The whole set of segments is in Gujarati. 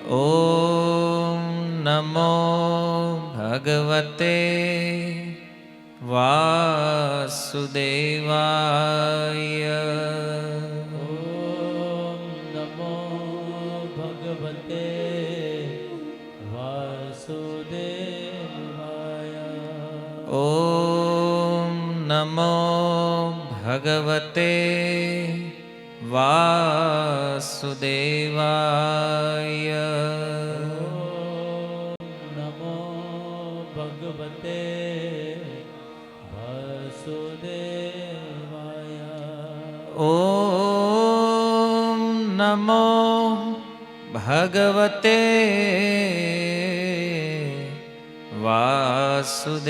ઓમ નમો ભગવતે વાસુદેવાય. ઓમ નમો ભગવતે વાસુદેવાય. ઓમ નમો ભગવતે વાસુદેવાય. નમો ભગવતે વાસુદેવાય. ઓમ નમો ભગવતે વાસુદેવાય.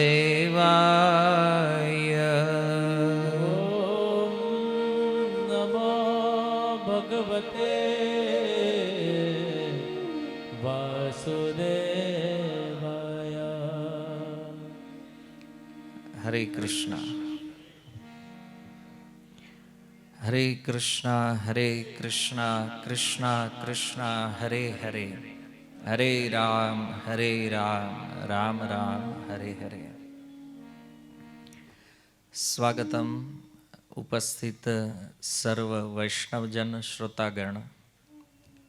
નમો ભગવતે વાસુદેવાય. હરે કૃષ્ણ હરે કૃષ્ણ હરે કૃષ્ણ કૃષ્ણ કૃષ્ણ હરે હરે હરે રામ રામ રામ હરે હરે. સ્વાગતમ ઉપસ્થિત સર્વ વૈષ્ણવજન શ્રોતાગણ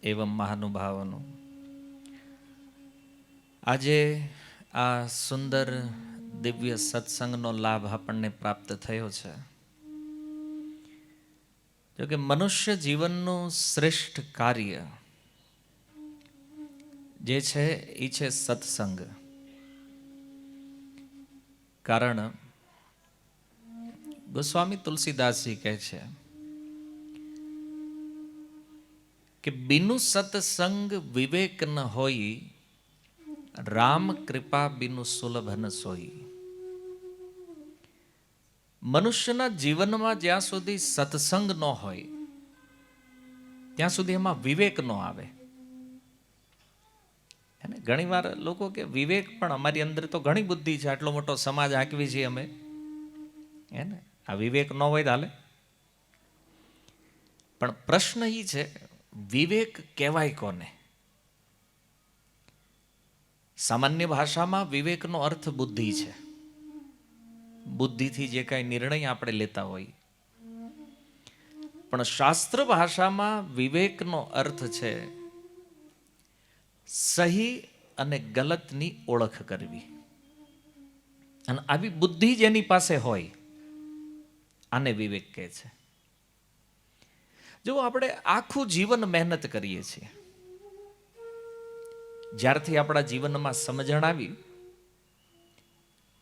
એવં મહાનુભાવોનું. આજે આ સુંદર દિવ્ય સત્સંગનો લાભ આપણને પ્રાપ્ત થયો છે. જો કે મનુષ્ય જીવનનું શ્રેષ્ઠ કાર્ય જે છે એ છે સત્સંગ. કારણ ગોસ્વામી તુલસીદાસજી કહે છે કે બિનુ સત્સંગ વિવેક ન હોઈ, રામ કૃપા બિનુ સુલભ ન સોઈ. મનુષ્યના જીવનમાં જ્યાં સુધી સત્સંગ ન હોય ત્યાં સુધી એમાં વિવેક ન આવે. ઘણી વાર લોકો કે વિવેક પણ અમારી અંદર તો ઘણી બુદ્ધિ છે, આટલો મોટો સમાજ આંકવી છીએ અમે, હે ને, આ વિવેક ન હોય તો હાલે. પણ પ્રશ્ન એ છે વિવેક કહેવાય કોને? સામાન્ય ભાષામાં વિવેકનો અર્થ બુદ્ધિ છે. બુદ્ધિથી જે કાંઈ નિર્ણય આપણે લેતા હોય. પણ શાસ્ત્ર ભાષામાં વિવેકનો અર્થ છે સહી અને ગલતની ઓળખ કરવી. અને આવી બુદ્ધિ જેની પાસે હોય આને વિવેક કહે છે. જો આપણે આખું જીવન મહેનત કરીએ છીએ, જ્યારથી આપણા જીવનમાં સમજણ આવી,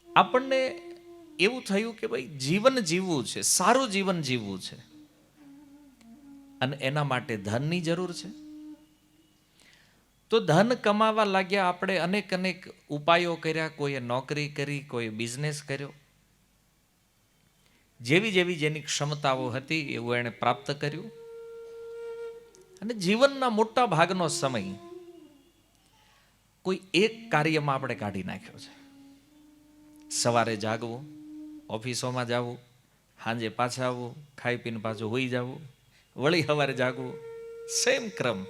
આપણને એવું થયું કે ભાઈ જીવન જીવવું છે, સારું જીવન જીવવું છે, અને એના માટે ધનની જરૂર છે. તો ધન કમાવા લાગ્યા આપણે, અનેક અનેક ઉપાયો કર્યા. કોઈએ નોકરી કરી, કોઈએ બિઝનેસ કર્યો. જેવી જેવી જેની ક્ષમતાઓ હતી એવું એણે પ્રાપ્ત કર્યું. અને જીવનના મોટા ભાગનો સમય કોઈ એક કાર્યમાં આપણે કાઢી નાખ્યો છે. સવારે જાગવું, ઓફિસોમાં જવું, સાંજે પાછા આવવું, ખાઈ પીને પાછું હોઈ જવું, વળી સવારે જાગવું. સેમ ક્રમ.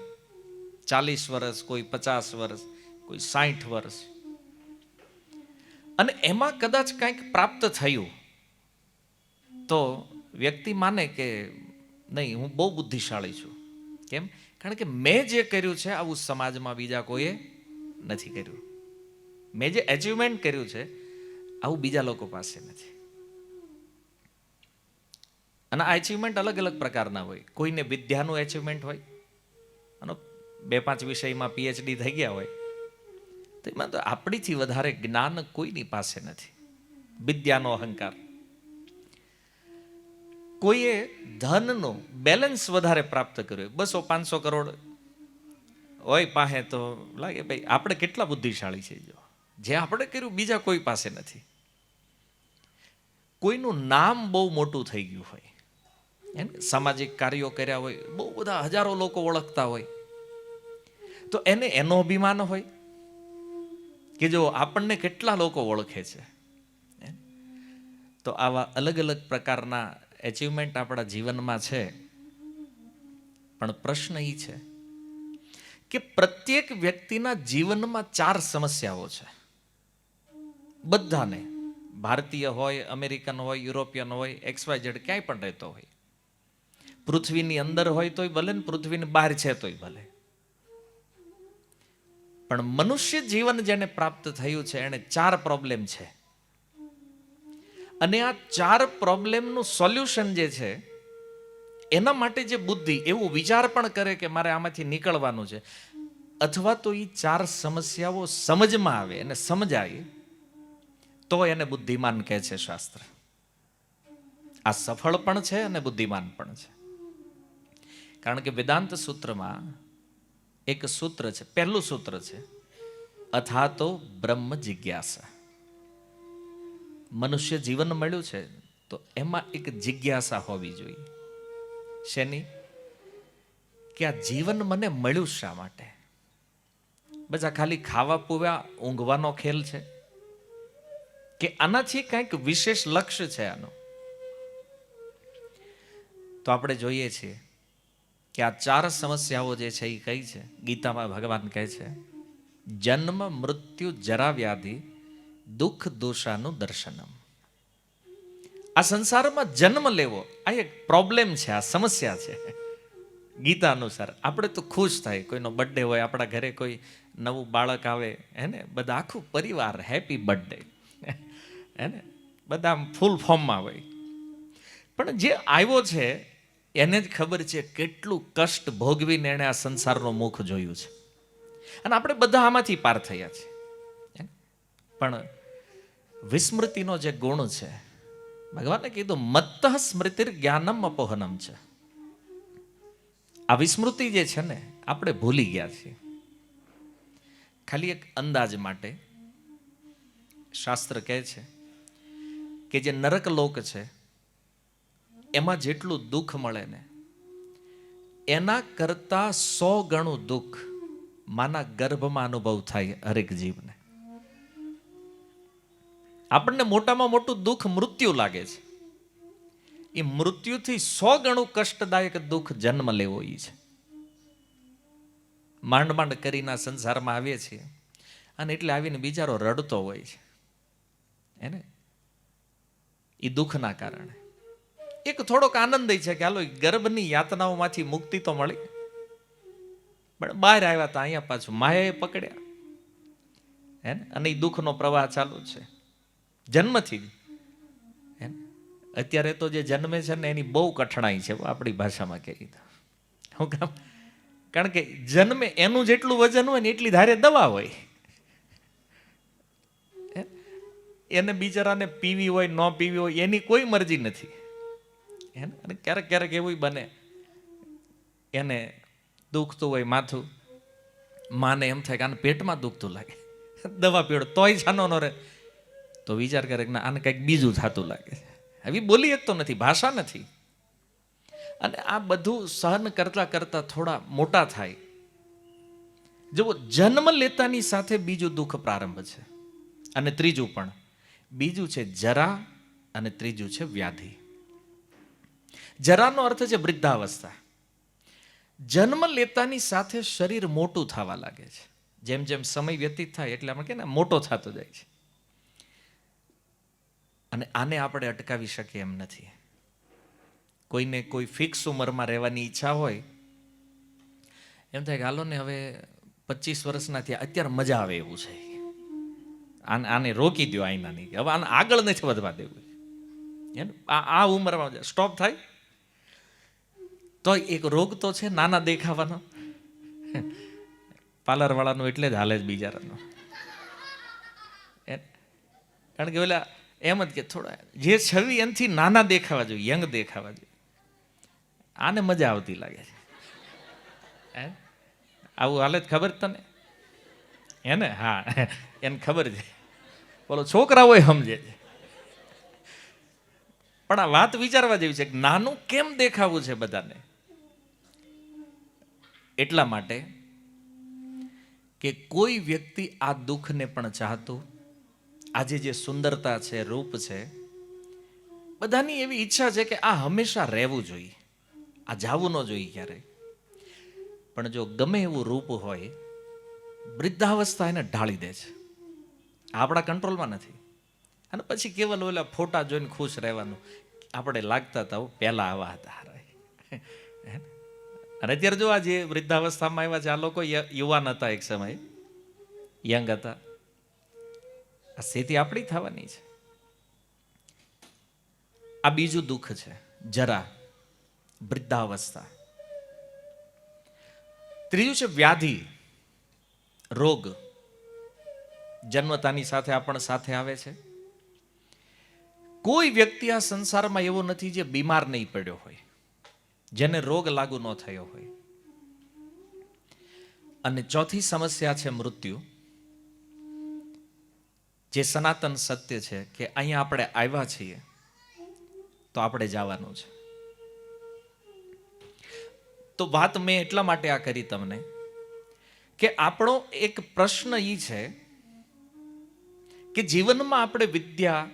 40 વર્ષ, કોઈ 50 વર્ષ, કોઈ 60 વર્ષ. અને એમાં કદાચ કંઈક પ્રાપ્ત થયું તો વ્યક્તિ માને કે નહીં, હું બહુ બુદ્ધિશાળી છું. કેમ? કારણ કે મેં જે કર્યું છે આવું સમાજમાં બીજા કોઈએ નથી કર્યું. મેં જે એચિવમેન્ટ કર્યું છે આવું બીજા લોકો પાસે નથી. અને આ એચિવમેન્ટ અલગ અલગ પ્રકારના હોય. કોઈને વિદ્યાનું એચિવમેન્ટ હોય, અને 2-5 વિષયમાં પીએચડી થઈ ગયા હોય, તો એમાં તો આપણીથી વધારે જ્ઞાન કોઈની પાસે નથી. વિદ્યાનો અહંકાર. કોઈએ ધનનો બેલેન્સ વધારે પ્રાપ્ત કર્યો, 200-500 કરોડ હોય પાસે, તો લાગે ભાઈ આપણે કેટલા બુદ્ધિશાળી છે. જો જે આપણે કર્યું બીજા કોઈ પાસે નથી. કોઈનું નામ બહુ મોટું થઈ ગયું હોય, સામાજિક કાર્યો કર્યા હોય, બહુ બધા હજારો લોકો ઓળખતા હોય, તો એને એનો અભિમાન હોય કે જો આપણને કેટલા લોકો ઓળખે છે. તો આવા અલગ અલગ પ્રકારના એચિવમેન્ટ આપણા જીવનમાં છે. પણ પ્રશ્ન એ છે કે પ્રત્યેક વ્યક્તિના જીવનમાં 4 સમસ્યાઓ છે. બધાને, ભારતીય હોય, અમેરિકન હોય, યુરોપિયન હોય, XYZ ક્યાંય પણ રહેતો હોય, પૃથ્વીની અંદર હોય તોય ભલે ને પૃથ્વીની બહાર છે તોય ભલે, પણ મનુષ્ય જીવન જેને પ્રાપ્ત થયું છે એને 4 પ્રોબ્લેમ છે. અને આ 4 પ્રોબ્લેમનું સોલ્યુશન જે છે એના માટે જે બુદ્ધિ એવું વિચાર પણ કરે કે મારે આમાંથી નીકળવાનું છે, અથવા તો એ 4 સમસ્યાઓ સમજમાં આવે અને સમજાય તો એને બુદ્ધિમાન કહે છે શાસ્ત્ર. આ સફળ પણ છે અને બુદ્ધિમાન પણ છે. કારણ કે વેદાંત સૂત્રમાં એક સૂત્ર છે, પહેલું સૂત્ર છે, અથાતો બ્રહ્મ જિજ્ઞાસા. મનુષ્ય જીવન મળ્યું છે તો એમાં એક જિજ્ઞાસા હોવી જોઈએ. શેની? કે આ જીવન મને મળ્યું શા માટે? બસ આ ખાલી ખાવા પીવા ઊંઘવાનો ખેલ છે કે આનાથી કંઈક વિશેષ લક્ષ્ય છે આનું? તો આપણે જોઈએ છીએ કે આ 4 સમસ્યાઓ જે છે એ કઈ છે? ગીતામાં ભગવાન કહે છે, જન્મ મૃત્યુ જરા વ્યાધિ દુઃખ દોષાનું દર્શનમ. આ સંસારમાં જન્મ લેવો આ એક પ્રોબ્લેમ છે, આ સમસ્યા છે. ગીતા અનુસાર આપણે તો ખુશ થાય, કોઈનો બર્થડે હોય, આપણા ઘરે કોઈ નવું બાળક આવે, હેને, બધા આખું પરિવાર હેપી બર્થડે, હેને, બધા ફૂલ ફોર્મમાં હોય. પણ જે આવ્યો છે એને જ ખબર છે કેટલું કષ્ટ ભોગવીને એણે આ સંસારનો મુખ જોયું છે. અને આપણે બધા આમાંથી પાર થયા છીએ. પણ વિસ્મૃતિનો જે ગુણ છે, ભગવાને કીધું મત્ત સ્મૃતિર જ્ઞાનમ અપોહનમ છે. આ વિસ્મૃતિ જે છે ને આપણે ભૂલી ગયા છીએ. ખાલી એક અંદાજ માટે શાસ્ત્ર કહે છે કે જે નરક લોક છે એમાં જેટલું દુઃખ મળે ને એના કરતા 100 ગણું દુઃખ માના ગર્ભમાં અનુભવ થાય હરેક જીવને. આપણને મોટામાં મોટું દુઃખ મૃત્યુ લાગે છે. એ મૃત્યુથી 100 ગણું કષ્ટદાયક દુઃખ જન્મ લેવો એ છે. માંડ માંડ કરીને સંસારમાં આવીએ છીએ અને એટલે આવીને બિચારો રડતો હોય છે એને એ દુઃખના કારણે. એક થોડોક આનંદ છે કે હાલો ગર્ભની યાતનાઓમાંથી મુક્તિ તો મળી, પણ બહાર આવ્યા હતા અહીંયા પાછું માયાએ પકડ્યા, હે ને, અને એ દુઃખનો પ્રવાહ ચાલુ છે જન્મથી. અત્યારે તો જે જન્મે છે ને એની બહુ કઠણાઈ છે આપણી ભાષામાં કહી દો. શું કામ? કારણ કે જન્મે એનું જેટલું વજન હોય ને એટલી ધારે દવા હોય. એને બિચારાને પીવી હોય ન પીવી હોય એની કોઈ મરજી નથી. અને ક્યારેક ક્યારેક એવું બને એને દુખતું હોય માથું, માને એમ થાય કે આને પેટમાં દુખતું લાગે, દવા પીવડો તોય છાનો ન રહે, તો વિચાર કરે કે ના આને કંઈક બીજું થતું લાગે. હવે બોલી શકતો નથી, ભાષા નથી. અને આ બધું સહન કરતા કરતા થોડા મોટા થાય. જો જન્મ લેતાની સાથે બીજું દુઃખ પ્રારંભ છે, અને ત્રીજું પણ. બીજું છે જરા અને ત્રીજું છે વ્યાધિ. જરાનો અર્થ છે વૃદ્ધાવસ્થા. જન્મ લેતાની સાથે શરીર મોટું થવા લાગે છે. જેમ જેમ સમય વ્યતીત થાય એટલે આપણે કે મોટો થતો જાય છે. અને આને આપણે અટકાવી શકીએ એમ નથી. કોઈને કોઈ ફિક્સ ઉંમરમાં રહેવાની ઈચ્છા હોય, એમ થાય કે હાલો ને હવે 25 વર્ષના થયા, અત્યારે મજા આવે એવું છે, આને રોકી દો, આઈના નહીં, હવે આને આગળ નથી વધવા દેવું. આ ઉંમરમાં સ્ટોપ થાય તો એક રોગ તો છે નાના દેખાવાનો. પાર્લર વાળાનું એટલે જ હાલે જ બિચારાનો. કારણ કે પેલા એમ જ કે થોડા જે છવી એનાથી નાના દેખાવા જોઈએ, યંગ દેખાવા જોઈએ. આને મજા આવતી લાગે છે. આવું હાલે જ ખબર તને? એને હા, એને ખબર છે, બોલો છોકરા હોય સમજે છે. પણ આ વાત વિચારવા જેવી છે કે નાનું કેમ દેખાવું છે બધાને? એટલા માટે કે કોઈ વ્યક્તિ આ દુઃખને પણ ચાહતું, આજે જે સુંદરતા છે, રૂપ છે, બધાની એવી ઈચ્છા છે કે આ હંમેશા રહેવું જોઈએ, આ જાવું ન જોઈએ ક્યારે. પણ જો ગમે એવું રૂપ હોય, વૃદ્ધાવસ્થા એને ઢાળી દે છે. આપણા કંટ્રોલમાં નથી. અને પછી કેવલ ઓલા ફોટા જોઈને ખુશ રહેવાનું. આપણે લાગતા હતા પહેલા આવા હતા. અને અત્યારે જો આ જે વૃદ્ધાવસ્થામાં આવ્યા છે, આ લોકો યુવાન હતા એક સમયે, યંગ હતા. આ સ્થિતિ આપણી થવાની છે. આ બીજું દુઃખ છે, જરા, વૃદ્ધાવસ્થા. ત્રીજું છે વ્યાધિ, રોગ. જન્મતાની સાથે આપણ સાથે આવે છે. કોઈ વ્યક્તિ આ સંસારમાં એવો નથી જે બીમાર નહીં પડ્યો હોય, જેને રોગ લાગુ ન થયો હોય. અને ચોથી સમસ્યા છે મૃત્યુ, જે સનાતન સત્ય છે કે અહીંયા આપણે આવ્યા છીએ તો આપણે જવાનું છે. તો વાત મેં એટલા માટે આ કરી તમને કે આપણો એક પ્રશ્ન એ છે કે જીવનમાં આપણે વિદ્યા,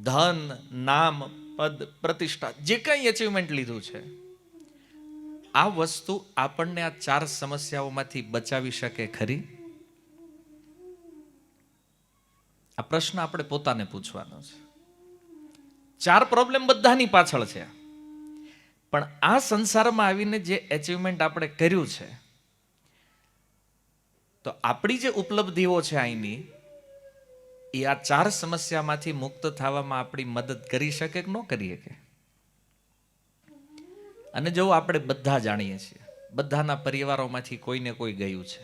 ધન, નામ, પદ, પ્રતિષ્ઠા, જે કંઈ એચિવમેન્ટ લીધું છે, આ વસ્તુ આપણને આ 4 સમસ્યાઓમાંથી બચાવી શકે ખરી? આ પ્રશ્ન આપણે પોતાને પૂછવાનો છે. 4 પ્રોબ્લેમ બધાની પાછળ છે, પણ આ સંસારમાં આવીને જે એચિવમેન્ટ આપણે કર્યું છે, તો આપણી જે ઉપલબ્ધિઓ છે અહીંની, એ આ 4 સમસ્યામાંથી મુક્ત થવામાં આપણી મદદ કરી શકે કે ન કરી શકે? અને જો આપણે બધા જાણીએ છીએ, બધાના પરિવારોમાંથી કોઈને કોઈ ગયું છે,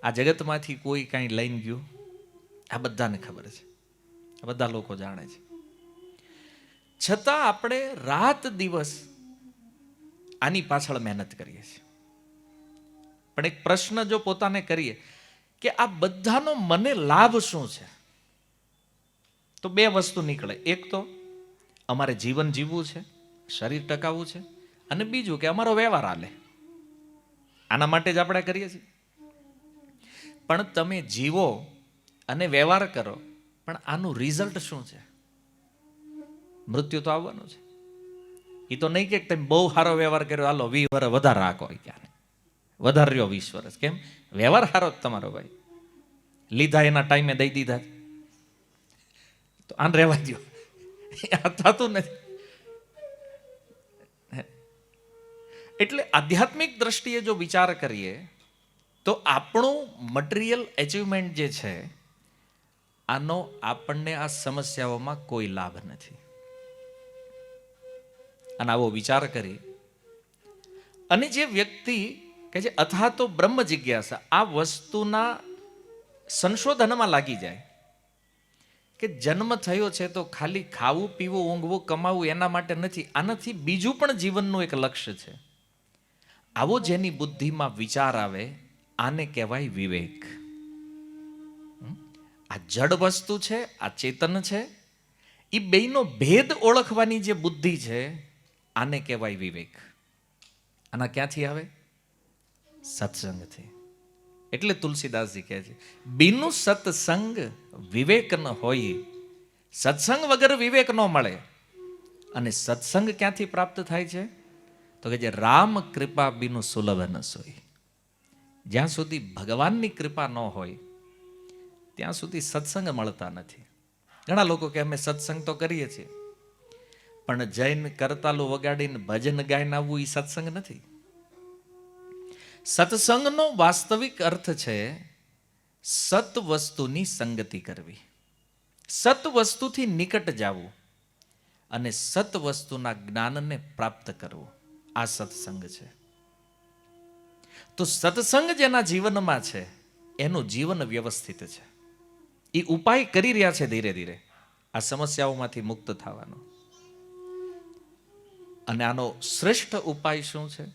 આ જગતમાંથી કોઈ કાંઈ લઈને ગયું, આ બધાને ખબર છે, આ બધા લોકો જાણે છે. છતાં આપણે રાત દિવસ આની પાછળ મહેનત કરીએ છીએ. પણ એક પ્રશ્ન જો પોતાને કરીએ કે આ બધાનો મને લાભ શું છે, તો 2 વસ્તુ નીકળે. એક તો અમારે જીવન જીવવું છે, શરીર ટકાવવું છે, અને બીજું કે અમારો વ્યવહાર હાલે, આના માટે જ આપણે કરીએ છીએ. પણ તમે જીવો અને વ્યવહાર કરો, પણ આનું રિઝલ્ટ શું છે? મૃત્યુ તો આવવાનું છે. એ તો નહીં કે તમે બહુ સારો વ્યવહાર કર્યો, હાલો 20 વર્ષ વધારે રાખો, ક્યારે વધારે રહ્યો 20 વર્ષ. કેમ? વ્યવહાર સારો જ તમારો ભાઈ, લીધા એના ટાઈમે દઈ દીધા, તો આને રહેવા દો. આ થતું નથી. એટલે આધ્યાત્મિક દ્રષ્ટિએ જો વિચાર કરીએ તો આપણું મટીરિયલ એચિવમેન્ટ જે છે, આનો આપણને આ સમસ્યાઓમાં કોઈ લાભ નથી. અને આવો વિચાર કરી અને જે વ્યક્તિ કે જે અથવા તો બ્રહ્મ જિજ્ઞાસા આ વસ્તુના સંશોધનમાં લાગી જાય કે જન્મ થયો છે તો ખાલી ખાવું, પીવું, ઊંઘવું, કમાવું એના માટે નથી, આનાથી બીજું પણ જીવનનું એક લક્ષ્ય છે. આવો જેની બુદ્ધિમાં વિચાર આવે, આને કહેવાય વિવેક. આ જડ વસ્તુ છે, આ ચેતન છે, એ બેયનો ભેદ ઓળખવાની જે બુદ્ધિ છે, આને કહેવાય વિવેક. આના ક્યાંથી આવે? સત્સંગથી. એટલે તુલસીદાસજી કહે છે, બીનું સત્સંગ વિવેક ન હોય. સત્સંગ વગર વિવેક ન મળે. અને સત્સંગ ક્યાંથી પ્રાપ્ત થાય છે? તો કે જે રામ કૃપા બીનું સુલભ ન સોય. જ્યાં સુધી ભગવાનની કૃપા ન હોય ત્યાં સુધી સત્સંગ મળતા નથી. ઘણા લોકો કે અમે સત્સંગ તો કરીએ છીએ, પણ જૈન કરતાલું વગાડીને ભજન ગાઈને આવવું એ સત્સંગ નથી. સત્સંગનો વાસ્તવિક અર્થ છે સત વસ્તુની સંગતિ કરવી, સત વસ્તુથી નિકટ જવું અને સત વસ્તુના જ્ઞાનને પ્રાપ્ત કરવું. આ સત્સંગ છે. તો સત્સંગ જેના જીવનમાં છે એનું જીવન વ્યવસ્થિત છે. એ ઉપાય કરી રહ્યા છે ધીરે ધીરે આ સમસ્યાઓમાંથી મુક્ત થવાનો. અને આનો શ્રેષ્ઠ ઉપાય શું છે?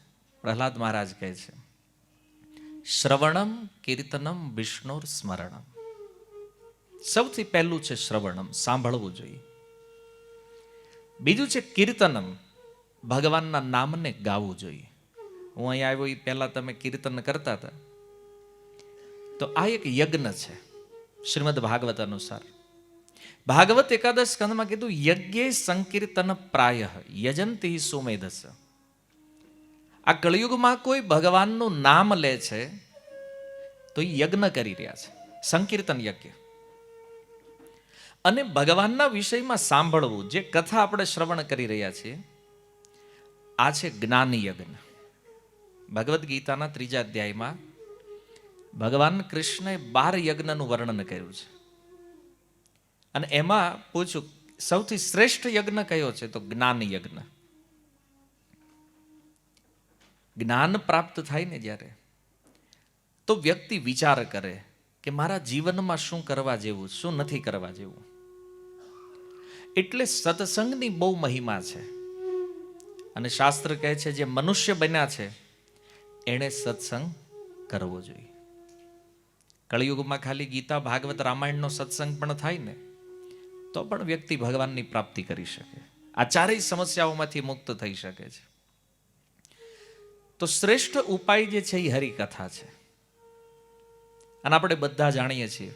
પ્રહલાદ મહારાજ કહે છે, શ્રવણમ કીર્તનમ વિષ્ણુર સ્મરણમ. સૌથી પહેલું છે શ્રવણમ, સાંભળવું જોઈએ. બીજું છે કીર્તનમ, ભગવાનના નામને ગાવું જોઈએ. હું અહીંયા આવ્યો એ પહેલા તમે કીર્તન કરતા હતા, તો આ એક યજ્ઞ છે. શ્રીમદ ભાગવત અનુસાર ભાગવત એકાદશ સ્કંદમાં કીધું યજ્ઞે સંકીર્તન પ્રાય યજંતી સુમેધસ. આ કળિયુગમાં કોઈ ભગવાનનું નામ લે છે તો એ યજ્ઞ કરી રહ્યા છે, સંકીર્તન યજ્ઞ. અને ભગવાનના વિષયમાં સાંભળવું, જે કથા આપણે શ્રવણ કરી રહ્યા છીએ, આ છે જ્ઞાન યજ્ઞ. ભગવદ્ ગીતાના 3 અધ્યાયમાં ભગવાન કૃષ્ણએ 12 યજ્ઞનું વર્ણન કર્યું છે. અને એમાં પૂછું, સૌથી શ્રેષ્ઠ યજ્ઞ કયો છે? તો જ્ઞાન યજ્ઞ. જ્ઞાન પ્રાપ્ત થાય ને જ્યારે, તો વ્યક્તિ વિચાર કરે કે મારા જીવનમાં શું કરવા જેવું, શું નથી કરવા જેવું. એટલે સત્સંગની બહુ મહિમા છે. અને શાસ્ત્ર કહે છે જે મનુષ્ય બન્યા છે એણે સત્સંગ કરવો જોઈએ. કળિયુગમાં ખાલી ગીતા, ભાગવત, રામાયણનો સત્સંગ પણ થાય ને તો પણ વ્યક્તિ ભગવાનની પ્રાપ્તિ કરી શકે, આ ચારેય સમસ્યાઓમાંથી મુક્ત થઈ શકે છે. તો શ્રેષ્ઠ ઉપાય જે છે એ હરિકથા છે. અને આપણે બધા જાણીએ છીએ,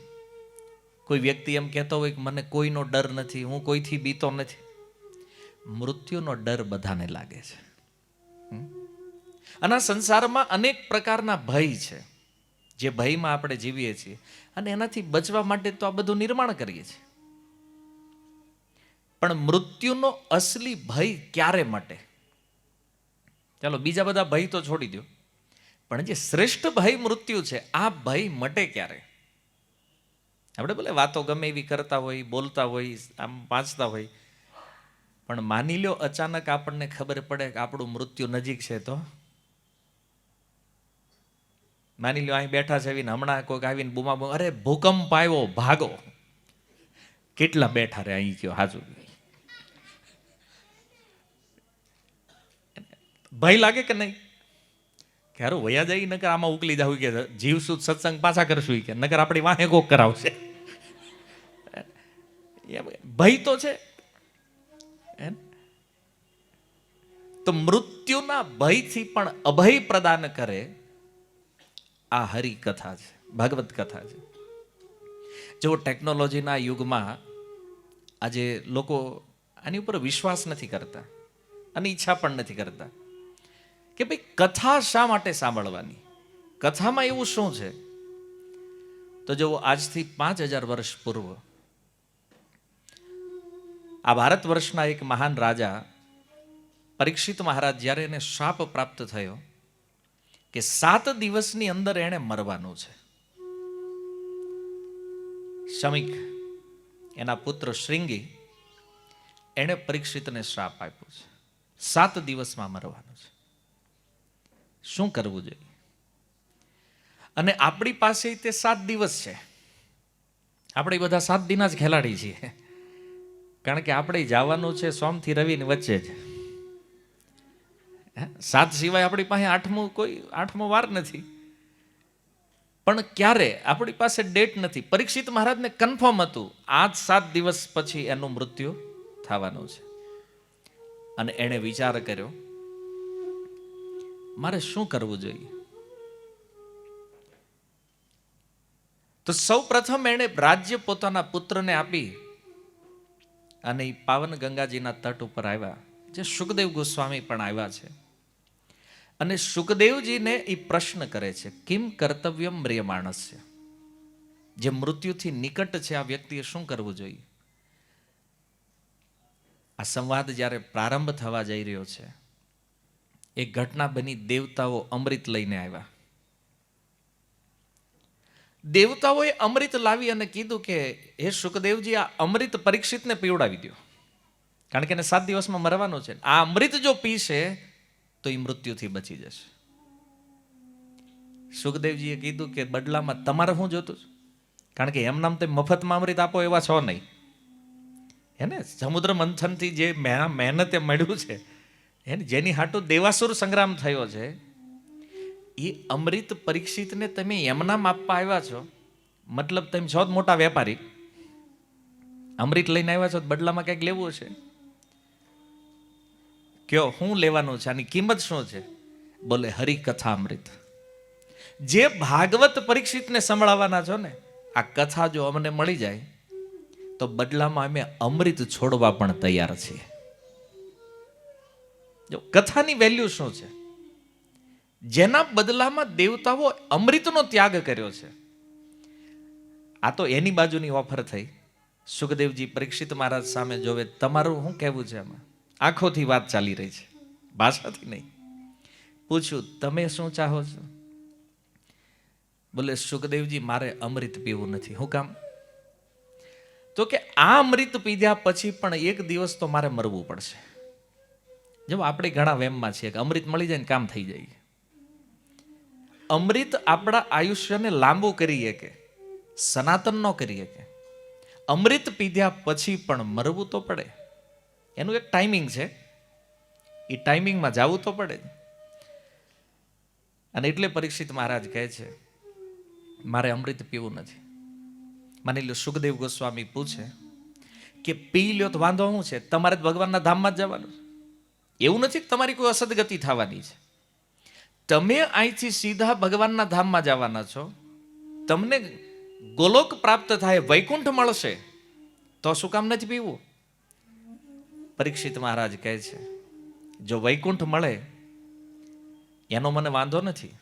કોઈ વ્યક્તિ એમ કહેતો હોય કે મને કોઈનો ડર નથી, હું કોઈથી બીતો નથી. મૃત્યુનો ડર બધાને લાગે છે. અને આ સંસારમાં અનેક પ્રકારના ભય છે, જે ભયમાં આપણે જીવીએ છીએ. અને એનાથી બચવા માટે તો આ બધું નિર્માણ કરીએ છીએ. પણ મૃત્યુનો અસલી ભય ક્યારે મટે? ચાલો બીજા બધા ભય તો છોડી દો, પણ જે શ્રેષ્ઠ ભય મૃત્યુ છે, આ ભય મટે ક્યારે? આપણે ભલે વાતો ગમે એવી કરતા હોય, બોલતા હોય, આમ વાંચતા હોય, પણ માની લો અચાનક આપણને ખબર પડે કે આપણું મૃત્યુ નજીક છે, તો માની લો અહીં બેઠા છે, હમણાં કોઈક આવીને બૂમા બૂમ, અરે ભૂકંપ આવ્યો, ભાગો. કેટલા બેઠા રે અહીં કયો હાજુ? ભય લાગે કે નહીં? ક્યારે વયા જાય, નકર આમાં ઉકલી જાવ કે જીવશું સત્સંગ પાછા કરશું કે નકર આપણી વાહે કોક કરાવશે. ભય તો છે. તો મૃત્યુના ભયથી પણ અભય પ્રદાન કરે આ હરિકથા છે, ભાગવત કથા છે. જો ટેકનોલોજીના યુગમાં આજે લોકો આની ઉપર વિશ્વાસ નથી કરતા અને ઈચ્છા પણ નથી કરતા કે ભાઈ કથા શા માટે સાંભળવાની, કથામાં એવું શું છે? તો જો આજથી 5000 વર્ષ પૂર્વ આ ભારત વર્ષના એક મહાન રાજા પરીક્ષિત મહારાજ, જ્યારે એને શાપ પ્રાપ્ત થયો કે 7 દિવસની અંદર એણે મરવાનું છે. શમિક એના પુત્ર શ્રીંગી એણે પરીક્ષિતને શ્રાપ આપ્યો છે, 7 દિવસમાં મરવાનું છે. શું કરવું જોઈએ? અને આપણી પાસે તે 7 દિવસ છે. આપણે બધા 7 દિના જ ખેલાડી છીએ, કારણ કે આપણે જવાનું છે સોમથી રવિની વચ્ચે જ. 7 સિવાય આપણી પાસે 8મો વાર નથી. પણ ક્યારે આપણી પાસે ડેટ નથી. પરીક્ષિત મહારાજને કન્ફર્મ હતું આજ 7 દિવસ પછી એનું મૃત્યુ થવાનું છે. અને એણે વિચાર કર્યો મારે શું કરવું જોઈએ. તો સૌ પ્રથમ એણે રાજ્ય પોતાના પુત્રને આપી અને એ પાવન ગંગાજીના તટ ઉપર આવ્યા, જે સુખદેવ ગોસ્વામી પણ આવ્યા છે. અને સુખદેવજીને એ પ્રશ્ન કરે છે, કિમ કર્તવ્યમ મ્રિયમાણસ્ય, જે મૃત્યુથી નિકટ છે આ વ્યક્તિએ શું કરવું જોઈએ. આ સંવાદ જ્યારે પ્રારંભ થવા જઈ રહ્યો છે, એક ઘટના બની. દેવતાઓ અમૃત લઈને આવ્યા. દેવતાઓએ અમૃત લાવી અને કીધું કે હે સુખદેવજી, આ અમૃત પરીક્ષિતને પીવડાવી દો, કારણ કે એને 7 દિવસમાં મરવાનું છે. આ અમૃત જો પીશે તો એ મૃત્યુથી બચી જશે. સુખદેવજીએ કીધું કે બદલામાં તમારે શું જોતું? કારણ કે એમ નામ તમે મફતમાં અમૃત આપો એવા છો નહીં. એને સમુદ્ર મંથનથી જે મહેનતે મળ્યું છે, એને જેની હાટું દેવાસુર સંગ્રામ થયો છે, એ અમૃત પરીક્ષિતને તમે એમનામ આપવા આવ્યા છો. મતલબ તમે છો જ મોટા વેપારી, અમૃત લઈને આવ્યા છો, બદલામાં કંઈક લેવું હશે. કયો શું લેવાનું છે, આની કિંમત શું છે? બોલે હરિકથા અમૃત. જે ભાગવત પરીક્ષિતને સંભળાવવાના છો ને, આ કથા જો અમને મળી જાય તો બદલામાં અમે અમૃત છોડવા પણ તૈયાર છીએ. જો કથાની વેલ્યુ શું છે? જેના બદલામાં દેવતાઓ અમૃતનો ત્યાગ કર્યો છે. આ તો એની બાજુની ઓફર થઈ. સુખદેવજી પરીક્ષિત મહારાજ સામે જોવે, તમારું શું કહેવું છે આમાં? આંખોથી વાત ચાલી રહી છે, ભાષાથી નહીં. પૂછ્યું, તમે શું ચાહો છો? બોલે, સુખદેવજી મારે અમૃત પીવું નથી. શું કામ? તો કે આ અમૃત પીધા પછી પણ એક દિવસ તો મારે મરવું પડશે. જો આપણે ઘણા વેમમાં છીએ કે અમૃત મળી જાય ને કામ થઈ જાય. અમૃત આપણા આયુષ્યને લાંબુ કરીએ કે સનાતન ન કરીએ કે અમૃત પીધા પછી પણ મરવું તો પડે. એનું એક ટાઈમિંગ છે, એ ટાઈમિંગમાં જવું તો પડે. અને એટલે પરીક્ષિત મહારાજ કહે છે, મારે અમૃત પીવું નથી. માની લો સુખદેવ ગોસ્વામી પૂછે કે પી લ્યો તો વાંધો શું છે? તમારે ભગવાનના ધામમાં જ જવાનું. એવું નથી કે તમારી કોઈ અસદગતિ થવાની છે. તમે અહીંથી સીધા ભગવાનના ધામમાં જવાના છો. તમને ગોલોક પ્રાપ્ત થાય, વૈકુંઠ મળશે, તો શું કામ નથી પીવું? પરીક્ષિત મહારાજ કહે છે, જો વૈકુંઠ મળે એનો મને વાંધો નથી,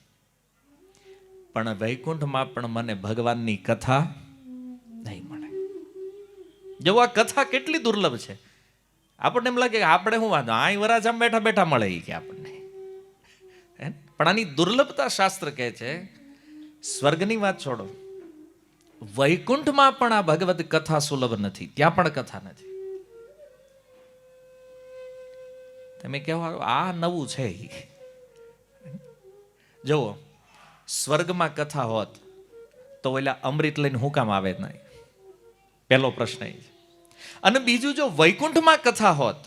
પણ વૈકુંઠમાં પણ મને ભગવાનની કથા નહીં મળે. જો આ કથા કેટલી દુર્લભ છે. આપણને એમ લાગે કે આપણે શું વાંધો, અહીં વરાજામ બેઠા બેઠા મળે કે આપણને. પણ આની દુર્લભતા શાસ્ત્ર કહે છે. સ્વર્ગની વાત છોડો, વૈકુંઠમાં પણ આ ભગવદ કથા સુલભ નથી, ત્યાં પણ કથા નથી. તમે કહેવા આ નવું છે. જુઓ, સ્વર્ગમાં કથા હોત તો ઓલા અમૃત લઈને હું કામ આવે નહીં? પહેલો પ્રશ્ન એ છે. અને બીજું, જો વૈકુંઠમાં કથા હોત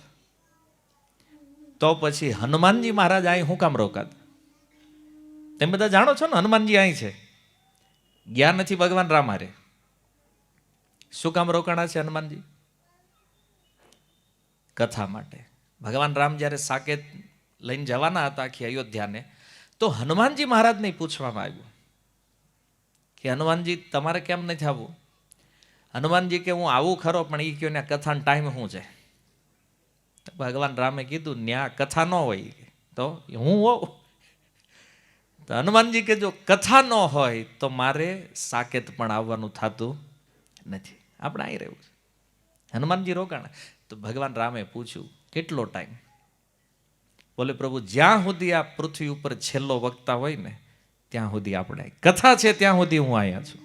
તો પછી હનુમાનજી મહારાજ અહીં હું કામ રોકાત? તમે બધા જાણો છો ને, હનુમાનજી અહીં છે, ગયા નથી ભગવાન રામ હારે. શું કામ રોકાણા છે હનુમાનજી? કથા માટે. ભગવાન રામ જ્યારે સાકેત લઈને જવાના હતા આખી અયોધ્યાને, તો હનુમાનજી મહારાજને પૂછવામાં આવ્યું કે હનુમાનજી તમારે કેમ નથી આવવું? હનુમાનજી કે હું આવું ખરો, પણ એ કહ્યું ને કથાનો ટાઈમ શું છે? ભગવાન રામે કીધું, ન્યા કથા ન હોય તો હું હોઉં. તો હનુમાનજી કે જો કથા ન હોય તો મારે સાકેત પણ આવવાનું થતું નથી, આપણે અહીં રહેવું છે. હનુમાનજી રોકાણ. તો ભગવાન રામે પૂછ્યું, કેટલો ટાઈમ? બોલે, પ્રભુ જ્યાં સુધી આ પૃથ્વી ઉપર છેલ્લો વક્તા હોય ને ત્યાં સુધી આપણે કથા છે, ત્યાં સુધી હું અહીંયા છું.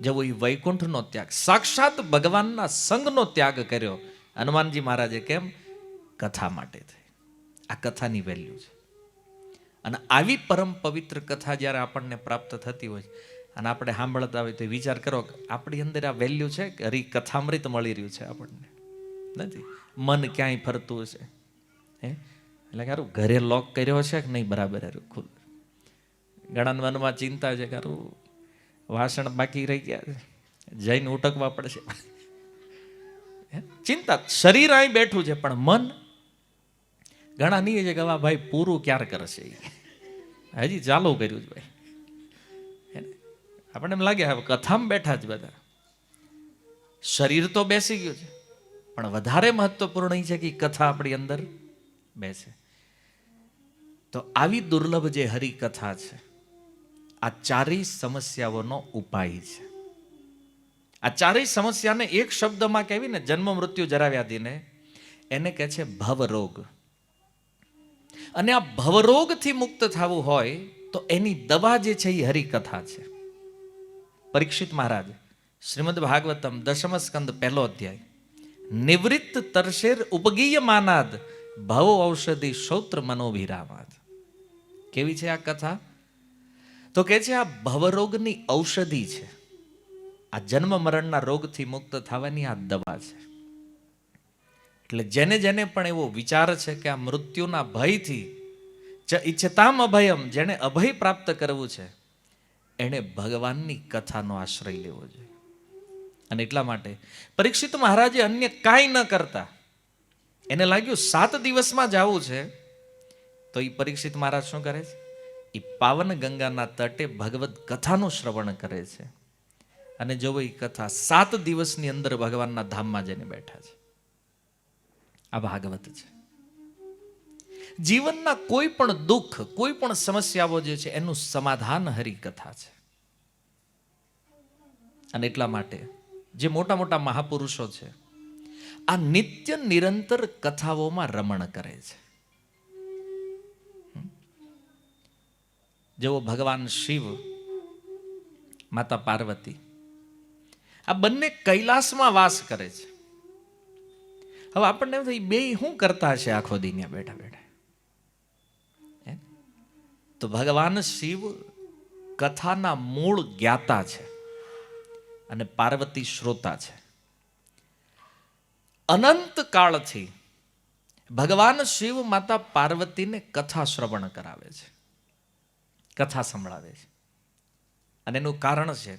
જેવો એ વૈકુંઠનો ત્યાગ, સાક્ષાત ભગવાનના સંગનો ત્યાગ કર્યો હનુમાનજી મહારાજે. કેમ? કથા માટે થઈ. આ કથાની વેલ્યુ છે. અને આવી પરમ પવિત્ર કથા જ્યારે આપણને પ્રાપ્ત થતી હોય અને આપણે સાંભળતા હોય તો વિચાર કરો કે આપણી અંદર આ વેલ્યુ છે કે હરી કથામૃત મળી રહ્યું છે આપણને? નથી. મન ક્યાંય ફરતું હશે, હે એટલે કારું ઘરે લોક કર્યો છે કે નહીં બરાબર? હારું ખુદ ઘણા મનમાં ચિંતા છે, કારું વાસણ બાકી રહી ગયા છે, જઈને ઉટકવા પડશે. ચિંતા. શરીર અહીં બેઠું છે પણ મન ઘણા નહીં છે કે હવે ભાઈ પૂરું ક્યારે કરશે, હજી ચાલુ કર્યું છે ભાઈ. આપણને એમ લાગે હવે કથામાં બેઠા જ બધા. શરીર તો બેસી ગયું છે, પણ વધારે મહત્વપૂર્ણ એ છે કે કથા આપણી અંદર બેસે. તો આવી દુર્લભ જે હરિકથા છે, આ ચારેય સમસ્યાઓનો ઉપાય છે. આ ચારેય સમસ્યાને એક શબ્દમાં કહેવી ને, જન્મ મૃત્યુ જરા વ્યાધિને, એને કહે છે ભવરોગ. અને આ ભવરોગથી મુક્ત થવું હોય તો એની દવા જે છે એ હરિકથા છે. પરીક્ષિત મહારાજ શ્રીમદ ભાગવતમ દશમ સ્કંદ 1 અધ્યાય, નિવૃત્ત તરશેર ઉપગીય માનાદ ભવ ઔષધિ શ્રોત્ર મનોભિરામાદ. કેવી છે આ કથા? તો કે છે આ ભવરોગની ઔષધિ છે. આ જન્મ મરણના રોગથી મુક્ત થવાની આ દવા છે. એટલે જેને જેને પણ એવો વિચાર છે કે આ મૃત્યુના ભયથી ઈચ્છતામ અભયમ, જેને અભય પ્રાપ્ત કરવું છે, એણે ભગવાનની કથાનો આશ્રય લેવો જોઈએ. અને એટલા માટે પરીક્ષિત મહારાજે અન્ય કાંઈ ન કરતા, એને લાગ્યું 7 દિવસમાં જવું છે, તો એ પરીક્ષિત મહારાજ શું કરે છે? એ પાવન ગંગાના તટે ભગવદ કથાનું શ્રવણ કરે છે. અને જો એ કથા 7 દિવસની અંદર ભગવાનના ધામમાં જઈને બેઠા છે. આ ભાગવત છે. જીવનના કોઈ પણ દુઃખ, કોઈ પણ સમસ્યાઓ જે છે એનું સમાધાન હરિકથા છે. અને એટલા માટે જે મોટા મોટા મહાપુરુષો છે આ નિત્ય નિરંતર કથાઓમાં રમણ કરે છે. જેવો ભગવાન શિવ, માતા પાર્વતી, આ બંને કૈલાસમાં વાસ કરે છે. હવે આપણને એમ થાય બે શું કરતા હશે આખો દી ત્યાં બેઠા બેઠા? તો ભગવાન શિવ કથાના મૂળ જ્ઞાતા છે અને પાર્વતી શ્રોતા છે. અનંત કાળથી ભગવાન શિવ માતા પાર્વતીને કથા શ્રવણ કરાવે છે, કથા સંભળાવે છે. અને એનું કારણ છે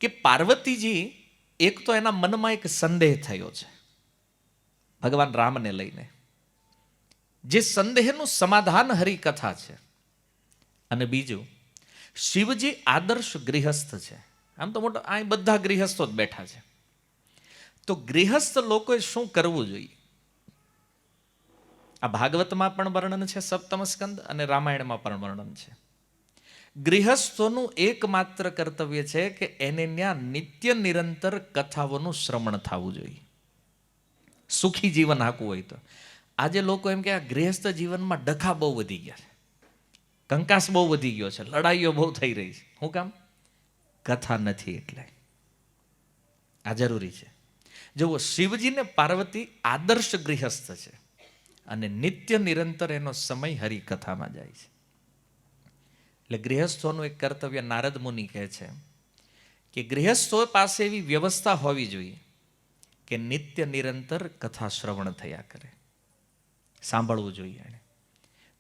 કે પાર્વતીજી, એક તો એના મનમાં એક સંદેહ થયો છે ભગવાન રામને લઈને, જે સંદેહનું સમાધાન હરિકથા છે. અને બીજું, શિવજી આદર્શ ગૃહસ્થ છે. આમ તો મોટા અહીં બધા ગૃહસ્થો જ બેઠા છે. તો ગૃહસ્થ લોકોએ શું કરવું જોઈએ? આ ભાગવતમાં પણ વર્ણન છે, સપ્તમ સ્કંદ, અને રામાયણમાં પણ વર્ણન છે. ગૃહસ્થોનું એકમાત્ર કર્તવ્ય છે કે એને ત્યાં નિત્ય નિરંતર કથાઓનું શ્રવણ થવું જોઈએ, સુખી જીવન હાંકવું હોય તો. આજે લોકો એમ કે આ ગૃહસ્થ જીવનમાં ડખા બહુ વધી ગયા છે, કંકાસ બહુ વધી ગયો છે, લડાઈઓ બહુ થઈ રહી છે. શું કામ? કથા નથી એટલે. આ જરૂરી છે. જુઓ, શિવજીને પાર્વતી આદર્શ ગૃહસ્થ છે અને નિત્ય નિરંતર એનો સમય હરિકથામાં જાય છે. એટલે ગૃહસ્થોનું એક કર્તવ્ય, નારદ મુનિ કહે છે કે ગૃહસ્થો પાસે એવી વ્યવસ્થા હોવી જોઈએ કે નિત્ય નિરંતર કથા શ્રવણ થયા કરે, સાંભળવું જોઈએ એને.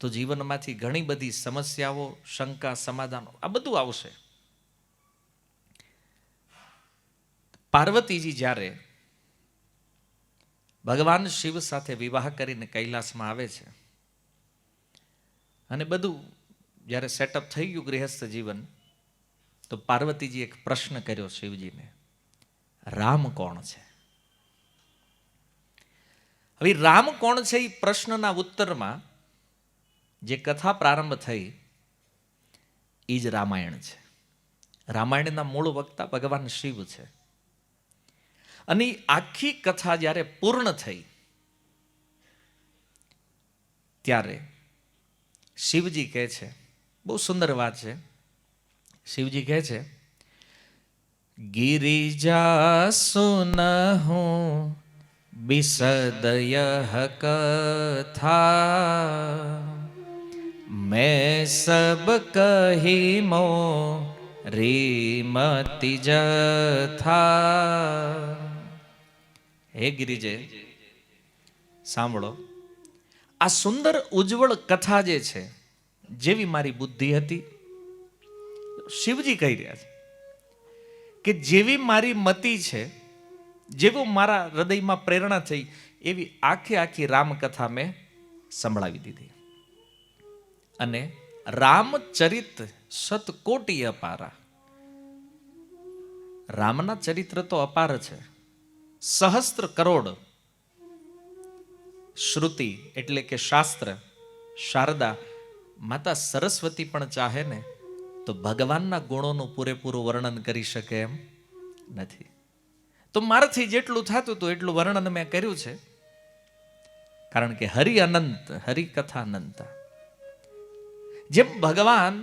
તો જીવનમાંથી ઘણી બધી સમસ્યાઓ, શંકા, સમાધાનો આ બધું આવશે. પાર્વતીજી જ્યારે ભગવાન શિવ સાથે વિવાહ કરીને કૈલાસમાં આવે છે અને બધું જ્યારે સેટઅપ થઈ ગયું ગૃહસ્થ જીવન, તો પાર્વતીજી એક પ્રશ્ન કર્યો શિવજીને, રામ કોણ છે? હવે રામ કોણ છે એ પ્રશ્નના ઉત્તરમાં જે કથા પ્રારંભ થઈ એ જ રામાયણ છે. રામાયણના મૂળ વક્તા ભગવાન શિવ છે. અને આખી કથા જ્યારે પૂર્ણ થઈ ત્યારે શિવજી કહે છે, બહુ સુંદર વાત છે, શિવજી કહે છે, ગિરિજા સુનહુ બિસદય કથા, મેં સબ કહી મો રીમતિ જથા. હે ગિરિજે, સાંભળો, આ સુંદર ઉજ્જવળ કથા જે છે, જેવી મારી બુદ્ધિ હતી, શિવજી કહી રહ્યા છે કે જેવી મારી મતિ છે, જેવું મારા હૃદયમાં પ્રેરણા થઈ, એવી આખી રામકથા મેં સંભળાવી દીધી. અને રામચરિત શતકોટી અપારા, રામના ચરિત્ર તો અપાર છે, સહસ્ત્ર કરોડ. શ્રુતિ એટલે કે શાસ્ત્ર, શારદા માતા સરસ્વતી પણ ચાહે ને તો ભગવાનના ગુણોનું પૂરેપૂરું વર્ણન કરી શકે એમ નથી. તો મારાથી જેટલું થતું હતું એટલું વર્ણન મેં કર્યું છે, કારણ કે હરિ અનંત, હરિકથા અનંત. જેમ ભગવાન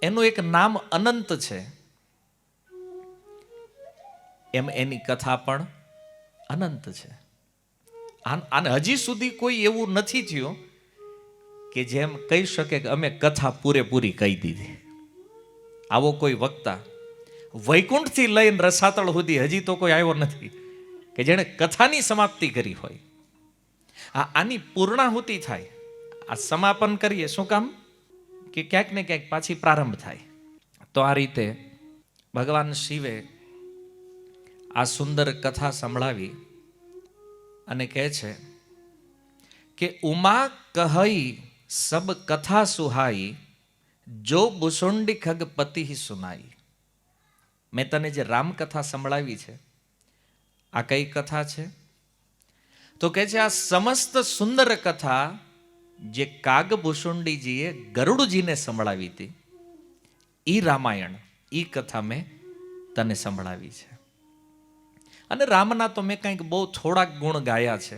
એનું એક નામ અનંત છે, એમ એની કથા પણ અનંત છે. અને હજી સુધી કોઈ એવું નથી થયું કે જેમ કહી શકે કે અમે કથા પૂરેપૂરી કહી દીધી. આવો કોઈ વક્તા વૈકુંઠથી લઈને રસાતળ સુધી હજી તો કોઈ આવ્યો નથી કે જેણે કથાની સમાપ્તિ કરી હોય. આની પૂર્ણાહુતિ થાય, આ સમાપન કરીએ, શું કામ? કે ક્યાંક ને ક્યાંક પાછી પ્રારંભ થાય. તો આ રીતે ભગવાન શિવે આ સુંદર કથા સંભળાવી અને કહે છે કે ઉમા કહી સબ કથા સુહાઈ, જો બુસુંડી ખગપતિ સુનાઈ. મેં તને જે રામકથા સંભળાવી છે, આ કઈ કથા છે? તો કહે છે આ સમસ્ત સુંદર કથા જે કાગભૂષુંડીજીએ ગરુડજીને સંભળાવી હતી, એ રામાયણ, એ કથા મેં તને સંભળાવી છે. અને રામના તો મેં કંઈક બહુ થોડાક ગુણ ગાયા છે.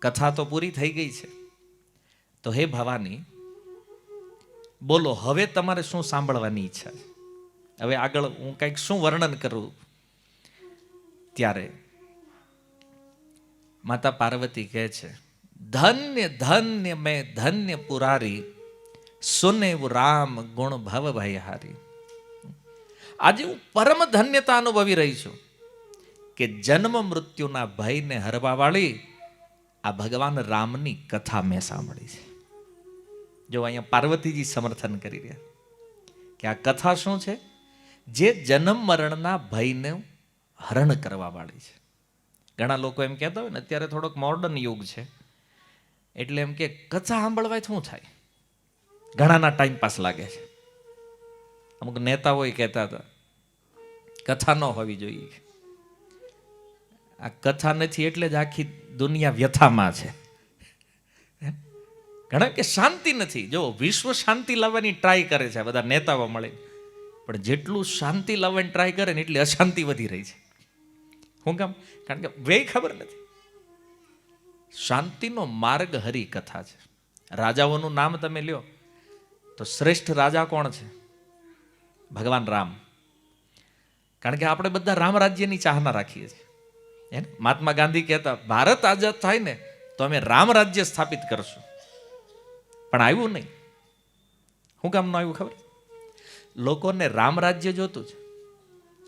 કથા તો પૂરી થઈ ગઈ છે. તો હે ભવાની, બોલો હવે તમારે શું સાંભળવાની ઈચ્છા છે? હવે આગળ હું કંઈક શું વર્ણન કરું? ત્યારે માતા પાર્વતી કહે છે, ધન્ય ધન્ય મેં ધન્ય પુરારી, સુનેવ રામ ગુણ ભવ ભયહારી. આજે હું પરમ ધન્યતા અનુભવી રહી છું કે જન્મ મૃત્યુના ભયને હરવા વાળી આ ભગવાન રામની કથા મેં સાંભળી છે. જો અહીંયા પાર્વતીજી સમર્થન કરી રહ્યા કે આ કથા શું છે? જે જન્મ મરણના ભયને હરણ કરવા વાળી છે. ઘણા લોકો એમ કહેતા હોય ને, અત્યારે થોડોક મોડર્ન યુગ છે એટલે એમ કે કથા સાંભળવાય શું થાય, ઘણાના ટાઈમ પાસ લાગે છે. અમુક નેતાઓ કહેતા હતા કથા ન હોવી જોઈએ. આ કથા નથી એટલે જ આખી દુનિયા વ્યથામાં છે. ઘણા કે શાંતિ નથી. જો વિશ્વ શાંતિ લાવવાની ટ્રાય કરે છે બધા નેતાઓ મળે, પણ જેટલું શાંતિ લાવવાની ટ્રાય કરે ને એટલી અશાંતિ વધી રહી છે. શું કામ? કારણ કે વે ખબર નથી. શાંતિનો માર્ગ હરી કથા છે. રાજાઓનું નામ તમે લ્યો તો શ્રેષ્ઠ રાજા કોણ છે? ભગવાન રામ. કારણ કે આપણે બધા રામ રાજ્યની ચાહના રાખીએ છીએ. મહાત્મા ગાંધી કહેતા, ભારત આઝાદ થાય ને તો અમે રામ રાજ્ય સ્થાપિત કરશું. પણ આવ્યું નહીં. શું કામ ન આવ્યું ખબર? લોકોને રામ રાજ્ય જોતું છે.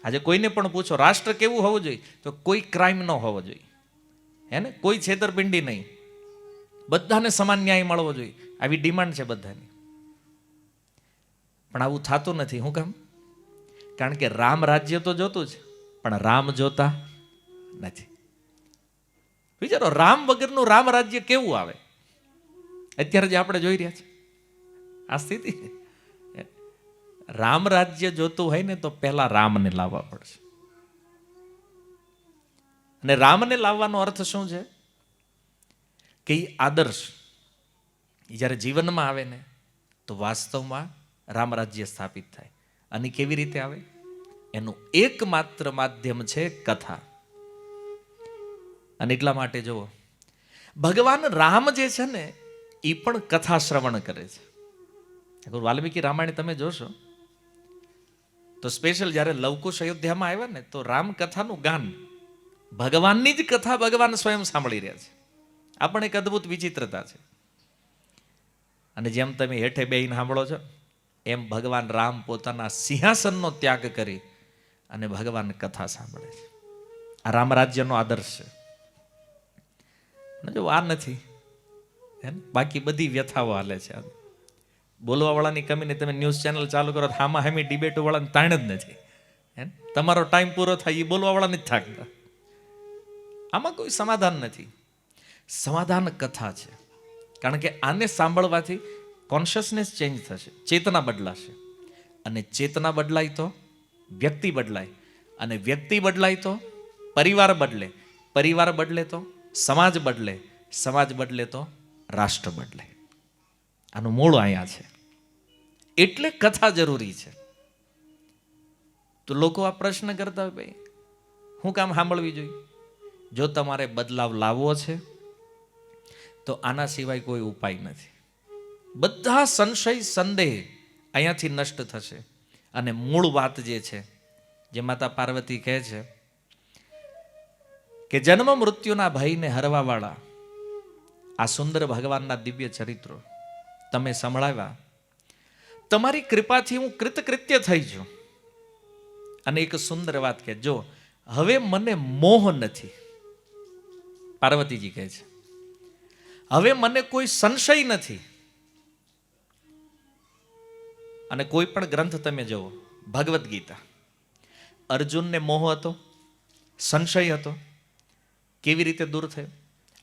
આજે કોઈને પણ પૂછો રાષ્ટ્ર કેવું હોવું જોઈએ, તો કોઈ ક્રાઇમ ન હોવો જોઈએ, હે ને, કોઈ છેતરપિંડી નહીં, બધાને સમાન ન્યાય મળવો જોઈએ, આવી ડિમાન્ડ છે બધાની. પણ આવું થતું નથી. શું કામ? કારણ કે રામ રાજ્ય તો જોતું છે પણ રામ જોતા નથી. વિચારો, રામ વગરનું રામ રાજ્ય કેવું આવે? અત્યારે જે આપણે જોઈ રહ્યા છે આ સ્થિતિ. રામ રાજ્ય જોતું હોય ને તો પહેલા રામને લાવવા પડશે. અને રામને લાવવાનો અર્થ શું છે? કે એ આદર્શ જ્યારે જીવનમાં આવે ને તો વાસ્તવમાં રામ રાજ્ય સ્થાપિત થાય. અને કેવી રીતે આવે? એનું એકમાત્ર માધ્યમ છે કથા. અને એટલા માટે જુઓ, ભગવાન રામ જે છે ને એ પણ કથા શ્રવણ કરે છે. વાલ્મીકી રામાયણ તમે જોશો તો સ્પેશિયલ જ્યારે લવકુશ અયોધ્યામાં આવ્યા ને તો રામ કથાનું ગાન, ભગવાનની જ કથા ભગવાન સ્વયં સાંભળી રહ્યા છે. આ પણ એક અદ્ભુત વિચિત્રતા છે. અને જેમ તમે હેઠે બેહીને સાંભળો છો એમ ભગવાન રામ પોતાના સિંહાસનનો ત્યાગ કરી અને ભગવાન કથા સાંભળે છે. આ રામ રાજ્યનો આદર્શ છે. જો આ નથી, બાકી બધી વ્યથાઓ હાલે છે. બોલવા વાળાની કમીને તમે ન્યૂઝ ચેનલ ચાલુ કરો, હામાં હામી ડિબેટો વાળાને તાણ જ નથી. તમારો ટાઈમ પૂરો થાય એ બોલવા વાળા નથી થાકતા. આમાં કોઈ સમાધાન નથી. સમાધાન કથા છે. કારણ કે આને સાંભળવાથી કોન્શિયસનેસ ચેન્જ થશે, ચેતના બદલાશે. અને ચેતના બદલાય તો વ્યક્તિ બદલાય, અને વ્યક્તિ બદલાય તો પરિવાર બદલે, પરિવાર બદલે તો સમાજ બદલે, સમાજ બદલે તો રાષ્ટ્ર બદલે. આનું મૂળ અહીંયા છે. એટલે કથા જરૂરી છે. તો લોકો આ પ્રશ્ન કરતા હોય, ભાઈ હું કામ સાંભળવી જોઈએ? જો તમારે બદલાવ લાવવો છે તો આના સિવાય કોઈ ઉપાય નથી. બધા સંશય સંદેહ અહીંયાથી નષ્ટ થશે. અને મૂળ વાત જે છે, જે માતા પાર્વતી કહે છે કે જન્મ મૃત્યુના ભયને હરવા વાળા આ સુંદર ભગવાનના દિવ્ય ચરિત્રો તમે સંભળાવ્યા. તમારી કૃપાથી હું કૃતકૃત્ય થઈ છું. અને એક સુંદર વાત કે જો હવે મને મોહ નથી, પાર્વતીજી કહે છે, હવે મને કોઈ સંશય નથી. અને કોઈ પણ ગ્રંથ તમે જુઓ, ભગવદ્ ગીતા, અર્જુનને મોહ હતો, સંશય હતો, કેવી રીતે દૂર થયો?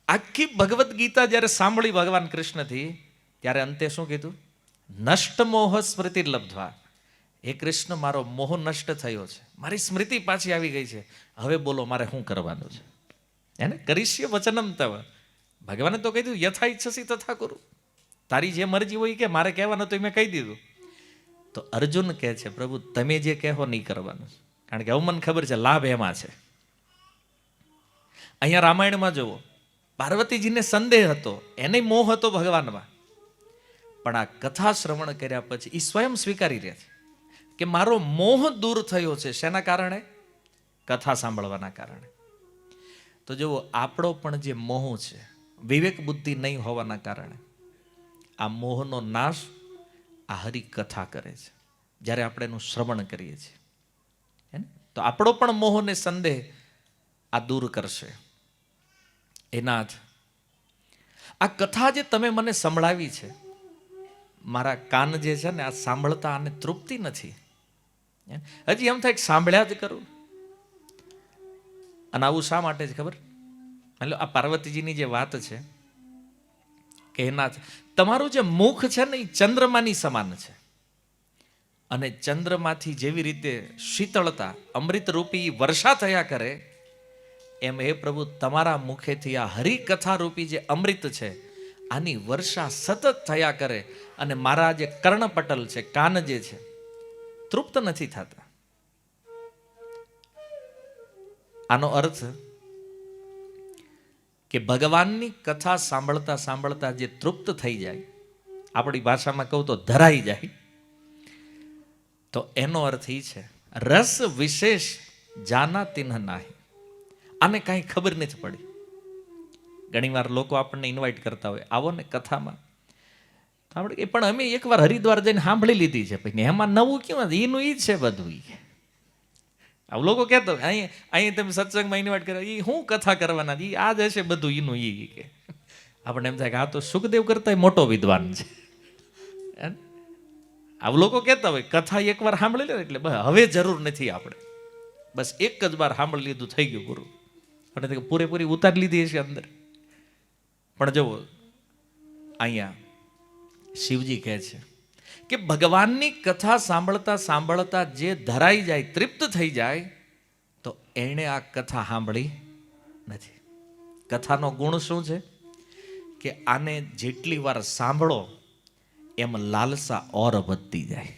આખી ભગવદ્ ગીતા જ્યારે સાંભળી ભગવાન કૃષ્ણથી, ત્યારે અંતે શું કીધું? નષ્ટ મોહ સ્મૃતિ લબ્ધવા. હે કૃષ્ણ, મારો મોહ નષ્ટ થયો છે, મારી સ્મૃતિ પાછી આવી ગઈ છે. હવે બોલો મારે શું કરવાનું છે? એને કરીશ્ય વચનમ તવ, ભગવાને તો કહી દીધું યથા ઈચ્છસી તથા કરું, તારી જે મરજી હોય કે મારે કહેવાનું તો મેં કહી દીધું. તો અર્જુન કહે છે પ્રભુ તમે જે કહેવો નહીં કરવાનું, કારણ કે હવે મને ખબર છે લાભ એમાં છે. અહીંયા રામાયણમાં જુઓ, પાર્વતીજીને સંદેહ હતો, એને મોહ હતો ભગવાનમાં, પણ આ કથા શ્રવણ કર્યા પછી એ સ્વયં સ્વીકારી રહ્યા છે કે મારો મોહ દૂર થયો છે. શેના કારણે? કથા સાંભળવાના કારણે. તો જુઓ, આપણો પણ જે મોહ છે, વિવેક બુદ્ધિ નહીં હોવાના કારણે આ મોહનો નાશ આ હરિકથા કરે છે, જ્યારે આપણે એનું શ્રવણ કરીએ છીએ. હે ને? તો આપણો પણ મોહ ને સંદેહ આ દૂર કરશે. એના જ આ કથા જે તમે મને સંભળાવી છે, મારા કાન જે છે ને આ સાંભળતા આને તૃપ્તિ નથી. હજી એમ થાય કે સાંભળ્યા જ કરું. અને આવું શા માટે છે ખબર? એટલે આ પાર્વતીજીની જે વાત છે કે એના તમારું જે મુખ છે ને એ ચંદ્રમાની સમાન છે, અને ચંદ્રમાંથી જેવી રીતે શીતળતા અમૃત રૂપી વર્ષા થયા કરે, એમ હે પ્રભુ તમારા મુખેથી આ હરિકથા રૂપી જે અમૃત છે આની વર્ષા સતત થયા કરે, અને મારા જે કર્ણપટલ છે, કાન જે છે, તૃપ્ત નથી થતા. આનો અર્થ કે ભગવાનની કથા સાંભળતા સાંભળતા જે તૃપ્ત થઈ જાય, આપણી ભાષામાં કહું તો ધરાઈ જાય, તો એનો અર્થ એ છે રસ વિશેષ જાના તિન્હ નાહી. આને કાંઈ ખબર નથી પડી. ઘણીવાર લોકો આપણને ઇન્વાઇટ કરતા હોય, આવો ને કથામાં, આપણે એ પણ અમે એકવાર હરિદ્વાર જઈને સાંભળી લીધી છે, પછી એમાં નવું ક્યું? એનું ઈ જ છે બધું. આવું લોકો કહેતા હોય, અહીં તમે સત્સંગમાં ઇન્વાઇટ કરે, એ શું કથા કરવાના, એ આ જ હશે બધું એનું ઈ કે. આપણે એમ થાય કે આ તો સુખદેવ કરતા મોટો વિદ્વાન છે. આવું લોકો કહેતા હોય. કથા એકવાર સાંભળી લે એટલે બસ હવે જરૂર નથી, આપણે બસ એક જ વાર સાંભળી લીધું, થઈ ગયું પૂરું. અને પૂરેપૂરી ઉતારી લીધી છે અંદર. પણ જુઓ, અહીંયા શિવજી કહે છે કે ભગવાનની કથા સાંભળતા સાંભળતા જે ધરાઈ જાય, તૃપ્ત થઈ જાય, તો એણે આ કથા સાંભળી નથી. કથાનો ગુણ શું છે કે આને જેટલી વાર સાંભળો એમ લાલસા ઓર વધતી જાય.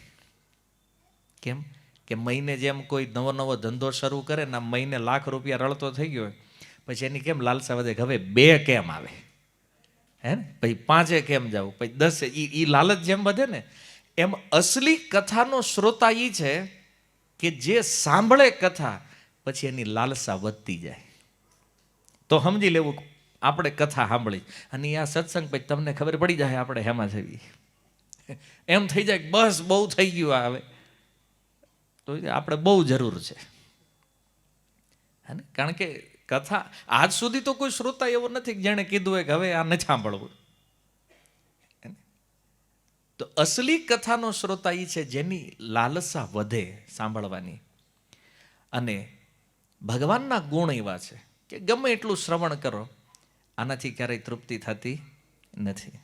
કેમ કે મહિને જેમ કોઈ નવો નવો ધંધો શરૂ કરે ને, મહિને લાખ રૂપિયા રળતો થઈ ગયો, પછી એની કેમ લાલસા વધે કે હવે 2 કેમ આવે, હે ને, પછી 5 કેમ જાવ, પછી 10. એ લાલચ જેમ વધે ને, એમ અસલી કથાનો શ્રોતા એ છે કે જે સાંભળે કથા પછી એની લાલસા વધતી જાય. તો સમજી લેવું આપણે કથા સાંભળી અને આ સત્સંગ પછી તમને ખબર પડી જાય આપણે હેમાં જવી. એમ થઈ જાય કે બસ બહુ થઈ ગયું આવે, તો આપણે બહુ જરૂર છે. હે, કારણ કે કથા આજ સુધી તો કોઈ શ્રોતા એવો નથી કે જેણે કીધું હોય કે હવે આ નથી સાંભળવું. તો અસલી કથાનો શ્રોતા એ છે જેની લાલસા વધે સાંભળવાની. અને ભગવાનના ગુણ એવા છે કે ગમે એટલું શ્રવણ કરો, આનાથી ક્યારેય તૃપ્તિ થતી નથી.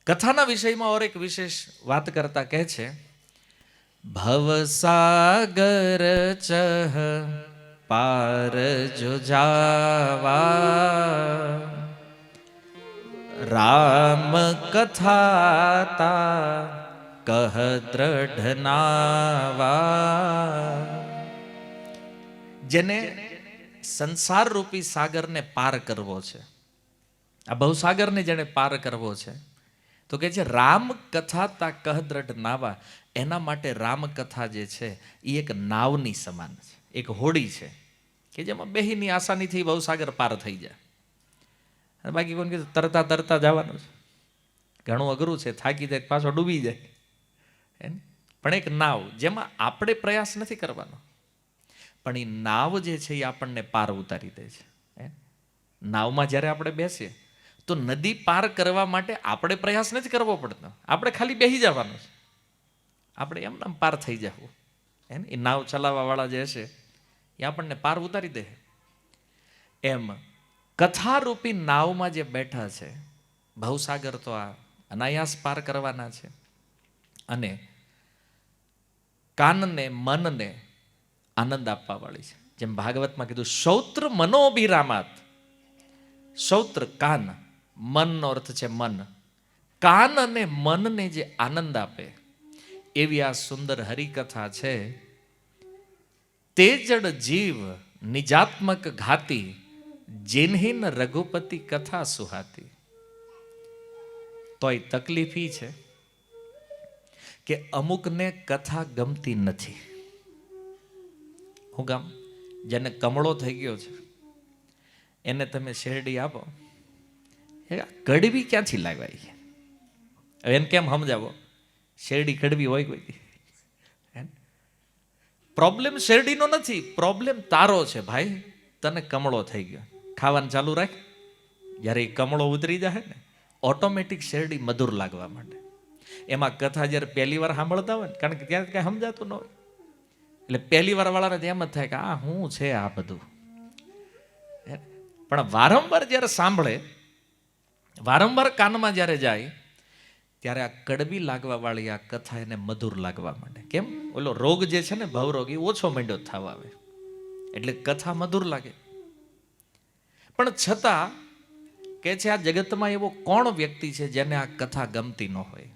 કથાના વિષયમાં ઓર એક વિશેષ વાત કરતા કહે છે, ભવસાગર ચહ પાર જો જાવા, રામ કથાતા કહ દ્રઢ નાવા. જેને સંસાર રૂપી સાગરને પાર કરવો છે, આ ભવસાગરને જેને પાર કરવો છે, તો કે છે રામ કથાતા કહ દ્રઢ નાવા. એના માટે રામકથા જે છે એ એક નાવની સમાન છે, એક હોડી છે કે જેમાં બેહીની આસાનીથી ભવસાગર પાર થઈ જાય. અને બાકી કોણ કીધું તરતા તરતા જવાનું છે, ઘણું અઘરું છે, થાકી જાય પાછો ડૂબી જાય. પણ એક નાવ જેમાં આપણે પ્રયાસ નથી કરવાનો, પણ એ નાવ જે છે એ આપણને પાર ઉતારી દે છે. નાવમાં જ્યારે આપણે બેસીએ તો નદી પાર કરવા માટે આપણે પ્રયાસ નથી કરવો પડતો, આપણે ખાલી બેસી જવાનું છે, આપણે એમને પાર થઈ જવું. એ નાવ ચલાવવા વાળા જે હશે એ આપણને પાર ઉતારી દે. એમ કથારૂપી નાવમાં જે બેઠા છે, ભવસાગર તો આ અનાયાસ પાર કરવાના છે. અને કાનને મનને આનંદ આપવા વાળી છે. જેમ ભાગવતમાં કીધું, શ્રોત્ર મનોભિરામાત શ્રોત્ર કાન, મનનો અર્થ છે મન. કાન અને મનને જે આનંદ આપે એવી આ સુંદર હરિકથા છે. તે જડ જીવ નિજાત્મક ઘાતી, જેનહીન રઘુપતિ કથા સુહાતી. તોય તકલીફ ઈ છે કે અમુકને કથા ગમતી નથી. હું ગામ જેને કમળો થઈ ગયો છે એને તમે શેરડી આપો, એ કડવી ક્યાંથી લાવવાય? હવે એને કેમ સમજાવો? શેરડી કડવી હોય કોઈ? પ્રોબ્લેમ શેરડીનો નથી, પ્રોબ્લેમ તારો છે ભાઈ. તને કમળો થઈ ગયો, ખાવાનું ચાલુ રાખ. જ્યારે એ કમળો ઉતરી જાય ને ઓટોમેટિક શેરડી મધુર લાગવા માંડે. એમાં કથા જ્યારે પહેલી વાર સાંભળતા હોય ને, કારણ કે ત્યાં કાંઈ સમજાતું ન હોય, એટલે પહેલી વાર વાળાને એમ જ થાય કે આ શું છે આ બધું. પણ વારંવાર જ્યારે સાંભળે, વારંવાર કાનમાં જ્યારે જાય, ત્યારે આ કડવી લાગવા વાળી આ કથા એને મધુર લાગવા માંડે. કેમ? ઓલો રોગ જે છે ને ભવરોગ, એ ઓછો માંડ્યો થવા આવે, એટલે કથા મધુર લાગે. પણ છતાં કે છે આ જગતમાં એવો કોણ વ્યક્તિ છે જેને આ કથા ગમતી ન હોય,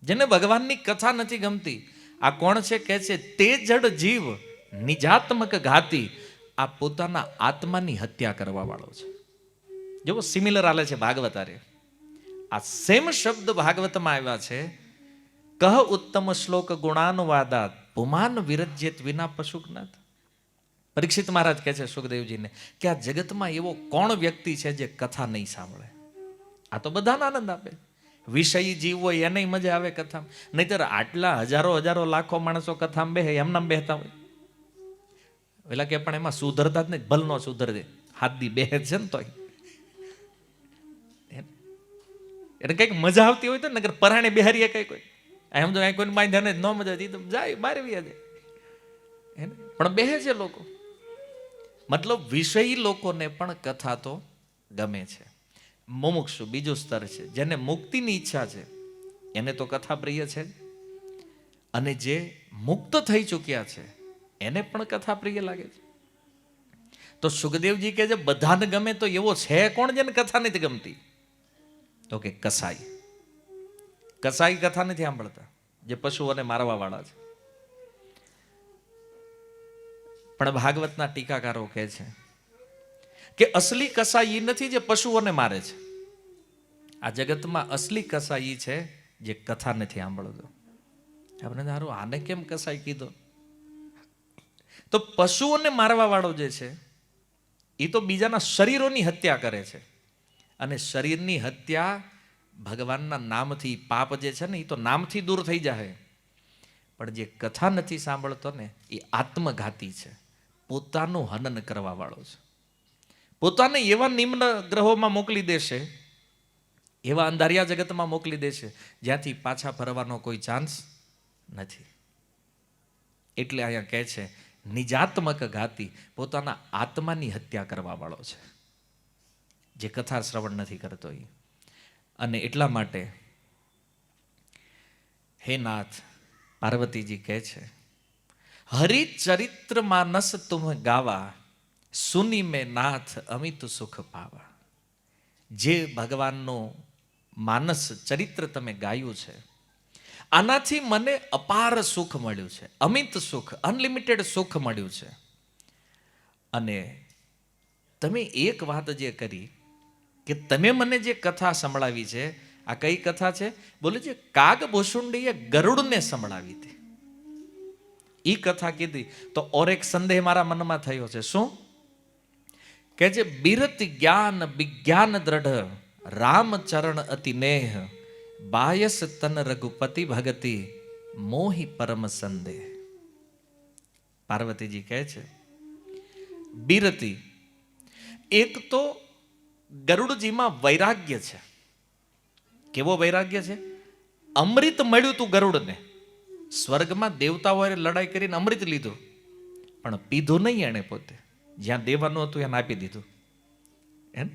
જેને ભગવાનની કથા નથી ગમતી? આ કોણ છે? કે છે તે જડ જીવ નિજાત્મક ઘાતી, આ પોતાના આત્માની હત્યા કરવા વાળો છે. જેવો સિમિલર આલે છે ભાગવતારે. આ સેમ શબ્દ ભાગવતમાં આવ્યા છે. કહ ઉત્તમ શ્લોક ગુણાનુવાદાત, પુમાન વિરજ્યેત વિના પશુજ્ઞાત. પરીક્ષિત મહારાજ કહે છે સુખદેવજીને કે આ જગતમાં એવો કોણ વ્યક્તિ છે જે કથા નહીં સાંભળે? આ તો બધાને આનંદ આપે, વિષયી જીવ હોય એને મજા આવે કથા. નહીતર આટલા હજારો હજારો લાખો માણસો કથામાં બેહે, એમનામ બેહતા હોય. પેલા કે પણ એમાં સુધરતા જ નહીં, ભલ નો સુધરદે, હાથ દી બેહે છે ને તોય. એટલે કંઈક મજા આવતી હોય તો નગર પરાણે બિહારીએ કઈ કોઈ એમ તો કઈ કોઈ બાંધ્યા ને ન મજા હતી તો જાય બહાર વ્યા જાય. પણ બેહે છે લોકો. મતલબ વિષયી લોકોને પણ કથા તો ગમે છે. મુમુક્ષુ બીજું સ્તર છે, જેને મુક્તિની ઈચ્છા છે એને તો કથા પ્રિય છે. અને જે મુક્ત થઈ ચૂક્યા છે એને પણ કથા પ્રિય લાગે છે. તો સુખદેવજી કે જે બધાને ગમે તો એવો છે કોણ જેને કથા નથી ગમતી? તો કે કસાઈ. કસાઈ કથા નથી સાંભળતા, જે પશુઓને મારવા વાળા છે. પણ ભાગવતના ટીકાકારો કહે છે કે અસલી કસાઈ એ નથી જે પશુઓને મારે છે. આ જગતમાં અસલી કસાઈ છે જે કથા નથી સાંભળતો. આપણે સારું આને કેમ કસાઈ કીધો? તો પશુઓને મારવા વાળો જે છે એ તો બીજાના શરીરોની હત્યા કરે છે. અને શરીરની હત્યા ભગવાનના નામથી, પાપ જે છે ને એ તો નામથી દૂર થઈ જાય. પણ જે કથા નથી સાંભળતો ને એ આત્મઘાતી છે, પોતાનું હનન કરવા વાળો છે. પોતાને એવા નિમ્ન ગ્રહોમાં મોકલી દેશે, એવા અંધારિયા જગતમાં મોકલી દેશે જ્યાંથી પાછા ફરવાનો કોઈ ચાન્સ નથી. એટલે અહીંયા કહે છે નિજાત્મક ઘાતી, પોતાના આત્માની હત્યા કરવા વાળો છે જે કથા શ્રવણ નથી કરતો એ. અને એટલા માટે હે નાથ, પાર્વતીજી કહે છે હરિચરિત્ર માનસ તુમ ગાવા, સુની મેં નાથ અમિત સુખ પાવા. જે ભગવાનનું માનસ ચરિત્ર તમે ગાયું છે આનાથી મને અપાર સુખ મળ્યું છે, અમિત સુખ, અનલિમિટેડ સુખ મળ્યું છે. અને તમે એક વાત જે કરી કે તમે મને જે કથા સંભળાવી છે, આ કઈ કથા છે? બોલે છે કાગભૂષુંડીએ ગરુડને સંભળાવી હતી. એ કથા કીધી તો ઓર એક સંદેહ મારા મનમાં થયો છે. શું? કે જે બિરત જ્ઞાન વિજ્ઞાન દ્રઢ, રામચરણ અતિ નેહ, બાયસ તન રઘુપતિ ભગતિ, મોહી પરમ સંદેહ. પાર્વતીજી કહે છે બિરતી, એક તો ગરુડજીમાં વૈરાગ્ય છે. કેવો વૈરાગ્ય છે? અમૃત મળ્યું તું ગરુડને, સ્વર્ગમાં દેવતાઓએ લડાઈ કરીને અમૃત લીધું, પણ પીધું નહીં એણે પોતે. જ્યાં દેવાનું હતું એને આપી દીધું. એમ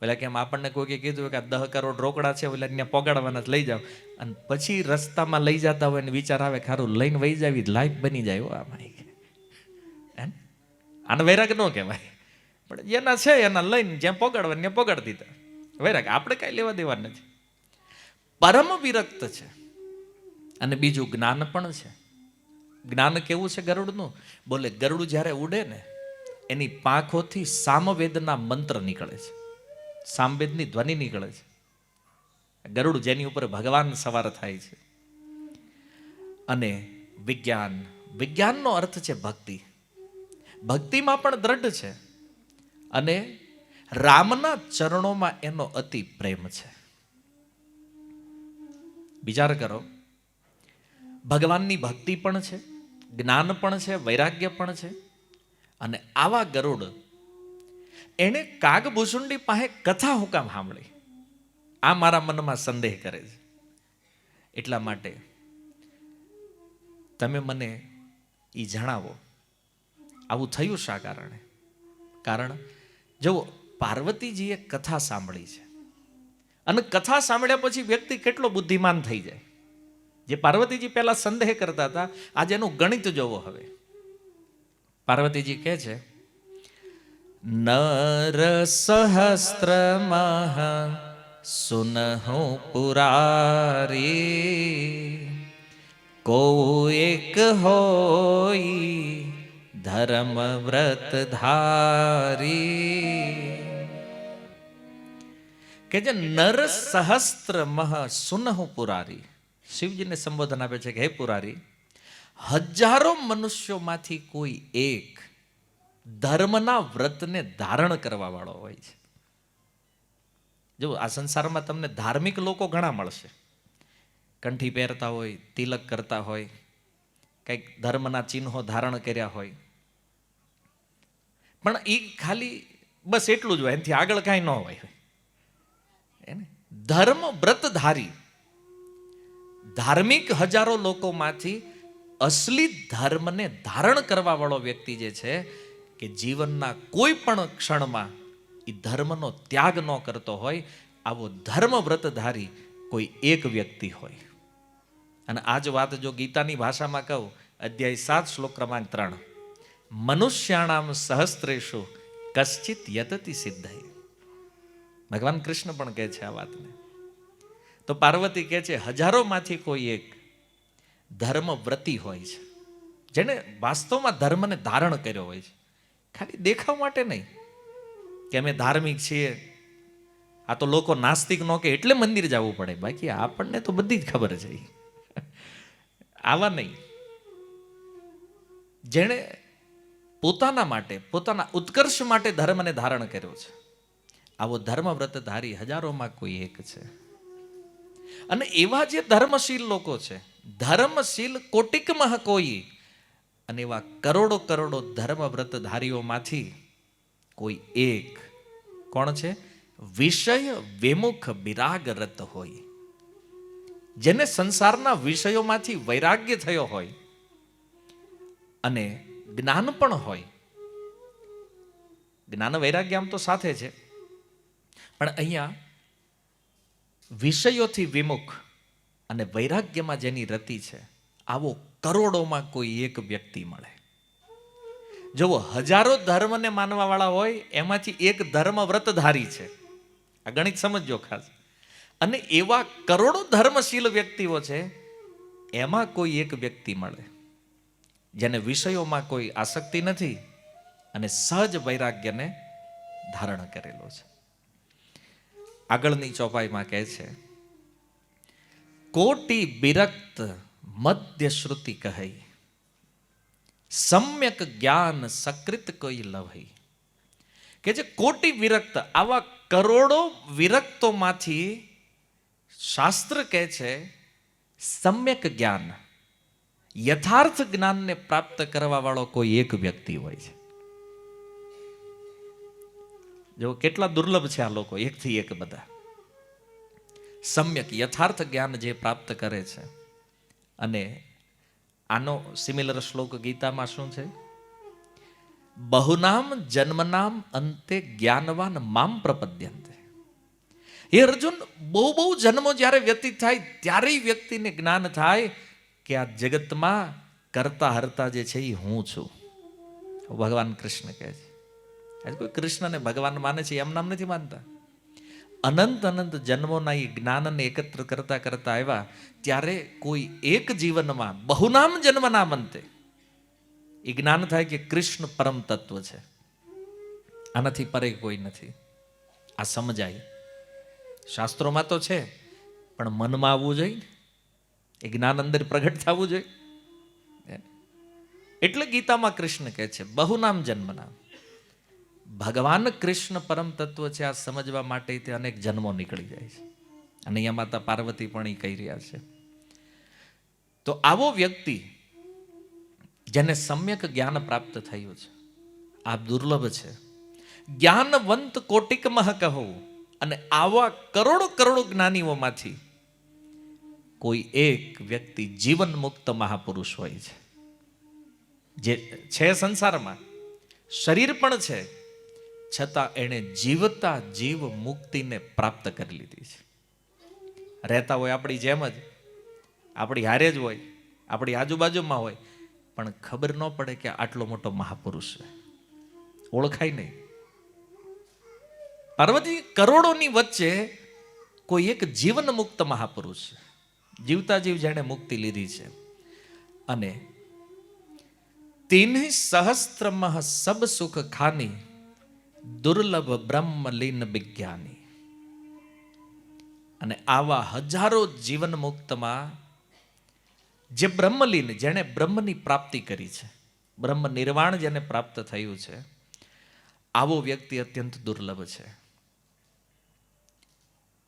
પેલા કેમ આપણને કોઈ કીધું કે 10 કરોડ રોકડા છે, ઓલા ત્યાં પોગાડવાના લઈ જાઓ, અને પછી રસ્તામાં લઈ જતા હોય ને વિચાર આવે ખારું લઈને વહી જાવી લાઈફ બની જાય. આમાં એમ આને વૈરાગ ન કહેવાય. પણ એના છે એના લઈને જ્યાં પોગાડવા ત્યાં પોગાડી દીધા. વૈરાગ આપણે કાંઈ લેવા દેવા નથી. પરમ વિરક્ત છે. અને બીજું જ્ઞાન પણ છે. જ્ઞાન કેવું છે ગરુડનું? બોલે ગરુડ જ્યારે ઉડે ને એની પાંખોથી સામવેદના મંત્ર નીકળે છે, સામવેદની ધ્વનિ નીકળે છે. ગરુડ જેની ઉપર ભગવાન સવાર થાય છે. અને વિજ્ઞાન, વિજ્ઞાનનો અર્થ છે ભક્તિ. ભક્તિમાં પણ દ્રઢ છે અને રામના ચરણોમાં એનો અતિ પ્રેમ છે. વિચાર કરો, ભગવાનની ભક્તિ પણ છે, જ્ઞાન પણ છે, વૈરાગ્ય પણ છે. અને આવા ગરુડ એને કાગભૂષુંડી પાસે કથા હું કામ સાંભળી? આ મારા મનમાં સંદેહ કરે છે. એટલા માટે તમે મને એ જણાવો, આવું થયું શા કારણે? કારણ જો પાર્વતીજીએ કથા સાંભળી છે અને કથા સાંભળ્યા પછી વ્યક્તિ કેટલો બુદ્ધિમાન થઈ જાય. જે પાર્વતીજી પહેલા સંદેહ કરતા હતા, આજે એનું ગણિત જોવો. હવે પાર્વતીજી કહે છે, નર સહસ્ત્રમઃ સુનહુ પુરારી, કો એક હોય ધર્મ વ્રત ધારી. કે જે નર સહસ્ત્રમઃ સુનહુ પુરારી, શિવજીને સંબોધન આપે છે કે હે પુરારી, હજારો મનુષ્યોમાંથી કોઈ એક ધર્મના વ્રતને ધારણ કરવા વાળો હોય છે. જો આ સંસારમાં તમને ધાર્મિક લોકો ઘણા મળશે, કંઠી પહેરતા હોય, તિલક કરતા હોય, કંઈક ધર્મના ચિહ્નો ધારણ કર્યા હોય, પણ એ ખાલી બસ એટલું જ હોય, એનાથી આગળ કાંઈ ન હોય. એને ધર્મ વ્રતધારી, ધાર્મિક હજારો લોકોમાંથી અસલી ધર્મને ધારણ કરવા વાળો વ્યક્તિ જે છે, કે જીવનના કોઈ પણ ક્ષણમાં એ ધર્મનો ત્યાગ ન કરતો હોય, આવો ધર્મ વ્રતધારી કોઈ એક વ્યક્તિ હોય. અને આ જ વાત જો ગીતાની ભાષામાં કહું, અધ્યાય 7 શ્લોક ક્રમાંક 3, મનુષ્યાણામ સહસ્ત્રેષુ કશ્ચિત યતતિ સિદ્ધય. ભગવાન કૃષ્ણ પણ કહે છે આ વાતને. તો પાર્વતી કહે છે હજારોમાંથી કોઈ એક ધર્મવ્રતી હોય છે, જેને વાસ્તવમાં ધર્મને ધારણ કર્યો હોય છે. ખાલી દેખાવ માટે નહીં કે અમે ધાર્મિક છીએ, આ તો લોકો નાસ્તિક નો કે એટલે મંદિર જવું પડે, બાકી આપણને તો બધી જ ખબર છે. આવા નહીં, જેણે પોતાના માટે, પોતાના ઉત્કર્ષ માટે ધર્મને ધારણ કર્યો છે, આવો ધર્મવ્રતધારી હજારોમાં કોઈ એક છે. અને એવા જે ધર્મશીલ લોકો છે, ધર્મશીલ કોટિકમાં કોઈ, અને એવા કરોડો કરોડો ધર્મવ્રતધારીઓમાંથી કોઈ એક કોણ છે? વિષય વિમુખ વિરાગરત હોય, જેને સંસારના વિષયોમાંથી વૈરાગ્ય થયો હોય અને જ્ઞાન પણ હોય. જ્ઞાન વૈરાગ્ય આમ તો સાથે છે, પણ અહીંયા વિષયોથી વિમુખ અને વૈરાગ્યમાં જેની રતિ છે, આવો કરોડોમાં કોઈ એક વ્યક્તિ મળે. જો હજારો ધર્મને માનવા વાળા હોય, એમાંથી એક ધર્મ વ્રતધારી છે. આ ગણિત સમજો ખાસ. અને એવા કરોડો ધર્મશીલ વ્યક્તિઓ છે, એમાં કોઈ એક વ્યક્તિ મળે જેને વિષયોમાં કોઈ આસક્તિ નથી અને સહજ વૈરાગ્યને ધારણ કરેલો છે. આગળની ચોપાઈમાં કહે છે, કોટી બિરક્ત મધ્ય શ્રુતિ કહી, સમ્યક જ્ઞાન સકૃત કોઈ લવઈ. કે જે કોટી વિરક્ત, આવા કરોડો વિરક્તોમાંથી શાસ્ત્ર કહે છે સમ્યક જ્ઞાન, યથાર્થ જ્ઞાનને પ્રાપ્ત કરવા વાળો કોઈ એક વ્યક્તિ હોય છે. જો કેટલા દુર્લભ છે આ લોકો, એકથી એક બધા. સમ્યક યથાર્થ જ્ઞાન જે પ્રાપ્ત કરે છે. અને આનો સિમિલર શ્લોક ગીતામાં શું છે? બહુનામ જન્મનામ અંતે જ્ઞાનવાન મામ પ્રપદ્યંતે. હે અર્જુન, બહુ બહુ જન્મો જ્યારે વ્યતીત થાય ત્યારે વ્યક્તિને જ્ઞાન થાય કે આ જગતમાં કરતા હરતા જે છે એ હું છું. ભગવાન કૃષ્ણ કહે છે. આજે કોઈ કૃષ્ણને ભગવાન માને છે એમ નામ નથી માનતા. અનંત અનંત જન્મોના એ જ્ઞાનને એકત્ર કરતા કરતા આવ્યા ત્યારે કોઈ એક જીવનમાં બહુનામ જન્મના મંતે એ જ્ઞાન થાય કે કૃષ્ણ પરમ તત્વ છે, આનાથી પરે કોઈ નથી. આ સમજાય. શાસ્ત્રોમાં તો છે પણ મનમાં આવવું જોઈએ, એ જ્ઞાન અંદર પ્રગટ થવું જોઈએ. એટલે ગીતામાં કૃષ્ણ કહે છે બહુનામ જન્મના. ભગવાન કૃષ્ણ પરમ તત્વ છે આ સમજવા માટે તે અનેક જન્મો નીકળી જાય છે. અને અહીંયા માતા પાર્વતી પણ એ કહી રહ્યા છે. તો આવો વ્યક્તિ જેને સમ્યક જ્ઞાન પ્રાપ્ત થયું છે આ દુર્લભ છે. જ્ઞાનવંત કોટિક મહ કહો, અને આવા કરોડો કરોડો જ્ઞાનીઓમાંથી કોઈ એક વ્યક્તિ જીવન મુક્ત મહાપુરુષ હોય છે. જે છે સંસારમાં, શરીર પણ છે, છતાં એણે જીવતા જીવ મુક્તિને પ્રાપ્ત કરી લીધી છે. રહેતા હોય આપણી જેમ જ, આપણી હારે જ હોય, આપણી આજુબાજુમાં હોય, પણ ખબર ન પડે કે આટલો મોટો મહાપુરુષ છે, ઓળખાય નહીં. પાર્વતી કરોડોની વચ્ચે કોઈ એક જીવન મુક્ત મહાપુરુષ છે, જીવતા જીવ જેણે મુક્તિ લીધી છે. અને તીન સહસ્ત્રમઃ સબ સુખ ખાની, દુર્લભ બ્રહ્મલીન વિજ્ઞાની. અને આવા હજારો જીવન મુક્તમાં જે બ્રહ્મલીન, જેણે બ્રહ્મની પ્રાપ્તિ કરી છે, બ્રહ્મ નિર્વાણ જેને પ્રાપ્ત થયું છે, આવો વ્યક્તિ અત્યંત દુર્લભ છે.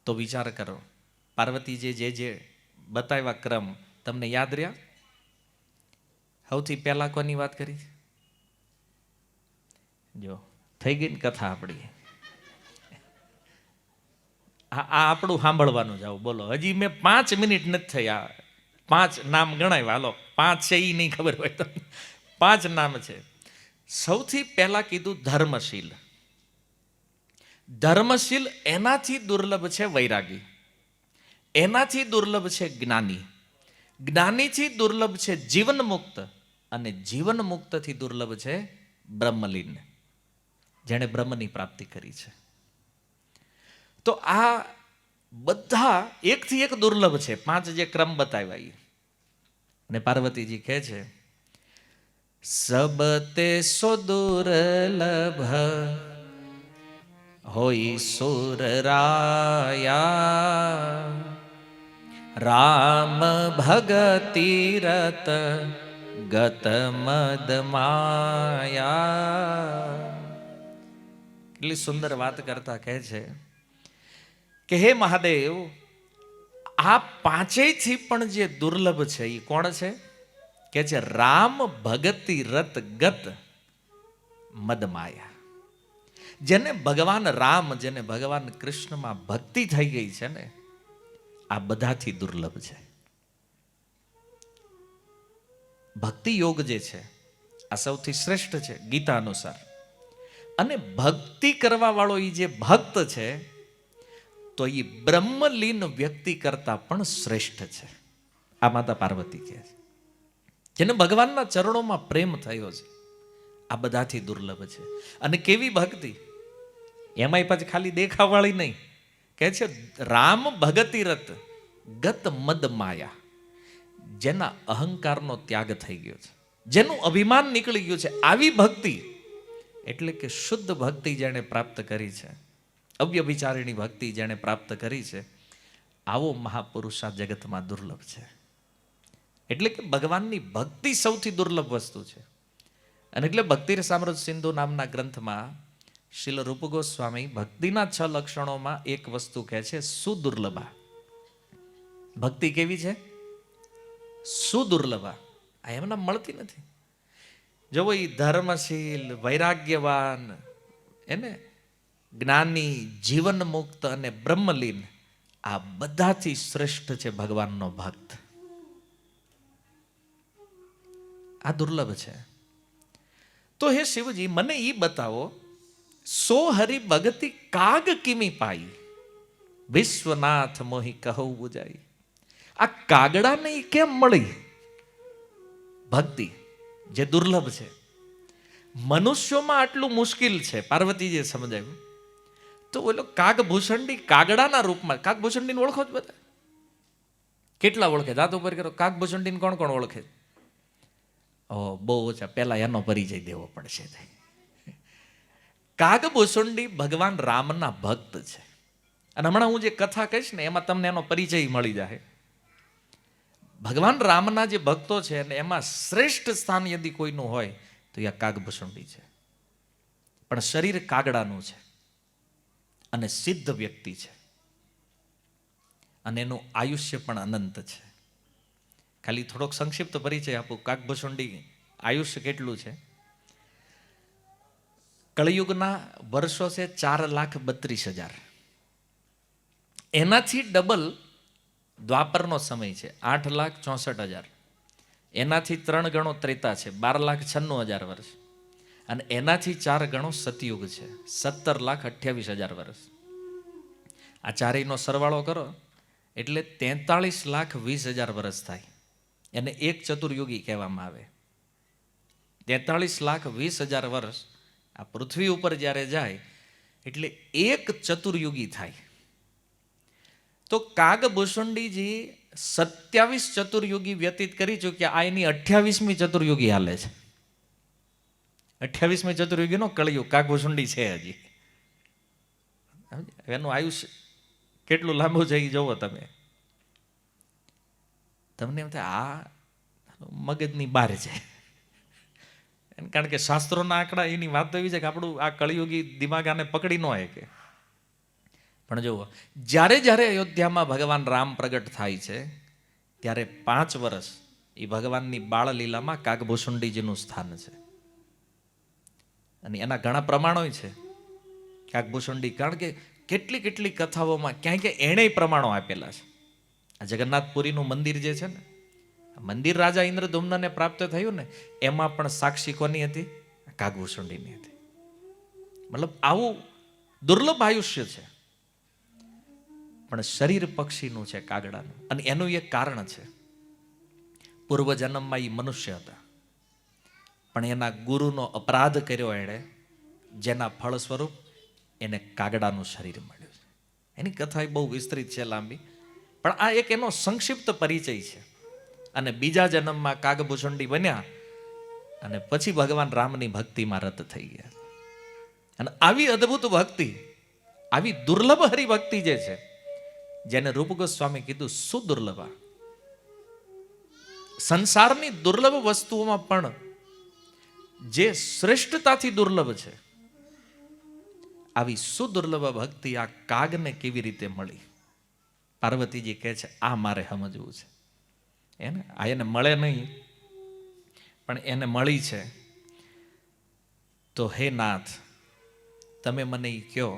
તો વિચાર કરો, પાર્વતીજી જે બતાવ્યા ક્રમ તમને યાદ રહ્યા? સૌથી પહેલા કોની વાત કરી? જો થઈ ગઈ ને કથા આપણી. આ આપણું સાંભળવાનું જાવ. બોલો, હજી મેં 5 મિનિટ નથી થઈ. આ 5 નામ ગણાવ્યા. હાલો 5 છે એ નહીં ખબર હોય તો 5 નામ છે. સૌથી પહેલા કીધું ધર્મશીલ. ધર્મશીલ એનાથી દુર્લભ છે વૈરાગી, એનાથી દુર્લભ છે જ્ઞાની, જ્ઞાનીથી દુર્લભ છે જીવન મુક્ત, અને જીવન મુક્તથી દુર્લભ છે બ્રહ્મલીન, જેણે બ્રહ્મની પ્રાપ્તિ કરી છે. તો આ બધા એકથી એક દુર્લભ છે. 5 જે ક્રમ બતાવ્યા એ. અને પાર્વતીજી કહે છે સબતે સો દુર્લભ હોય સુર રાયા, રામ ભગતિ રત ગત મદ માયા. કેટલી સુંદર વાત કરતા કહે છે કે હે મહાદેવ, આ 5થી પણ જે દુર્લભ છે એ કોણ છે? કે છે રામ ભગતિ રત ગત મદમાયા. જેને ભગવાન રામ, જેને ભગવાન કૃષ્ણમાં ભક્તિ થઈ ગઈ છે ને, આ બધાથી દુર્લભ છે. ભક્તિ યોગ જે છે આ સૌથી શ્રેષ્ઠ છે ગીતા અનુસાર. અને ભક્તિ કરવા વાળો એ જે ભક્ત છે તો એ બ્રહ્મલીન વ્યક્તિ કરતા પણ શ્રેષ્ઠ છે. આ માતા પાર્વતી કહે છે. જેને ભગવાનના ચરણોમાં પ્રેમ થયો છે, આ બધાથી દુર્લભ છે. અને કેવી ભક્તિ! એમાંય પછી ખાલી દેખાવાળી નહીં. કહે છે રામ ભગતિ રત ગત મદ માયા. જેના અહંકારનો ત્યાગ થઈ ગયો છે, જેનું અભિમાન નીકળી ગયું છે, આવી ભક્તિ એટલે કે શુદ્ધ ભક્તિ જેણે પ્રાપ્ત કરી છે, અવ્યભિચારિણી ભક્તિ જેણે પ્રાપ્ત કરી છે, આવો મહાપુરુષ આ જગતમાં દુર્લભ છે. એટલે કે ભગવાનની ભક્તિ સૌથી દુર્લભ વસ્તુ છે. અને એટલે ભક્તિ રસામૃત સિંધુ નામના ગ્રંથમાં શ્રીલ રૂપ ગોસ્વામી ભક્તિના 6 લક્ષણોમાં એક વસ્તુ કહે છે સુદુર્લભા. ભક્તિ કેવી છે? સુદુર્લભા. આ એમના મળતી નથી. જો એ ધર્મશીલ, વૈરાગ્યવાન, એને જ્ઞાની, જીવન મુક્ત અને બ્રહ્મલીન, આ બધાથી શ્રેષ્ઠ છે ભગવાનનો ભક્ત. આ દુર્લભ છે. તો હે શિવજી, મને એ બતાવો, સો હરિ ભગતિ કાગ કિમી પાઈ, વિશ્વનાથ મોહી કહું બુજાઈ. આ કાગડાને કેમ મળી ભક્તિ જે દુર્લભ છે? મનુષ્યોમાં આટલું મુશ્કેલ છે, પાર્વતીજીએ સમજાવ્યું. તો ઓલો કાગભૂષણડી કાગડાના રૂપમાં, કાગભૂષણડીને ઓળખો જ બધા? કેટલા ઓળખે? દાંત ઉપર કરો, કાગભૂષણડીને કોણ કોણ ઓળખે? બહુ ઓછા. પહેલા એનો પરિચય દેવો પડશે. કાગભૂષણડી ભગવાન રામના ભક્ત છે. અને હમણાં હું જે કથા કહીશ ને એમાં તમને એનો પરિચય મળી જાય. ભગવાન રામના જે ભક્તો છે અને એમાં શ્રેષ્ઠ સ્થાન યદિ કોઈનું હોય તો એ કાગભૂષણડી છે. પણ શરીર કાગડાનું છે અને સિદ્ધ વ્યક્તિ છે અને એનું આયુષ્ય પણ અનંત છે. ખાલી થોડોક સંક્ષિપ્ત પરિચય આપું. કાગભૂષણડી આયુષ્ય કેટલું છે? કળિયુગના વર્ષો છે 4,32,000. એનાથી ડબલ દ્વાપરનો સમય છે 8,64,000. એનાથી 3 ગણો ત્રેતા છે 12,96,000 વર્ષ. અને એનાથી 4 ગણો સતયુગ છે 17,28,000 વર્ષ. આ ચારેયનો સરવાળો કરો એટલે 43,20,000 વર્ષ થાય. એને એક ચતુર્યુગી કહેવામાં આવે. 43,20,000 વર્ષ આ પૃથ્વી ઉપર જ્યારે જાય એટલે એક ચતુર્યુગી થાય. તો કાગભૂષણડીજી 27 ચતુર્યુગી વ્યતીત કરી ચૂક્યા. આ એની 28મી ચતુર્યુગી હાલે છે. 28મી ચતુર્યુગીનો કળિયુગ કાગભૂષણડી છે હજી. એનું આયુષ્ય કેટલું લાંબુ છે એ જોવો તમે. તમને એમ થાય આ મગજની બહાર છે. કારણ કે શાસ્ત્રોના આંકડા એની વાત તો એવી છે કે આપણું આ કળિયુગી દિમાગ આને પકડી ન શકે. પણ જુઓ, જ્યારે જ્યારે અયોધ્યામાં ભગવાન રામ પ્રગટ થાય છે ત્યારે 5 વર્ષ એ ભગવાનની બાળલીલામાં કાગભૂષણડીજીનું સ્થાન છે. અને એના ઘણા પ્રમાણો છે કાગભૂષણડી. કારણ કે કેટલી કેટલી કથાઓમાં ક્યાંય ક્યાંય એણેય પ્રમાણો આપેલા છે. આ જગન્નાથપુરીનું મંદિર જે છે ને, મંદિર રાજા ઇન્દ્રદુમ્નને પ્રાપ્ત થયું ને, એમાં પણ સાક્ષી કોની હતી? કાગભૂષણડીની હતી. મતલબ આવું દુર્લભ આયુષ્ય છે. પણ શરીર પક્ષીનું છે, કાગડાનું. અને એનું એક કારણ છે. પૂર્વજન્મમાં એ મનુષ્ય હતા પણ એના ગુરુનો અપરાધ કર્યો એણે, જેના ફળ સ્વરૂપ એને કાગડાનું શરીર મળ્યું છે. એની કથા બહુ વિસ્તૃત છે, લાંબી. પણ આ એક એનો સંક્ષિપ્ત પરિચય છે. અને બીજા જન્મમાં કાગભૂષણડી બન્યા અને પછી ભગવાન રામની ભક્તિમાં રત થઈ ગયા. અને આવી અદ્ભુત ભક્તિ, આવી દુર્લભ હરિભક્તિ જે છે, જેને રૂપ ગોસ્વામી કીધું સુદુર્લભા. સંસારની દુર્લભ વસ્તુઓમાં પણ જે શ્રેષ્ઠતાથી દુર્લભ છે, આવી સુદુર્લભ ભક્તિ આ કાગને કેવી રીતે મળી? પાર્વતીજી કહે છે આ મારે સમજવું છે. એને મળે નહીં પણ એને મળી છે. તો હે નાથ, તમે મને એ કહો,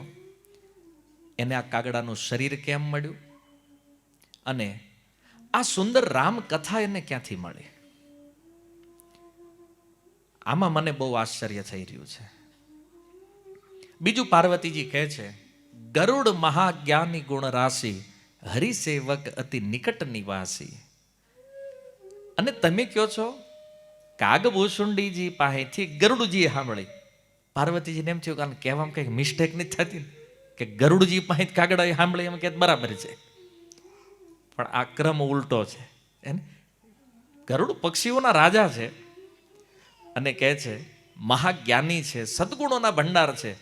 એને આ કાગડાનું શરીર કેમ મળ્યું અને આ સુંદર રામ કથા એને ક્યાંથી મળી? આમાં મને બહુ આશ્ચર્ય થઈ રહ્યું છે. બીજું પાર્વતીજી કહે છે, ગરુડ મહાજ્ઞાની ગુણ રાશિ, હરિસેવક અતિ નિકટ નિવાસી. અને તમે કહો છો કાગભૂષણડીજી પાસેથી ગરુડજીએ સાંભળી. પાર્વતીજીને એમ થયું કારણ કહેવામાં કંઈક મિસ્ટેક નથી થતી કે ગરુડજી પાસે કાગડાએ સાંભળી, એમ કે બરાબર છે. પણ આ ક્રમ ઉલટો છે. ગરુડ પક્ષીઓના રાજા છે અને કહે છે મહાજ્ઞાની છે, સદગુણોના ભંડાર છે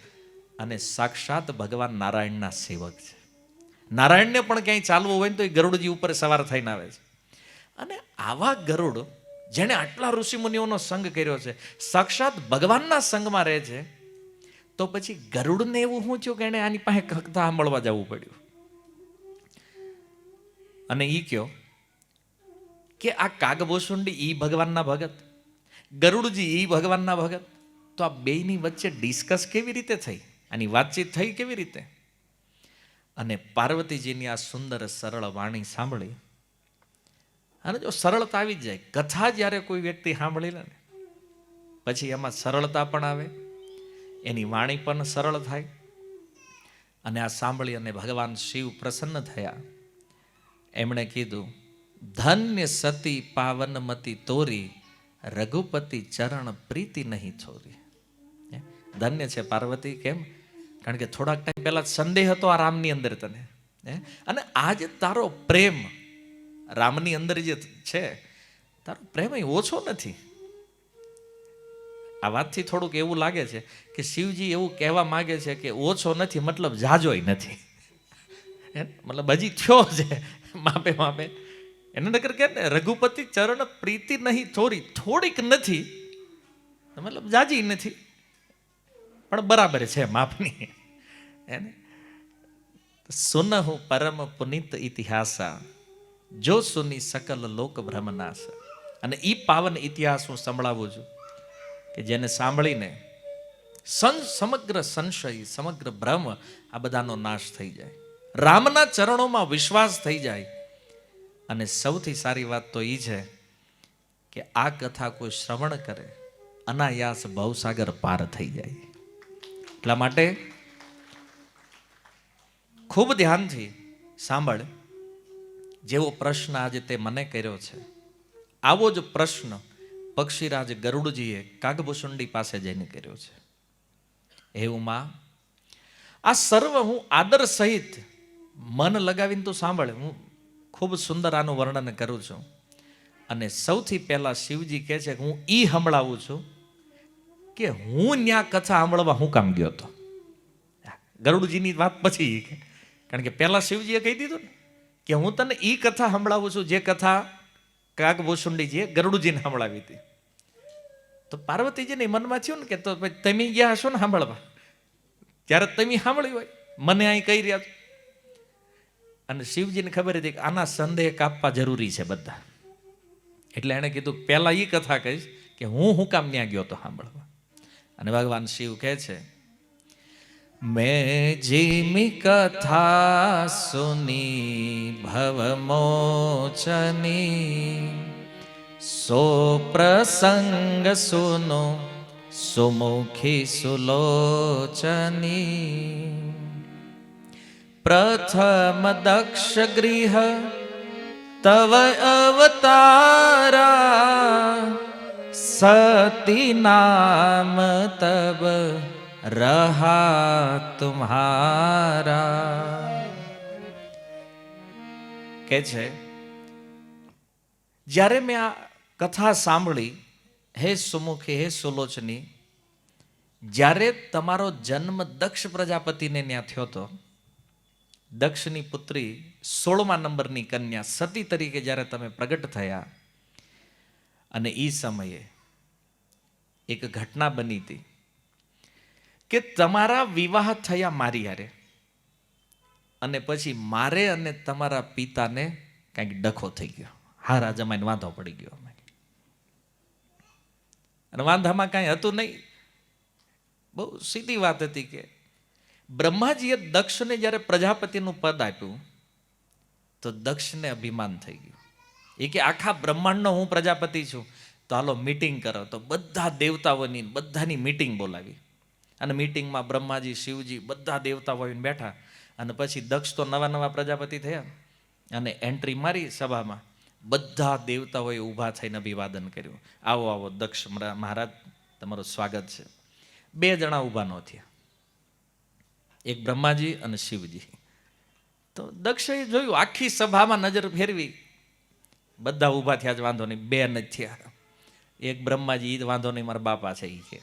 અને સાક્ષાત ભગવાન નારાયણના સેવક છે. નારાયણને પણ ક્યાંય ચાલવું હોય ને તો એ ગરુડજી ઉપર સવાર થઈને આવે છે. અને આવા ગરુડ જેણે આટલા ઋષિમુનિઓનો સંગ કર્યો છે, સાક્ષાત ભગવાનના સંગમાં રહે છે, તો પછી ગરુડને એવું શું થયું કે એને આની પાસે કથા સાંભળવા જવું પડ્યું? અને ઈ કયો કે આ કાગભૂષણડી ઈ ભગવાનના ભગત, ગરુડજી ઈ ભગવાનના ભગત, તો આ બેયની વચ્ચે ડિસ્કસ કેવી રીતે થઈ? આની વાતચીત થઈ કેવી રીતે? અને પાર્વતીજીની આ સુંદર સરળ વાણી સાંભળી. અને જો સરળતા આવી જ જાય, કથા જ્યારે કોઈ વ્યક્તિ સાંભળી લે ને પછી એમાં સરળતા પણ આવે, એની વાણી પણ સરળ થાય. અને આ સાંભળી અને ભગવાન શિવ પ્રસન્ન થયા. એમણે કીધું, ધન્ય સતી પાવનમતી તોરી, રઘુપતિ ચરણ પ્રીતિ નહીં છોરી. ધન્ય છે પાર્વતી. કેમ? કારણ કે થોડાક ટાઈમ પહેલા સંદેહ હતો આ રામની અંદર તને, અને આજે તારો પ્રેમ રામની અંદર જે છે, તારો પ્રેમ એ ઓછો નથી. આ વાતથી થોડુંક એવું લાગે છે કે શિવજી એવું કહેવા માંગે છે કે ઓછો નથી મતલબ જાજોય નથી, મતલબ હજી થયો છે માપે માપે. એને નગર કે ને રઘુપતિ ચરણ પ્રીતિ નહીં થોડી, થોડીક નથી મતલબ જાજી નથી, પણ બરાબર છે માપની. એને સુનહુ પરમ પુનિત ઇતિહાસા, જો સુની સકલ લોક ભ્રમનાશ. અને ઈ પાવન ઇતિહાસ હું સંભળાવું છું કે જેને સાંભળીને સમગ્ર સંશય, સમગ્ર ભ્રમ આ બધાનો નાશ થઈ જાય, રામના ચરણોમાં વિશ્વાસ થઈ જાય. અને સૌથી સારી વાત તો એ છે કે આ કથા કોઈ શ્રવણ કરે અનાયાસ ભવસાગર પાર થઈ જાય. એટલા માટે ખૂબ ધ્યાનથી સાંભળ. જેવો પ્રશ્ન આજે તે મને કર્યો છે, આવો જ પ્રશ્ન પક્ષીરાજ ગરુડજીએ કાગભૂષુંડી પાસે જઈને કર્યો છે. હે ઉમા, આ સર્વ હું આદર સહિત મન લગાવીને તું સાંભળ. હું ખૂબ સુંદર આનું વર્ણન કરું છું. અને સૌથી પહેલા શિવજી કહે છે કે હું ઈ સંભળાવું છું કે હું ન્યા કથા સાંભળવા હું કામ ગયો હતો. ગરુડજીની વાત પછી, કારણ કે પહેલા શિવજીએ કહી દીધું ને કે હું તને ઈ કથા સંભળાવું છું જે કથા કાગભૂષુંડીજીએ ગરુડજીને સંભળાવી હતી. તો પાર્વતીજીને મનમાં થયું ને કે તો તમે ગયા હશો ને સાંભળવા, ત્યારે તમે સાંભળ્યું હોય, મને અહીં કહી રહ્યા છો. અને શિવજીને ખબર હતી કે આના સંદેહ કાપવા જરૂરી છે બધા, એટલે એણે કીધું પહેલા એ કથા કહીશ કે હું કામ ત્યાં ગયો તો સાંભળવા. અને ભગવાન શિવ કહે છે, મેં જીમી કથા સુની ભવમોચની, સો પ્રસંગ સુનો સુમુખી સુલોચની. પ્રથમ દક્ષ ગૃહ તવ અવતારા, સતી નામ તબ રહા તુમ્હારા. કે છે જ્યારે મેં આ કથા સાંભળી, હે સુમુખી, હે સુલોચની, જ્યારે તમારો જન્મ દક્ષ પ્રજાપતિને ત્યાં થયો હતો, દક્ષની પુત્રી 16મા નંબરની કન્યા સતી તરીકે જ્યારે તમે પ્રગટ થયા, અને એ સમયે એક ઘટના બની હતી કે તમારા વિવાહ થયા મારી હારે, અને પછી મારે અને તમારા પિતાને કંઈક ડખો થઈ ગયો. હારા જમાઈને વાંધો પડી ગયો. અને વાંધામાં કાંઈ હતું નહીં, બહુ સીધી વાત હતી કે બ્રહ્માજીએ દક્ષને જ્યારે પ્રજાપતિનું પદ આપ્યું તો દક્ષને અભિમાન થઈ ગયું. એ કે આખા બ્રહ્માંડનો હું પ્રજાપતિ છું, તો હાલો મીટિંગ કરો. તો બધા દેવતાઓની બધાની મીટિંગ બોલાવી, અને મીટિંગમાં બ્રહ્માજી, શિવજી, બધા દેવતાઓને બેઠા. અને પછી દક્ષ તો નવા નવા પ્રજાપતિ થયા, અને એન્ટ્રી મારી સભામાં. બધા દેવતાઓએ ઊભા થઈને અભિવાદન કર્યું, આવો આવો દક્ષ મહારાજ, તમારું સ્વાગત છે. 2 જણા ઊભા ન થયા, એક બ્રહ્માજી અને શિવજી. તો દક્ષે જોયું, આખી સભામાં નજર ફેરવી, બધા ઊભા થયા જ વાંધો નહીં, 2 નથી થયા. એક બ્રહ્માજી, એ વાંધો નહીં, મારા બાપા છે એ કે,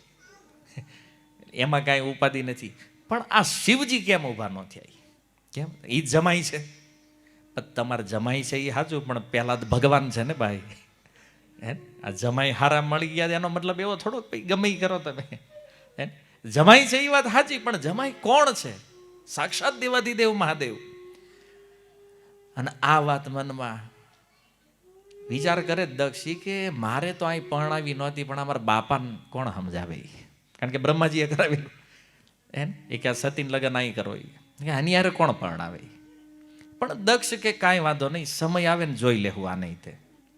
એમાં કાંઈ ઉપાધિ નથી. પણ આ શિવજી કેમ ઊભા ન થયા? કેમ? એ જમાઈ છે. તમારે જમાઈ છે એ સાચું, પણ પહેલા ભગવાન છે ને ભાઈ. આ જમાઈ હારા મળી ગયા એનો મતલબ એવો થોડો ગમે કરો તમે. જમાઈ છે એ વાત સાચી, પણ જમાઈ કોણ છે? સાક્ષાત દેવાધિદેવ મહાદેવ. અને આ વાત મનમાં વિચાર કરે દક્ષી કે મારે તો અહીં પરણાવી નહોતી, પણ અમારા બાપાને કોણ સમજાવે? કારણ કે બ્રહ્માજીએ કરાવેલું. એ કે સતીન લગ્ન અહીં કરો, આની યારે કોણ પરણાવે? પણ દક્ષ કે કાંઈ વાંધો નહીં, સમય આવે ને જોઈ લેવું, આ નહીં તે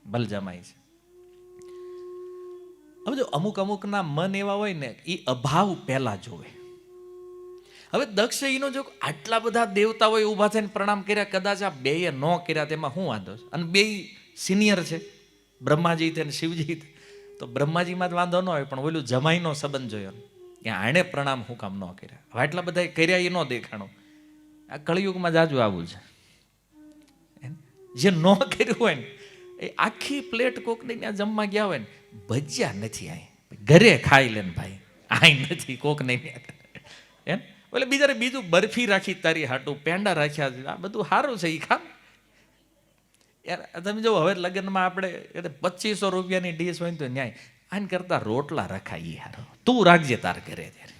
ભલ જમાય છે. હવે જો અમુકના મન એવા હોય ને, એ અભાવ પહેલા જોવે. હવે દક્ષ એનો જો આટલા બધા દેવતાઓએ ઊભા થઈને પ્રણામ કર્યા, કદાચ આ બેએ ન કર્યા, તેમાં શું વાંધો? અને બે સિનિયર છે, બ્રહ્માજી અને શિવજી. તો બ્રહ્માજીમાં જ વાંધો ન હોય, પણ ઓલું જમાઈનો સંબંધ જોયો કે આણે પ્રણામ હું કામ ન કર્યા. હવે એટલા બધા કર્યા એ ન દેખાણો. આ કળિયુગમાં જાજુ આવું છે. જે ન કર્યું હોય ને એ આખી પ્લેટ કોકને ત્યાં જમવા ગયા હોય ને, ભજીયા નથી આય ઘરે ખાઈ લે ને ભાઈ, આય નથી કોક નહીં એમ. એટલે બીજા બીજું બરફી રાખી તારી હાટું, પેંડા રાખ્યા છે, આ બધું સારું છે એ ખા. યાર તમે જો હવે લગ્નમાં આપણે 2500 રૂપિયાની ડીશ હોય ને તો ન્યાય આને કરતા રોટલા રખાય યાર, તું રાખજે તાર ઘરે. ત્યારે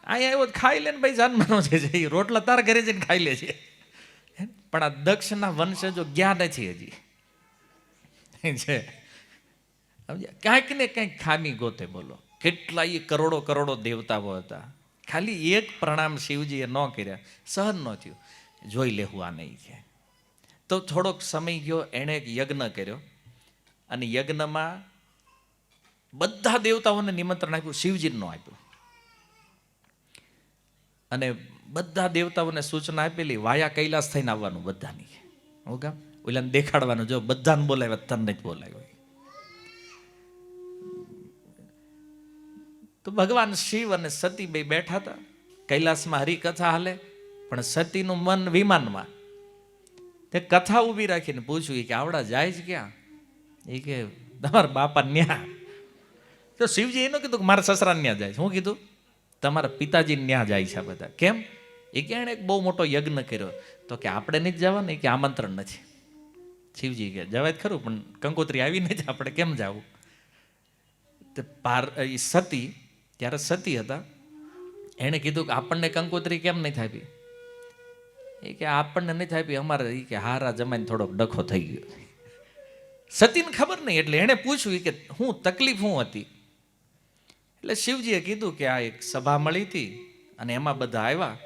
અહીંયા એવો ખાઈ લે ને ભાઈ, જાનમાનો છે રોટલા તાર ઘરે જઈને ખાઈ લે છે. પણ આ દક્ષના વંશજો ગયા નથી હજી છે. ક્યાંક ને ક્યાંક ખામી ગોતે. બોલો કેટલાય કરોડો કરોડો દેવતાઓ હતા, ખાલી એક પ્રણામ શિવજીએ ન કર્યા, સહન ન થયું. જોઈ લેવું આ નહીં છે. તો થોડોક સમય ગયો, એણે એક યજ્ઞ કર્યો અને યજ્ઞમાં બધા દેવતાઓને નિમંત્રણ આપ્યું, શિવજીને ન આપ્યું. અને બધા દેવતાઓને સૂચના આપેલી, વાયા કૈલાસ થઈને આવવાનું બધાની. હું કામ ઓલાને દેખાડવાનું, જો બધાને બોલાવ્યા તને જ બોલાવ્યો. તો ભગવાન શિવ અને સતી બે બેઠા હતા. કૈલાસમાં હરિકથા હાલે, પણ સતીનું મન વિમાનમાં. તે કથા ઊભી રાખીને પૂછ્યું કે આવડા જાય છે ક્યાં? એ કે તમારા બાપા ન્યા. તો શિવજી એનું કીધું કે મારા સસરા ન્યા જાય છે. શું કીધું? તમારા પિતાજી ન્યા જાય છે બધા. કેમ? એ કે એણે એક બહુ મોટો યજ્ઞ કર્યો. તો કે આપણે નહીં જવાનું, કે આમંત્રણ નથી. શિવજી કે જવાય ખરું, પણ કંકોત્રી આવી નથી, આપણે કેમ જવું? સતી, ત્યારે સતી હતા, એણે કીધું કે આપણને કંકોત્રી કેમ નહીં થાપી? એ કે આપણને નહીં થાપી, અમારે એ કે હારા જમાઈને થોડોક ડખો થઈ ગયો. સતીને ખબર નહીં, એટલે એણે પૂછ્યું કે હું તકલીફ શું હતી? એટલે શિવજીએ કીધું કે આ એક સભા મળી હતી અને એમાં બધા આવ્યા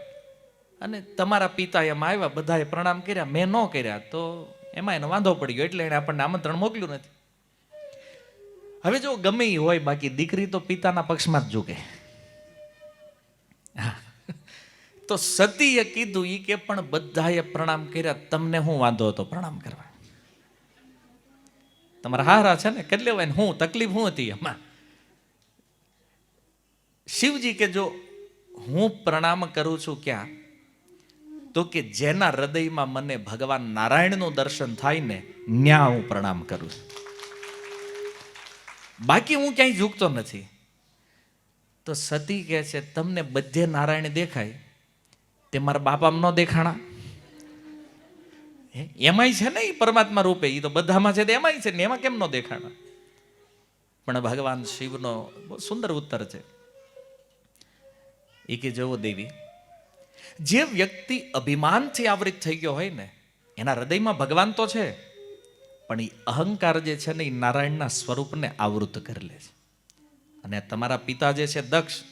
અને તમારા પિતા એમાં આવ્યા, બધાએ પ્રણામ કર્યા, મેં ન કર્યા, તો એમાં એને વાંધો પડી ગયો, એટલે એણે આપણને આમંત્રણ મોકલ્યું નથી. હવે જો ગમે એ હોય, બાકી દીકરી તો પિતાના પક્ષમાં જ ઝૂકે. તો સતીએ કીધું ઈ કે પણ બધાએ પ્રણામ કર્યા, તમને શું વાંધો હતો પ્રણામ કરવા? તમારા હારા છે ને, કરી લેવાય ને, હું તકલીફ શું હતી એમાં? શિવજી કે જો હું પ્રણામ કરું છું ક્યાં? તો કે જેના હૃદયમાં મને ભગવાન નારાયણનું દર્શન થાય ને, ન્યા હું પ્રણામ કરું છું, બાકી હું ક્યાંય ઝૂકતો નથી. તો સતી કહે છે તમને બધે નારાયણ દેખાય, તે મારા બાપામાં ન દેખાણા? એમાંય છે ને એ પરમાત્મા રૂપે, એ તો બધામાં છે, એમાંય છે ને, એમાં કેમ ન દેખાણા? પણ ભગવાન શિવનો બહુ સુંદર ઉત્તર છે. એ કે જુઓ દેવી, જે વ્યક્તિ અભિમાનથી આવૃત થઈ ગયો હોય ને, એના હૃદયમાં ભગવાન તો છે, પણ એ અહંકાર જે છે ને, એ નારાયણના સ્વરૂપને આવૃત કરી લે છે. અને તમારા પિતા જે છે દક્ષ,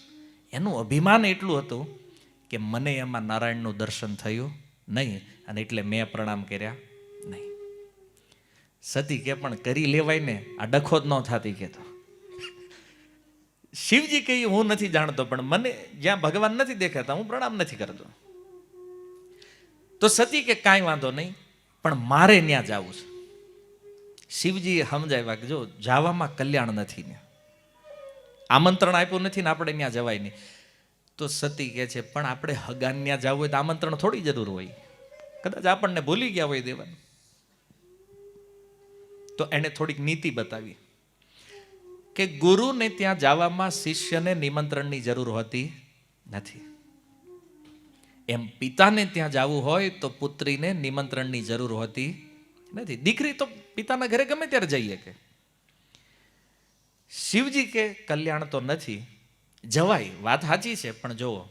એનું અભિમાન એટલું હતું કે મને એમાં નારાયણનું દર્શન થયું નહીં, અને એટલે મેં પ્રણામ કર્યા નહીં. સતી કે પણ કરી લેવાય ને, આ ડખો જ ન થતી કે. તો શિવજી કહે હું નથી જાણતો, પણ મને જ્યાં ભગવાન નથી દેખાતા હું પ્રણામ નથી કરતો. તો સતી કે કાંઈ વાંધો નહીં, પણ મારે ત્યાં જવું છે. શિવજીએ સમજાવ્યા કે જો જવામાં કલ્યાણ નથી ને, આમંત્રણ આપ્યું નથી ને, આપણે ત્યાં જવાય નહીં. તો સતી કહે છે પણ આપણે હગાન ત્યાં જવું હોય તો આમંત્રણ થોડી જરૂર હોય, કદાચ આપણને ભૂલી ગયા હોય દેવાનું. તો એને થોડીક નીતિ બતાવી કે ગુરુને ત્યાં જવામાં શિષ્યને નિમંત્રણની જરૂર હોતી નથી. એમ પિતાને ત્યાં જવું હોય તો પુત્રીને નિમંત્રણની જરૂર હોતી નથી. દીકરી તો પિતાના ઘરે ગમે ત્યારે જઈએ કે. શિવજી કે કલ્યાણ તો નથી, જવાય, વાત સાચી છે, પણ જુઓ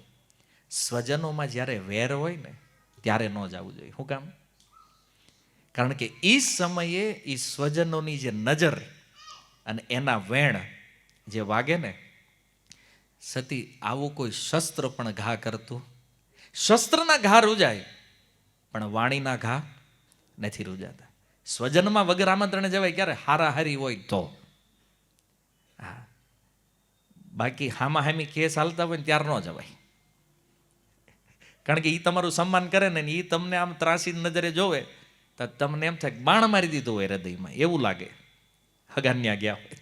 સ્વજનોમાં જ્યારે વેર હોય ને ત્યારે ન જવું જોઈએ. શું કામ? કારણ કે એ સમયે એ સ્વજનોની જે નજર અને એના વેણ જે વાગે ને, સતી આવું કોઈ શસ્ત્ર પણ ઘા કરતું, શસ્ત્રના ઘા રૂજાય પણ વાણીના ઘા નથી રૂજાતા. સ્વજનમાં વગર આમંત્રણે જવાય ક્યારે? હારાહારી હોય તો. હા, બાકી હામા હામી કેસ હાલતા હોય ને ત્યારે ન જવાય. કારણ કે એ તમારું સન્માન કરે ને, એ તમને આમ ત્રાસી નજરે જોવે તો તમને એમ થાય બાણ મારી દીધું હોય હૃદયમાં, એવું લાગે હગાન્યા ગયા હોય.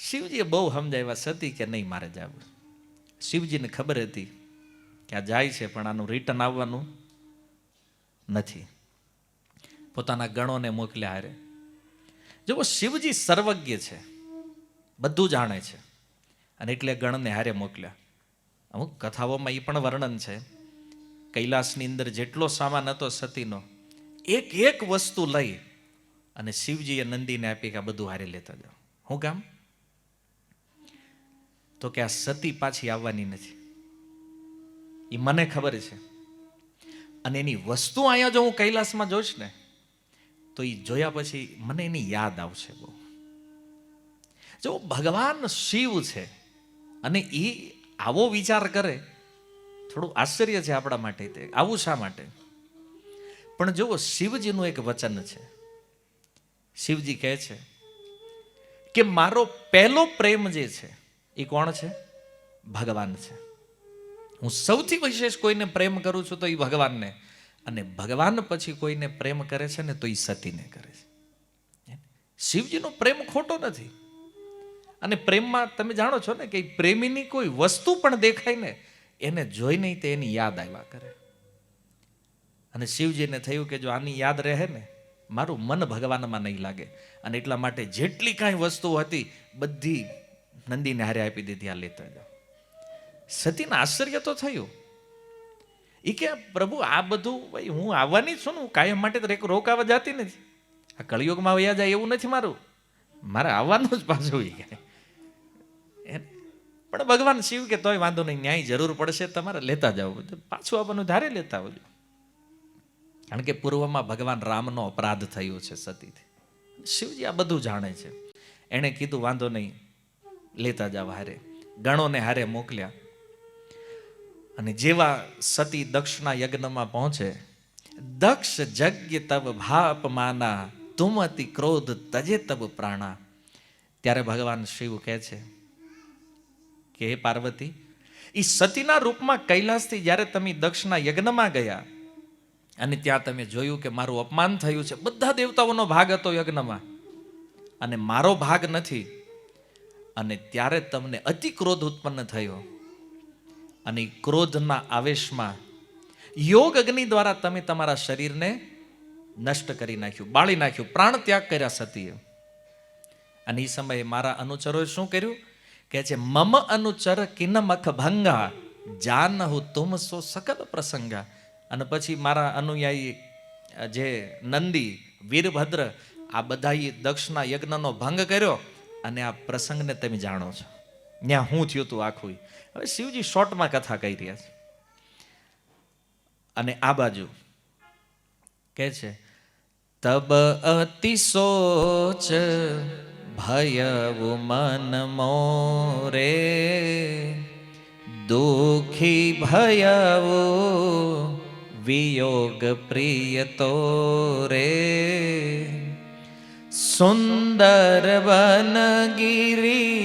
શિવજીએ બહુ સમજાવ્યા સતી કે નહીં મારે જવું. શિવજીને ખબર હતી કે આ જાય છે પણ આનું રિટર્ન આવવાનું નથી. પોતાના ગણોને મોકલ્યા હારે. જો શિવજી સર્વજ્ઞ છે, બધું જાણે છે, અને એટલે ગણને હારે મોકલ્યા. અમુક કથાઓમાં એ પણ વર્ણન છે, કૈલાસની અંદર જેટલો સામાન હતો સતીનો, એક એક વસ્તુ લઈ અને શિવજીએ નંદીને આપી કે આ બધું હારે લેતા જાઓ. હું કામ? તો કે આ સતી પાછી આવવાની નથી, એ મને ખબર છે, અને એની વસ્તુ અહીંયા જો હું કૈલાસમાં જોઈશ ને તો એ જોયા પછી મને એની યાદ આવશે બહુ. જો ભગવાન શિવ છે અને એ આવો વિચાર કરે, થોડું આશ્ચર્ય છે આપણા માટે. તે આવું શા માટે? પણ જુઓ, શિવજીનું એક વચન છે. શિવજી કહે છે કે મારો પહેલો પ્રેમ જે છે એ કોણ છે? ભગવાન છે. હું સૌથી વિશેષ કોઈને પ્રેમ કરું છું તો એ ભગવાનને, અને ભગવાન પછી કોઈને પ્રેમ કરે છે ને તો એ સતીને કરે છે. શિવજીનો પ્રેમ ખોટો નથી. અને પ્રેમમાં તમે જાણો છો ને કે પ્રેમીની કોઈ વસ્તુ પણ દેખાય ને એને જોઈ નહીં તે એની યાદ આવ્યા કરે. અને શિવજીને થયું કે જો આની યાદ રહે ને, મારું મન ભગવાનમાં નહીં લાગે, અને એટલા માટે જેટલી કાંઈ વસ્તુ હતી બધી નંદીને હારે આપી દીધી, આ લેતા જાઓ. સતીને આશ્ચર્ય તો થયું. એ કે પ્રભુ આ બધું ભાઈ હું આવવાની છું ને, હું કાયમ માટે તો રોકાવા જતી નથી. આ કળિયુગમાં વયા જાય એવું નથી મારું, મારે આવવાનું જ પાછું. પણ ભગવાન શિવ કે તોય વાંધો નહીં, ન્યાય જરૂર પડશે તમારે, લેતા જાઓ, પાછું આવવાનું ધારે લેતા આવજો. કારણ કે પૂર્વમાં ભગવાન રામનો અપરાધ થયો છે સતીથી. શિવજી આ બધું જાણે છે. એણે કીધું વાંધો નહીં, લેતા જાવ હારે. ગણોને હારે મોકલ્યા. અને જેવા સતી દક્ષના યજ્ઞમાં પહોંચે, દક્ષ જગ્ય તબ ભાપ માના, તુમ અતિ ક્રોધ તજે તબ પ્રાણા. ત્યારે ભગવાન શિવ કહે છે કે હે પાર્વતી, એ સતીના રૂપમાં કૈલાસથી જ્યારે તમે દક્ષના યજ્ઞમાં ગયા અને ત્યાં તમે જોયું કે મારું અપમાન થયું છે, બધા દેવતાઓનો ભાગ હતો યજ્ઞમાં અને મારો ભાગ નથી, અને ત્યારે તમને અતિ ક્રોધ ઉત્પન્ન થયો, અને ક્રોધના આવેશમાં યોગ અગ્નિ દ્વારા તમે તમારા શરીરને નષ્ટ કરી નાખ્યું, બાળી નાખ્યું, પ્રાણ ત્યાગ કર્યા સતીએ. અને એ સમયે મારા અનુચરોએ શું કર્યું કે છે, મમ અનુચર કિનમખ ભંગા જાનહુ તુમ સો સકલ પ્રસંગા. અને પછી મારા અનુયાયી જે નંદી, વીરભદ્ર, આ બધાએ દક્ષના યજ્ઞનો ભંગ કર્યો, અને આ પ્રસંગને તમે જાણો છો. ત્યાં હું થયું તું આખું. હવે શિવજી શોર્ટમાં કથા કહી રહ્યા છે. અને આ બાજુ કે છે, તબ અતિ સોચ ભયવું મન મોરે, દુઃખી ભયવું વિયોગ પ્રિય તોરે, સુંદર વનગીરી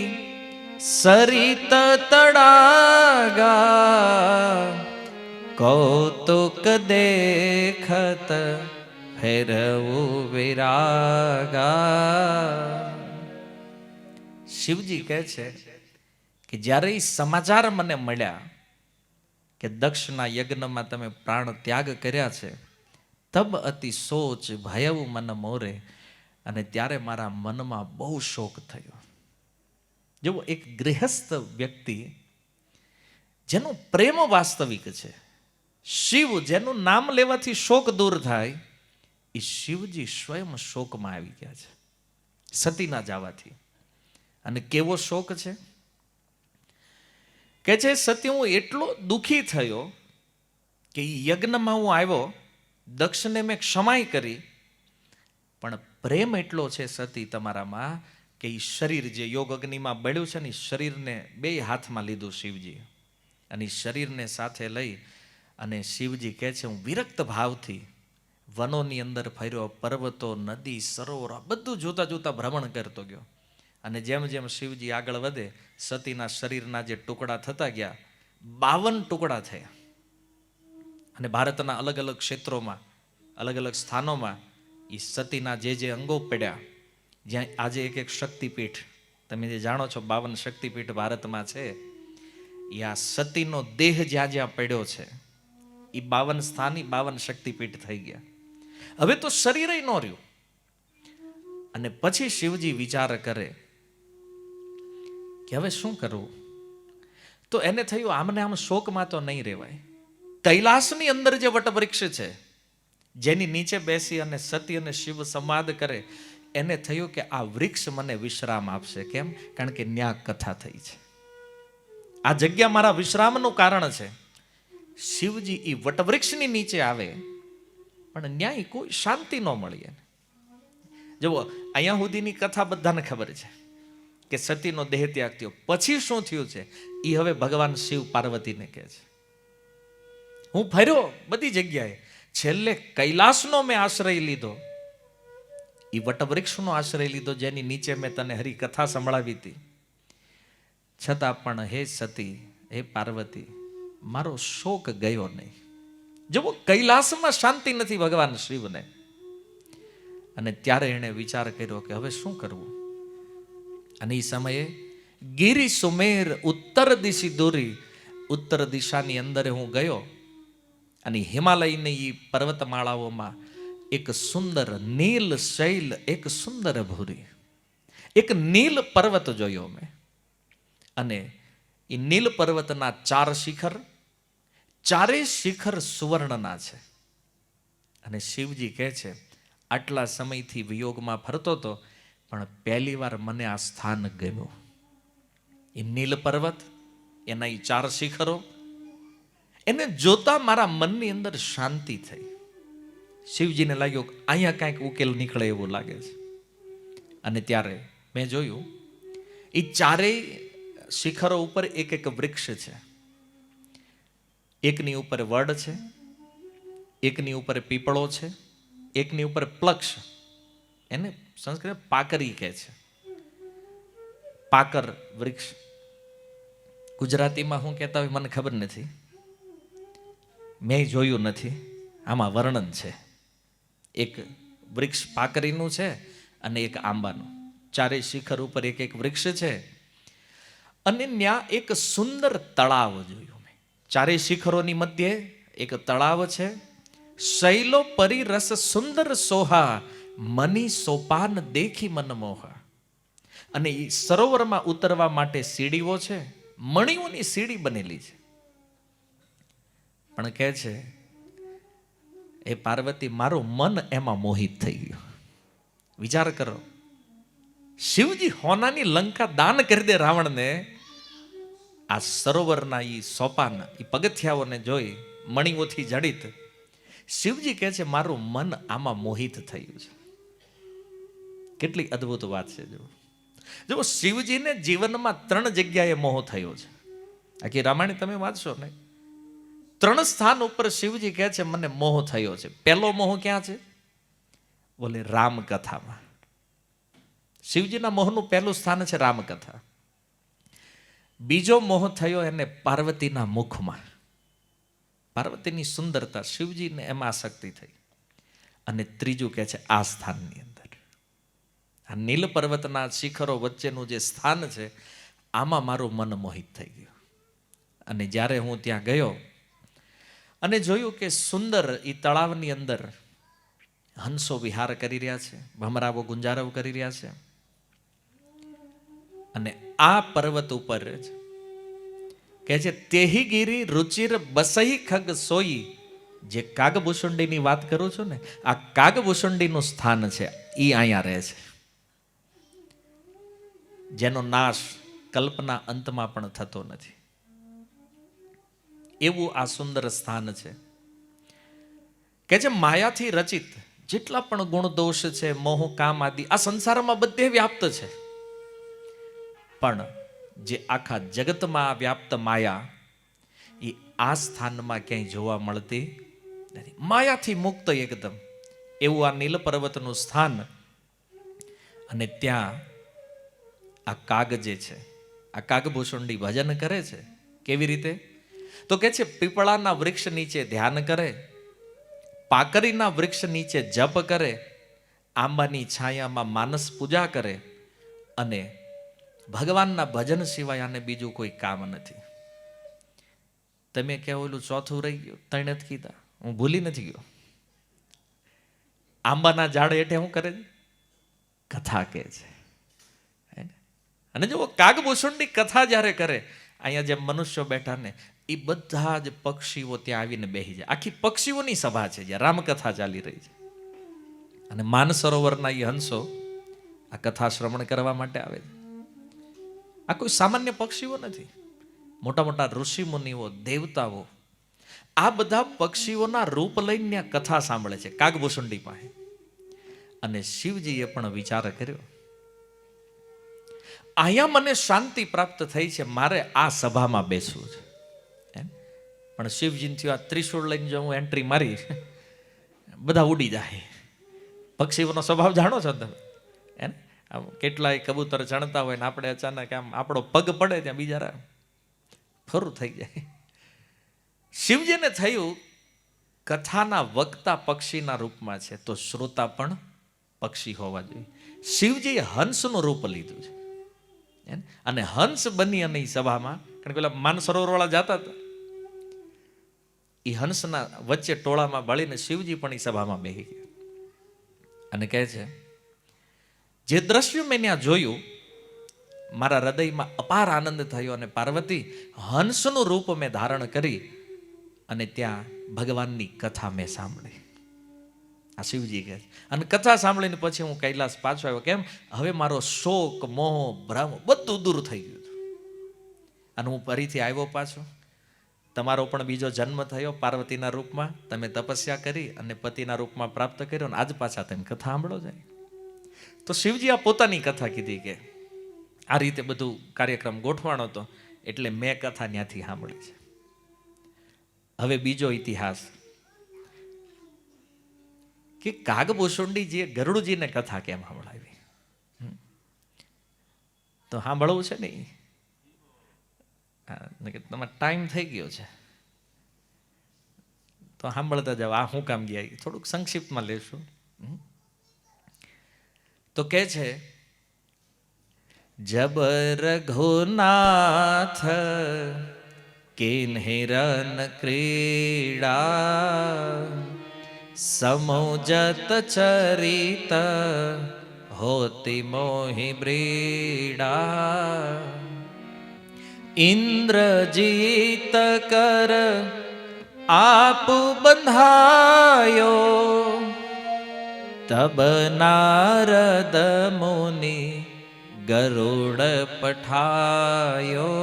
સરિત તડાગા, કૌતુક દેખત ફેરવું વિરાગા. શિવજી કહે છે કે જ્યારે એ સમાચાર મને મળ્યા કે દક્ષના યજ્ઞમાં તમે પ્રાણ ત્યાગ કર્યા છે, તબ અતિ સોચ ભયવું મન મોરે, અને ત્યારે મારા મનમાં બહુ શોક થયો. જો એક ગૃહસ્થ વ્યક્તિ જેનો પ્રેમ વાસ્તવિક છે, શિવ જેનું નામ લેવાથી શોક દૂર થાય, એ શિવજી સ્વયં શોકમાં આવી ગયા છે સતીના જવાથી. અને કેવો શોક છે કે છે, સતી હું એટલો દુઃખી થયો કે યજ્ઞમાં હું આવ્યો, દક્ષને મેં ક્ષમાઈ કરી, પણ પ્રેમ એટલો છે સતી તમારામાં કે એ શરીર જે યોગ અગ્નિમાં બળ્યું છે ને, એ શરીરને બે હાથમાં લીધું શિવજી, અને એ શરીરને સાથે લઈ અને શિવજી કહે છે, હું વિરક્ત ભાવથી વનોની અંદર ફર્યો, પર્વતો, નદી, સરોવર બધું જોતા જોતા ભ્રમણ કરતો ગયો. અને જેમ જેમ શિવજી આગળ વધે, સતીના શરીરના જે ટુકડા થતા ગયા, 52 ટુકડા થયા. અને ભારતના અલગ અલગ ક્ષેત્રોમાં, અલગ અલગ સ્થાનોમાં એ સતીના જે અંગો પડ્યા, જ્યાં આજે એક એક શક્તિપીઠ તમે જે જાણો છો 52 શક્તિપીઠ ભારતમાં છે, એ આ સતીનો દેહ જ્યાં જ્યાં પડ્યો છે એ 52 સ્થાન 52 શક્તિપીઠ થઈ ગયા. હવે તો શરીર ન રહ્યું. અને પછી શિવજી વિચાર કરે કે હવે શું કરવું. તો એને થયું આમને આમ શોકમાં તો નહીં રહેવાય. કૈલાસની અંદર જે વટવૃક્ષ છે જેની નીચે બેસી અને સતી અને શિવ સંવાદ કરે, એને થયું કે આ વૃક્ષ મને વિશ્રામ આપશે. કેમ? કારણ કે ન્યા કથા થઈ છે. આ જગ્યા મારા વિશ્રામનું કારણ છે. શિવજી એ વટવૃક્ષની નીચે આવે પણ ન્યાય કોઈ શાંતિ ન મળી એને. જુઓ, અહીંયા સુધીની કથા બધાને ખબર છે કે સતીનો દેહ ત્યાગ થયો. પછી શું થયું છે એ હવે ભગવાન શિવ પાર્વતીને કહે છે. હું ફર્યો બધી જગ્યાએ, છેલ્લે કૈલાસનો મેં આશ્રય લીધો, એ વટવૃક્ષનો આશ્રય લીધો જેની નીચે મેં તને હરિકથા સંભળાવી હતી. છતાં પણ હે સતી, હે પાર્વતી, મારો શોક ગયો નહીં. જુઓ, કૈલાસમાં શાંતિ નથી ભગવાન શિવને. અને ત્યારે એણે વિચાર કર્યો કે હવે શું કરવું. અને એ સમયે ગિરી સુમેર ઉત્તર દિશી દોરી, ઉત્તર દિશાની અંદર હું ગયો અને હિમાલયની એ પર્વતમાળાઓમાં એક સુંદર નીલ શૈલ, એક સુંદર ભૂરી, એક નીલ પર્વત જોયો મેં. અને એ નીલ પર્વતના 4 શિખર, ચારેય શિખર સુવર્ણના છે. અને શિવજી કહે છે આટલા સમયથી વિયોગમાં ફરતો હતો પણ પહેલી વાર મને આ સ્થાન ગમ્યું. એ નીલ પર્વત, એના એ 4 શિખરો, એને જોતા મારા મનની અંદર શાંતિ થઈ. શિવજીને લાગ્યું અહીંયા કાંઈક ઉકેલ નીકળે એવું લાગે છે. અને ત્યારે મેં જોયું એ ચારેય શિખરો ઉપર એક એક વૃક્ષ છે. એકની ઉપર વડ છે, એકની ઉપર પીપળો છે, એકની ઉપર પ્લક્ષ, એને સંસ્કૃત પાકરી કહે છે. પાકર વૃક્ષ ગુજરાતીમાં શું કહેતા હોય મને ખબર નથી, મેં જોયું નથી. આમાં વર્ણન છે. એક વૃક્ષ પાકરીનું છે અને એક આંબાનું. ચારેય શિખર ઉપર એક એક વૃક્ષ છે. અને ત્યાં એક સુંદર તળાવ જોયું મેં. ચારેય શિખરોની મધ્યે એક તળાવ છે. શૈલો પરિરસ સુંદર સોહા, મની સોપાન દેખી મન મોહા. અને એ સરોવરમાં ઉતરવા માટે સીડીઓ છે, મણીઓની સીડી બનેલી છે. પણ કહે છે એ પાર્વતી, મારું મન એમાં મોહિત થઈ ગયું. વિચાર કરો, શિવજી હોનાની લંકા દાન કરી દે રાવણને, આ સરોવરના એ સોપાન, એ પગથિયાઓને જોઈ મણીઓથી જડિત શિવજી કહે છે મારું મન આમાં મોહિત થયું છે. કેટલી અદ્ભુત વાત છે. જો શિવજીને જીવનમાં 3 જગ્યાએ મોહ થયો છે. આખી રામાયણ તમે વાંચશો ને, 3 સ્થાન ઉપર શિવજી કહે છે મને મોહ થયો છે. પહેલો મોહ ક્યાં છે? બોલે રામકથામાં. શિવજીના મોહનું પહેલું સ્થાન છે રામકથા. બીજો મોહ થયો એને પાર્વતીના મુખમાં, પાર્વતીની સુંદરતા, શિવજીને એમાં આસક્તિ થઈ. અને ત્રીજું કહે છે આ સ્થાનની અંદર, આ નીલ પર્વતના શિખરો વચ્ચેનું જે સ્થાન છે, આમાં મારું મન મોહિત થઈ ગયું. અને જ્યારે હું ત્યાં ગયો અને જોયું કે સુંદર એ તળાવની અંદર હંસો વિહાર કરી રહ્યા છે, ભમરાઓ ગુંજારવ કરી રહ્યા છે. અને આ પર્વત ઉપર જ કે છે તેહી ગીરી રુચિર બસઈ ખગ સોઈ, જે કાગભૂષુંડીની વાત કરું છું ને, આ કાગભૂષુંડીનું સ્થાન છે, એ અહીંયા રહે છે, જેનો નાશ કલ્પના અંતમાં પણ થતો નથી. એવું આ સુંદર સ્થાન છે. કે જે માયાથી રચિત જેટલા પણ ગુણ દોષ છે, મોહ કામ આદિ આ સંસારમાં બધે વ્યાપ્ત છે. પણ જે આખા જગતમાં વ્યાપ્ત માયા એ આ સ્થાનમાં ક્યાંય જોવા મળતી નથી. માયાથી મુક્ત એકદમ એવું આ નીલ પર્વતનું સ્થાન. અને ત્યાં આ કાગ જે છે, આ કાગભૂષુંડી ભજન કરે છે. કેવી રીતે? તો કે છે પીપળાના વૃક્ષ નીચે ધ્યાન કરે, પાકરીના વૃક્ષ નીચે જપ કરે, આંબાની છાયામાં માનસ પૂજા કરે, અને ભગવાનના ભજન સિવાય આને બીજું કોઈ કામ નથી. તમે કહો ઓલું ચોથું રહી ગયું, ત્રણ નથી કીધા, હું ભૂલી નથી ગયો. આંબાના ઝાડ હેઠે શું કરે છે? કથા કહે છે. અને જો કાગભૂષણની કથા જ્યારે કરે, અહીંયા જે મનુષ્યો બેઠા ને એ બધા જ પક્ષીઓ ત્યાં આવીને બેસી જાય. આખી પક્ષીઓની સભા છે જ્યાં રામકથા ચાલી રહી છે. અને માનસરોવરના એ હંસો આ કથા શ્રવણ કરવા માટે આવે છે. આ કોઈ સામાન્ય પક્ષીઓ નથી. મોટા મોટા ઋષિ મુનિઓ, દેવતાઓ આ બધા પક્ષીઓના રૂપ લઈને ત્યાં કથા સાંભળે છે કાગભૂષણની પાસે. અને શિવજીએ પણ વિચાર કર્યો, અહીંયા મને શાંતિ પ્રાપ્ત થઈ છે, મારે આ સભામાં બેસવું છે. પણ શિવજીને થયું આ ત્રિશૂળ લઈને જો હું એન્ટ્રી મારી, બધા ઉડી જાય. પક્ષીઓનો સ્વભાવ જાણો છો તમે? હે, આમ કેટલાય કબૂતર ચણતા હોય ને આપણે અચાનક આમ આપણો પગ પડે ત્યાં બીજા ફરું થઈ જાય. શિવજીને થયું કથાના વક્તા પક્ષીના રૂપમાં છે તો શ્રોતા પણ પક્ષી હોવા જોઈએ. શિવજીએ હંસનું રૂપ લીધું છે. અને હંસ બની અને એ સભામાં, કારણ કે પેલા માનસરોવર વાળા જતા હતા, એ હંસના વચ્ચે ટોળામાં બળીને શિવજી પણ એ સભામાં બેસી ગયા. અને કહે છે, જે દ્રશ્ય મેં ત્યાં જોયું મારા હૃદયમાં અપાર આનંદ થયો અને પાર્વતી હંસનું રૂપ મેં ધારણ કરી અને ત્યાં ભગવાનની કથા મેં સાંભળી. આ શિવજી કહે છે. અને કથા સાંભળીને પછી હું કૈલાસ પાછો આવ્યો. કેમ? હવે મારો શોક, મોહ, ભ્રમ બધું દૂર થઈ ગયું હતું. અને હું ફરીથી આવ્યો પાછો. તમારો પણ બીજો જન્મ થયો પાર્વતીના રૂપમાં. તમે તપસ્યા કરી અને પતિના રૂપમાં પ્રાપ્ત કર્યો અને આજ પાછા તમે કથા સાંભળો જાય. તો શિવજી આ પોતાની કથા કીધી કે આ રીતે બધું કાર્યક્રમ ગોઠવાણો હતો એટલે મેં કથા ત્યાંથી સાંભળી છે. હવે બીજો ઇતિહાસ કે કાગભૂષણજીએ ગરુડજીને કથા કેમ સાંભળાવી. તો સાંભળવું છે ને, તમારો ટાઈમ થઈ ગયો છે તો સાંભળતા જાવ. આ હું કામ ગયા થોડુંક સંક્ષિપ્તમાં લેશું. તો કે છે, જબ રઘુનાથ કિન્હી રન ક્રીડા સમુજત ચરિત હોતી મોહી બ્રીડા ઇન્દ્રજીત કર આપ બંધાયો તબ નારદ મુનિ ગરુડ પઠાયો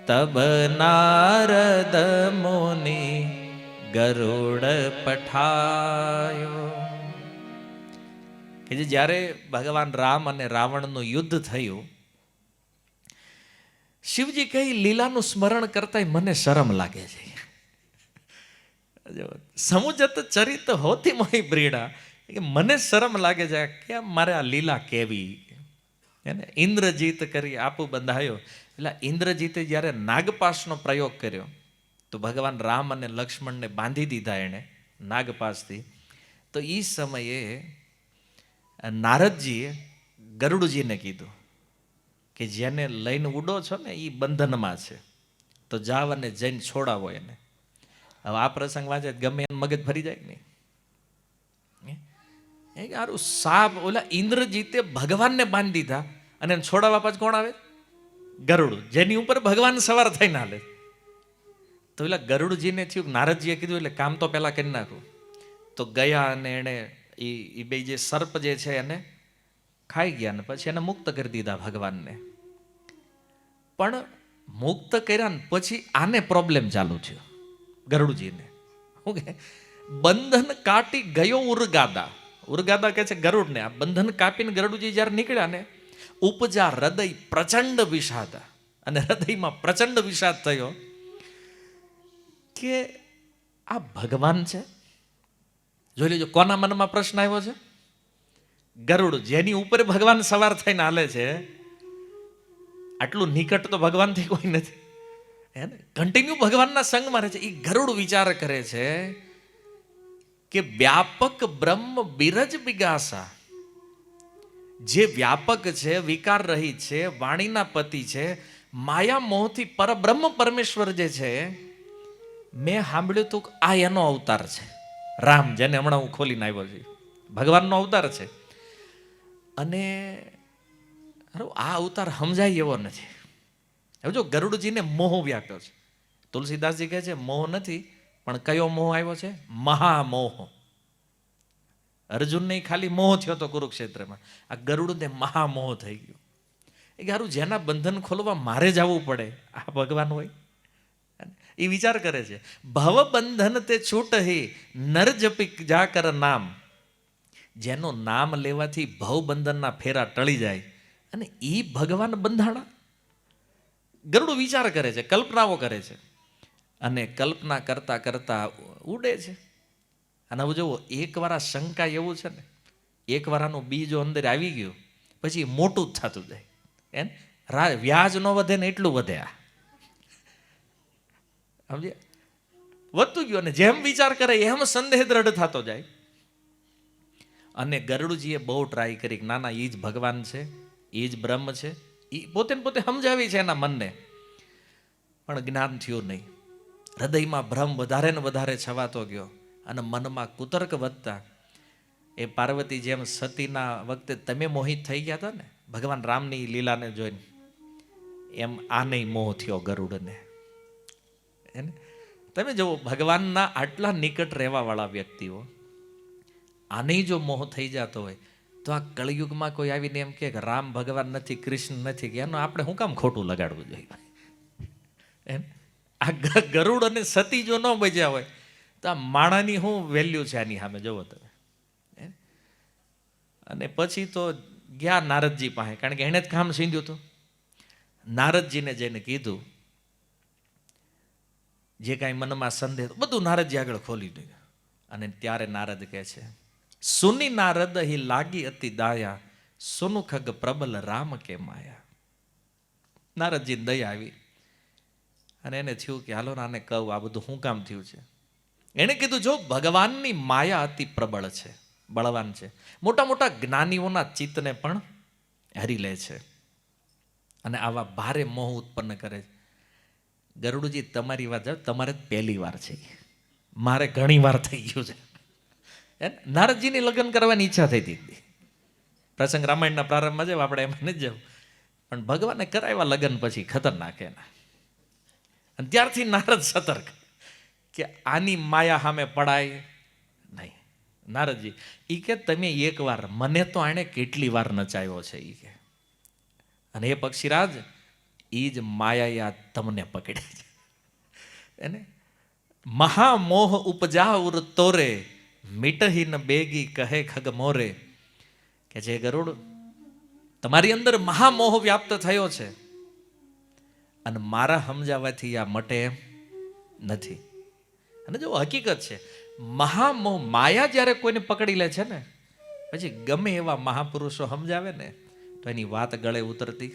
તબ નારદ મુનિ ગરુડ પઠાયો. કે જ્યારે ભગવાન રામ અને રાવણનું યુદ્ધ થયું, શિવજી કહી લીલાનું સ્મરણ કરતા મને શરમ લાગે છે. સમુજત ચરિત હોતી મોહી બ્રીડા, મને શરમ લાગે છે કે મારે આ લીલા કેવી. એને ઇન્દ્રજીત કરી આપું બંધાયો. એટલે ઇન્દ્રજીતે જ્યારે નાગપાશનો પ્રયોગ કર્યો તો ભગવાન રામ અને લક્ષ્મણને બાંધી દીધા એણે નાગપાશથી. તો એ સમયે નારદજીએ ગરુડજીને કીધું કે જેને લઈને ઉડો છો ને એ બંધનમાં છે, તો જાવ અને જઈને છોડાવો એને. હવે આ પ્રસંગ વાંચે ગમે એને મગજ ફરી જાય નહીં. સારું સાપ ઓલા ઇન્દ્રજીતે ભગવાનને બાંધી દીધા અને એને છોડાવવા પાછું કોણ આવે? ગરુડ, જેની ઉપર ભગવાન સવાર થઈને હાલે. તો પેલા ગરુડજીને થયું, નારદજીએ કીધું એટલે કામ તો પહેલા કરી નાખું. તો ગયા અને એને એ બે જે સર્પ જે છે એને ખાઈ ગયા ને પછી એને મુક્ત કરી દીધા ભગવાનને. પણ મુક્ત કર્યા ને પછી આને પ્રોબ્લેમ ચાલુ થયો ગરુડજીને. શું કે બંધન કાટી ગયો ઉરગાદા. ઉરગાદા કહે છે ગરુડને. આ બંધન કાપીને ગરુડજી જ્યારે નીકળ્યા ને ઉપજા હૃદય પ્રચંડ વિષાદ. અને હૃદયમાં પ્રચંડ વિષાદ થયો કે આ ભગવાન છે. જોઈ લેજો કોના મનમાં પ્રશ્ન આવ્યો છે? ગરુડ, જેની ઉપર ભગવાન સવાર થઈને હાલે છે. આટલું નિકટ તો ભગવાનથી કોઈ નથી, હે ને? કન્ટિન્યુ ભગવાનના સંગમાં રહે છે. એ ગરુડ વિચાર કરે છે કે વ્યાપક બ્રહ્મ બિરજ બિગાસા, જે વ્યાપક છે, વિકાર રહિત છે, વાણીના પતિ છે, માયા મોહથી પરબ્રહ્મ પરમેશ્વર જે છે, મેં સાંભળ્યું હતું કે આ એનો અવતાર છે. રામ, જેને હમણાં હું ખોલીને આવ્યો છું, ભગવાનનો અવતાર છે. અને આ અવતાર સમજાય એવો નથી. હવે જો ગરુડજીને મોહ વ્યાપ્યો છે. તુલસીદાસજી કહે છે મોહ નથી, પણ કયો મોહ આવ્યો છે? મહામોહ. અર્જુનને ખાલી મોહ થયો તો કુરુક્ષેત્રમાં, આ ગરુડને મહામોહ થઈ ગયો. એ કે હારું, જેના બંધન ખોલવા મારે જવું પડે, આ ભગવાન હોય? એ વિચાર કરે છે. ભવ બંધન તે છૂટ હી નર જપી જા કર નામ. જેનું નામ લેવાથી ભવ બંધનના ફેરા ટળી જાય, અને એ ભગવાન બંધાણા. ગરુડ વિચાર કરે છે, કલ્પનાઓ કરે છે, અને કલ્પના કરતા કરતા ઉડે છે. અને હવે જુઓ, એકવાર આ શંકા એવું છે ને, એકવાર આનું બીજો અંદર આવી ગયું પછી મોટું જ થતું જાય. એમ વ્યાજ ન વધે ને એટલું વધે. આ સમજે, વધતું ગયું. અને જેમ વિચાર કરે એમ સંદેહ દ્રઢ થતો જાય. અને ગરુડજીએ બહુ ટ્રાય કરી કે ના ના, એ જ ભગવાન છે, એ જ બ્રહ્મ છે. એ પોતે પોતે સમજાવી છે એના મનને, પણ જ્ઞાન થયું નહીં. હૃદયમાં ભ્રમ વધારે ને વધારે છવાતો ગયો, અને મનમાં કુતર્ક વધતા એ પાર્વતી જેમ સતીના વખતે તમે મોહિત થઈ ગયા હતા ને ભગવાન રામની લીલાને જોઈને, એમ આને મોહ થયો ગરુડને. એને તમે જુઓ, ભગવાનના આટલા નિકટ રહેવા વાળા વ્યક્તિઓ, આને જો મોહ થઈ જતો હોય તો આ કળિયુગમાં કોઈ આવીને એમ કે રામ ભગવાન નથી, કૃષ્ણ નથી, કે એનું આપણે શું કામ ખોટું લગાડવું જોઈએ? એમ આ ગરુડ અને સતી જો ન બજ્યા હોય તો આ માણાની શું વેલ્યુ છે આની સામે, જોવો તમે. અને પછી તો ગયા નારદજી પાસે, કારણ કે એણે જ કામ સીંધ્યું હતું. નારદજીને જઈને કીધું જે કાંઈ મનમાં સંદેહ, બધું નારદજી આગળ ખોલી દીધું. અને ત્યારે નારદ કહે છે, સુની નારદ હી લાગી અતિ દાયા, સુનુ ખગ પ્રબલ રામ કે માયા. નારદજીને દયા આવી, અને એને થયું કે હાલો આને કહું આ બધું શું કામ થયું છે. એણે કીધું, જો ભગવાનની માયા અતિ પ્રબળ છે, બળવાન છે, મોટા મોટા જ્ઞાનીઓના ચિત્તને પણ હરી લે છે, અને આવા ભારે મોહ ઉત્પન્ન કરે છે. ગરુડજી, તમારી વાત જાવ, તમારે પહેલી વાર છે, મારે ઘણી વાર થઈ ગયું છે. નારદજીની લગ્ન કરવાની ઈચ્છા થઈ હતી. પ્રસંગ રામાયણના પ્રારંભમાં જાવ, આપણે એમાં નથી જવું, પણ ભગવાને કરાવ્યા લગ્ન પછી ખતરનાક એના. અને ત્યારથી નારદ સતર્ક કે આની માયા સામે પડાય નહીં. નારદજી એ કે તમે એકવાર, મને તો આણે કેટલી વાર નચાવ્યો છે એ કે, અને એ પક્ષીરાજ એ જ માયા તમને પકડે છે. એને મહામોહ ઉપજા ઉર તોરે, મીટહી ન બેગી કહે ખગ મોરે. કે જે ગરુડ, તમારી અંદર મહામોહ વ્યાપ્ત થયો છે, અને મારા સમજાવવાથી આ મટે એમ નથી. અને જો હકીકત છે, મહામોહ માયા જ્યારે કોઈને પકડી લે છે ને, પછી ગમે એવા મહાપુરુષો સમજાવે ને તો એની વાત ગળે ઉતરતી.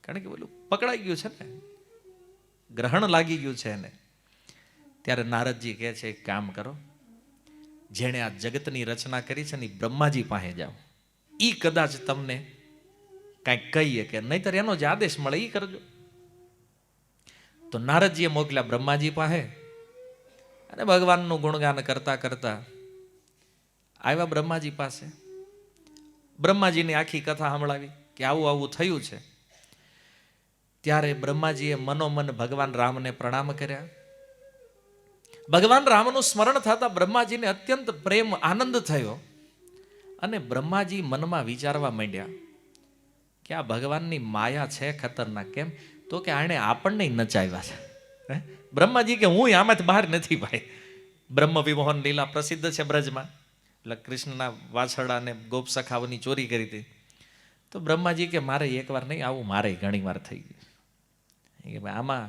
કારણ કે પેલું પકડાઈ ગયું છે ને, ગ્રહણ લાગી ગયું છે એને. ત્યારે નારદજી કહે છે, એક કામ કરો, જેણે આ જગતની રચના કરી છે ને એ બ્રહ્માજી પાસે જાઓ, એ કદાચ તમને કાંઈક કહીએ કે, નહીતર એનો જે આદેશ મળે એ કરજો. તો નારદજીએ મોકલ્યા બ્રહ્માજી પાસે, અને ભગવાનનું ગુણગાન કરતા કરતા આવ્યા બ્રહ્માજી પાસે. બ્રહ્માજીની આખી કથા સંભળાવી કે આવું આવું થયું છે. ત્યારે બ્રહ્માજીએ મનોમન ભગવાન રામને પ્રણામ કર્યા. ભગવાન રામનું સ્મરણ થતા બ્રહ્માજીને અત્યંત પ્રેમ આનંદ થયો, અને બ્રહ્માજી મનમાં વિચારવા માંડ્યા કે આ ભગવાનની માયા છે ખતરનાક. કેમ તો કે આણે આપણને નચાવ્યા છે. બ્રહ્માજી કે હું આમાંથી બહાર નથી ભાઈ. બ્રહ્મ વિમોહન લીલા પ્રસિદ્ધ છે બ્રજમાં, એટલે કૃષ્ણના વાછરડાને ગોપ સખાઓની ચોરી કરી હતી. તો બ્રહ્માજી કે મારે એકવાર નહીં, આવું મારે ઘણી વાર થઈ ગયું. કે ભાઈ આમાં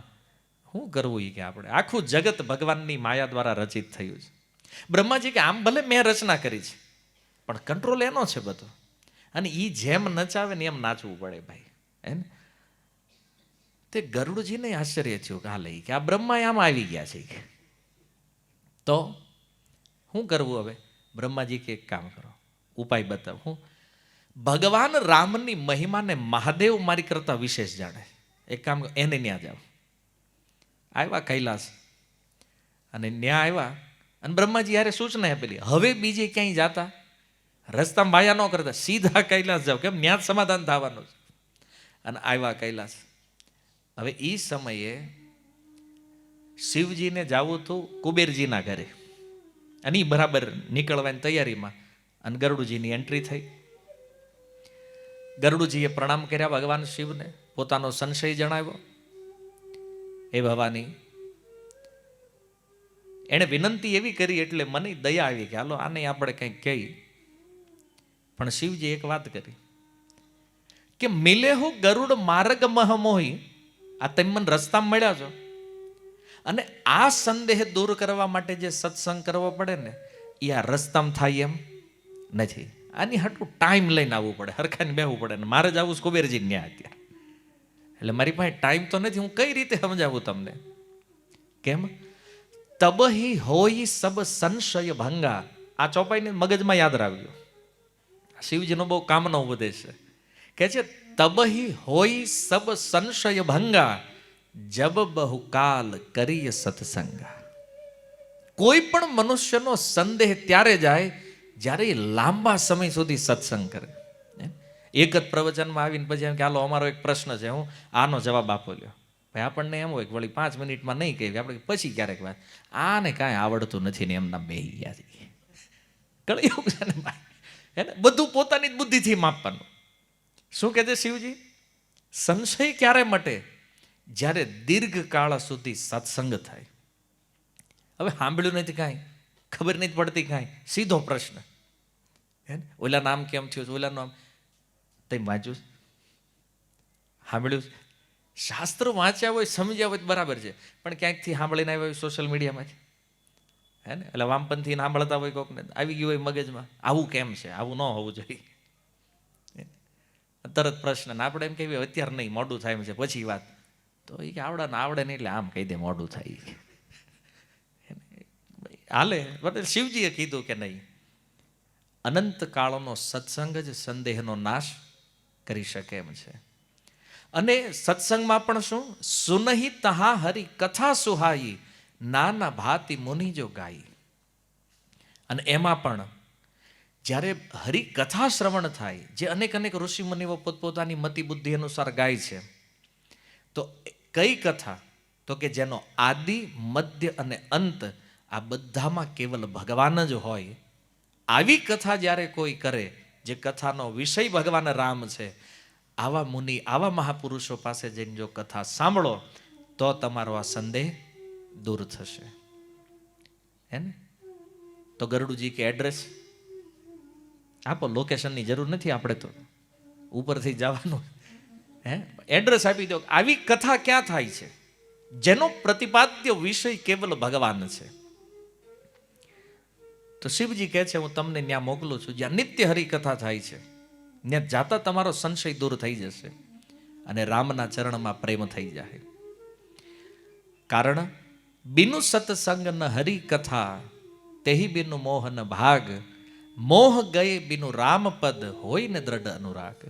શું કરવું? એ કે આપણે આખું જગત ભગવાનની માયા દ્વારા રચિત થયું છે. બ્રહ્માજી કે આમ ભલે મેં રચના કરી છે, પણ કંટ્રોલ એનો છે બધો, અને એ જેમ નચાવે ને એમ નાચવું પડે ભાઈ. હે ને? તે ગરુડજીને આશ્ચર્ય થયું કે હાલે કે આ બ્રહ્મા આમાં આવી ગયા છે, તો શું કરવું હવે? બ્રહ્માજી કે એક કામ કરો, ઉપાય બતાવ. હું ભગવાન રામની મહિમાને મહાદેવ મારી કરતા વિશેષ જાણે. એક કામ કરો, એને ન્યા જાઓ. આવ્યા કૈલાસ અને ન્યા આવ્યા અને બ્રહ્માજી યારે સૂચના આપેલી, હવે બીજે ક્યાંય જાતા રસ્તામાં ભાયા ન કરતા, સીધા કૈલાસ જાઓ, કેમ ન્યા જ સમાધાન થવાનું છે. અને આવ્યા કૈલાસ. હવે એ સમયે શિવજીને જવું હતું કુબેરજીના ઘરે, અને એ બરાબર નીકળવાની તૈયારીમાં અને ગરુડજીની એન્ટ્રી થઈ. ગરુડજીએ પ્રણામ કર્યા ભગવાન શિવને, પોતાનો સંશય જણાવ્યો. હે ભવાની, એણે વિનંતી એવી કરી એટલે મને દયા આવી કે હાલો આને આપણે કંઈક કહી. પણ શિવજી એક વાત કરી કે મિલે હું ગરુડ માર્ગ મહમોહી, આ તમે મને રસ્તામાં મળ્યા છો અને આ સંદેહ દૂર કરવા માટે જે સત્સંગ કરવો પડે ને એ આ રસ્તામાં થાય એમ નથી. આની હાટું ટાઈમ લઈને આવવું પડે, હરખાને બેહવું પડે. ને મારે જ આવું કુબેરજી ન્યા અત્યારે, એટલે મારી પાસે ટાઈમ તો નથી. હું કઈ રીતે સમજાવું તમને? કેમ? તબહી હોય સબ સંશય ભંગા. આ ચોપાઈને મગજમાં યાદ રાખ્યો. શિવજીનો બહુ કામનો ઉપદેશ છે. કે છે તબહી હોય સબ સંશય ભંગા, જબ બહુકાલ કરીય સત્સંગા. કોઈ પણ મનુષ્યનો સંદેહ ત્યારે જાય જ્યારે એ લાંબા સમય સુધી સત્સંગ કરે. એક જ પ્રવચનમાં આવીને પછી એમ કે હાલો અમારો એક પ્રશ્ન છે, હું આનો જવાબ આપો લ્યો. ભાઈ આપણને એમ હોય કે વળી 5 મિનિટમાં નહીં કહેવી, આપણે પછી ક્યારેક વાત, આને કાંઈ આવડતું નથી ને એમના બેહી ગયા છે. કળિયુગ છે ને ભાઈ, એને બધું પોતાની જ બુદ્ધિથી માપવાનું. શું કહે છે શિવજી? સંશય ક્યારે મટે? જ્યારે દીર્ઘકાળ સુધી સત્સંગ થાય. હવે સાંભળ્યું નથી કાંઈ, ખબર નથી પડતી કાંઈ, સીધો પ્રશ્ન, હે ને, ઓલા નામ કેમ થયું છે, ઓલા નામ તમે વાંચ્યું, સાંભળ્યું? શાસ્ત્ર વાંચ્યા હોય, સમજ્યા હોય બરાબર છે, પણ ક્યાંકથી સાંભળીને આવ્યા હોય સોશિયલ મીડિયામાંથી, હે ને, એટલે વામપંથી સાંભળતા હોય કોકને આવી ગયું હોય મગજમાં, આવું કેમ છે, આવું ન હોવું જોઈએ. તરત પ્રશ્ન, ને આપણે એમ કહીએ અત્યારે નહીં, મોડું થાય એમ છે, પછી વાત. તો એ કે આવડે ને આવડે નહીં એટલે આમ કહી દે મોડું થાય. હાલે. બરાબર. શિવજીએ કીધું કે નહીં, અનંત કાળનો સત્સંગ જ સંદેહનો નાશ કરી શકે એમ છે. અને સત્સંગમાં પણ શું, સુનહી તહા હરી કથા સુહાઈ, નાના ભાતી મુનિ જો ગાઈ. અને એમાં પણ જ્યારે હરિકથા શ્રવણ થાય, જે અનેક અનેક ઋષિ મુનિઓ પોતપોતાની મતિ બુદ્ધિ અનુસાર ગાય છે, તો કઈ કથા? તો કે જેનો આદિ મધ્ય અને અંત આ બધામાં કેવલ ભગવાન જ હોય. આવી કથા જ્યારે કોઈ કરે, જે કથાનો વિષય ભગવાન રામ છે, આવા મુનિ, આવા મહાપુરુષો પાસે જઈને જો કથા સાંભળો તો તમારો આ સંદેહ દૂર થશે. હે ને? તો ગરુડજી કે એડ્રેસ આપો, લોકેશનની જરૂર નથી, આપણે તો ઉપરથી જવાનું, હે, એડ્રેસ આપી દો. આવી કથા ક્યાં થાય છે જેનો પ્રતિપાદ્ય વિષય કેવલ ભગવાન છે? તો શિવજી કહે છે હું તમને ત્યાં મોકલું છું જ્યાં નિત્ય હરિકથા થાય છે. ત્યાં જાતા તમારો સંશય દૂર થઈ જશે અને રામના ચરણમાં પ્રેમ થઈ જાય. કારણ બિનુ સત્સંગ ન હરિકથા, તેહી બિનુ મોહન ભાગ, મોહ ગયે બિનુ રામ પદ, હોય ને દ્રઢ અનુરાગ.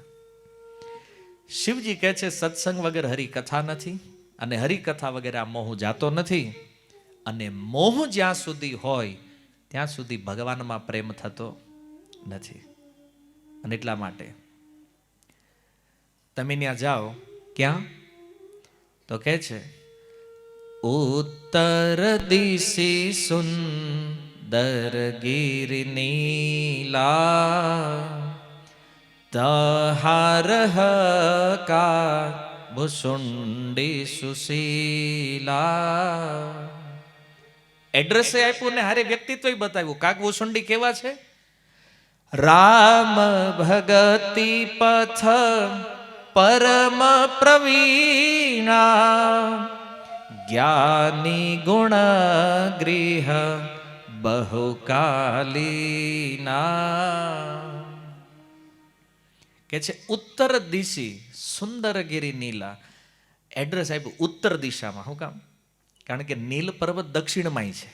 શિવજી કહે છે સત્સંગ વગર હરિકથા નથી, અને હરિકથા વગેરે આ મોહ જાતો નથી, અને મોહ જ્યાં સુધી હોય ત્યાં સુધી ભગવાનમાં પ્રેમ થતો નથી. અને એટલા માટે તમે ત્યાં જાઓ, ક્યાં? તો કહે છે ઉત્તર દિશી સુંદર ગિર નીલા, તહાર કા ભુસુંડી સુશીલા. એડ્રેસ આપ્યું ને હારે વ્યક્તિત્વ બતાવ્યું. કાક ભુસુંડી કેવા છે? રામ ભગતિ પથ પરમ પ્રવીણા, જ્ઞાની ગુણ ગૃહ બહુકાલીના. કે છે ઉત્તર દિશી સુંદરગીરી નીલા. એડ્રેસ આપ્યું ઉત્તર દિશામાં. શું કામ? કારણ કે નીલ પર્વત દક્ષિણમાંય છે,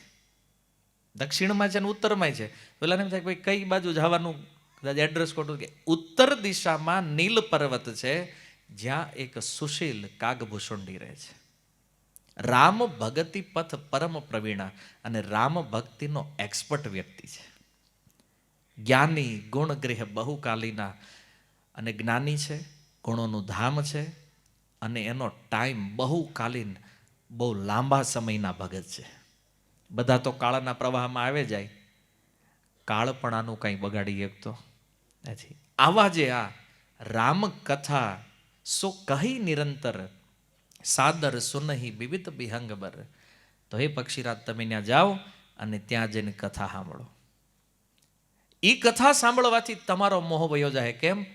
દક્ષિણમાં છે ને ઉત્તરમાંય છે. પેલા એમ થાય ભાઈ કઈ બાજુ જવાનું કદાચ એડ્રેસ ખોટું, કે ઉત્તર દિશામાં નીલ પર્વત છે, જ્યાં એક સુશીલ કાગભૂષુંડી રહે છે. રામ ભગતિ પથ પરમ પ્રવીણા, અને રામ ભક્તિનો એક્સપર્ટ વ્યક્તિ છે. જ્ઞાની ગુણ ગૃહ બહુકાલીના, અને જ્ઞાની છે, ગુણોનું ધામ છે, અને એનો ટાઈમ બહુકાલીન, બહુ લાંબા સમયના ભગત છે. બધા તો કાળના પ્રવાહમાં આવે જાય, કાળપણાનું કંઈ બગાડી શકતો નથી. આવા જે આ રામ કથા સો કહી નિરંતર, સાદર સુનહી વિવિધ બિહંગબર. તો હે પક્ષીરાજ, તમે ત્યાં જાઓ અને ત્યાં જઈને કથા સાંભળો. એ કથા સાંભળવાથી તમારો મોહ વયો જાય. કેમ?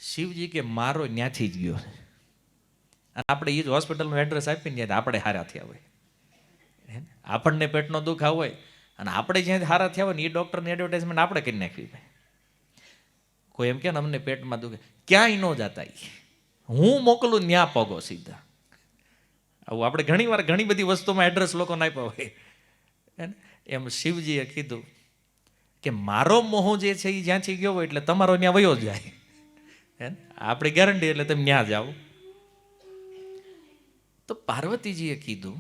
શિવજી કે મારો ન્યાથી જ ગયો. અને આપણે એ જ હોસ્પિટલનું એડ્રેસ આપીને ત્યાં આપણે હારા થયા હોય. આપણને પેટનો દુખાવ હોય અને આપણે જ્યાંથી હારા થયા હોય ને, એ ડૉક્ટરની એડવર્ટાઇઝમેન્ટ આપણે કરી નાખવી. કોઈ એમ કે ને અમને પેટમાં દુખે, ક્યાંય ન જતા, હું મોકલું ન્યા પગો સીધા. આવું આપણે ઘણી વાર ઘણી બધી વસ્તુમાં એડ્રેસ લોકોને આપ્યા હોય. એમ શિવજીએ કીધું કે મારો મોહ જે છે એ જ્યાંથી ગયો હોય એટલે તમારો ત્યાં વયો જાય. આપણી ગેરંટી, એટલે તમે ત્યાં જાઓ. તો પાર્વતીજીએ કીધું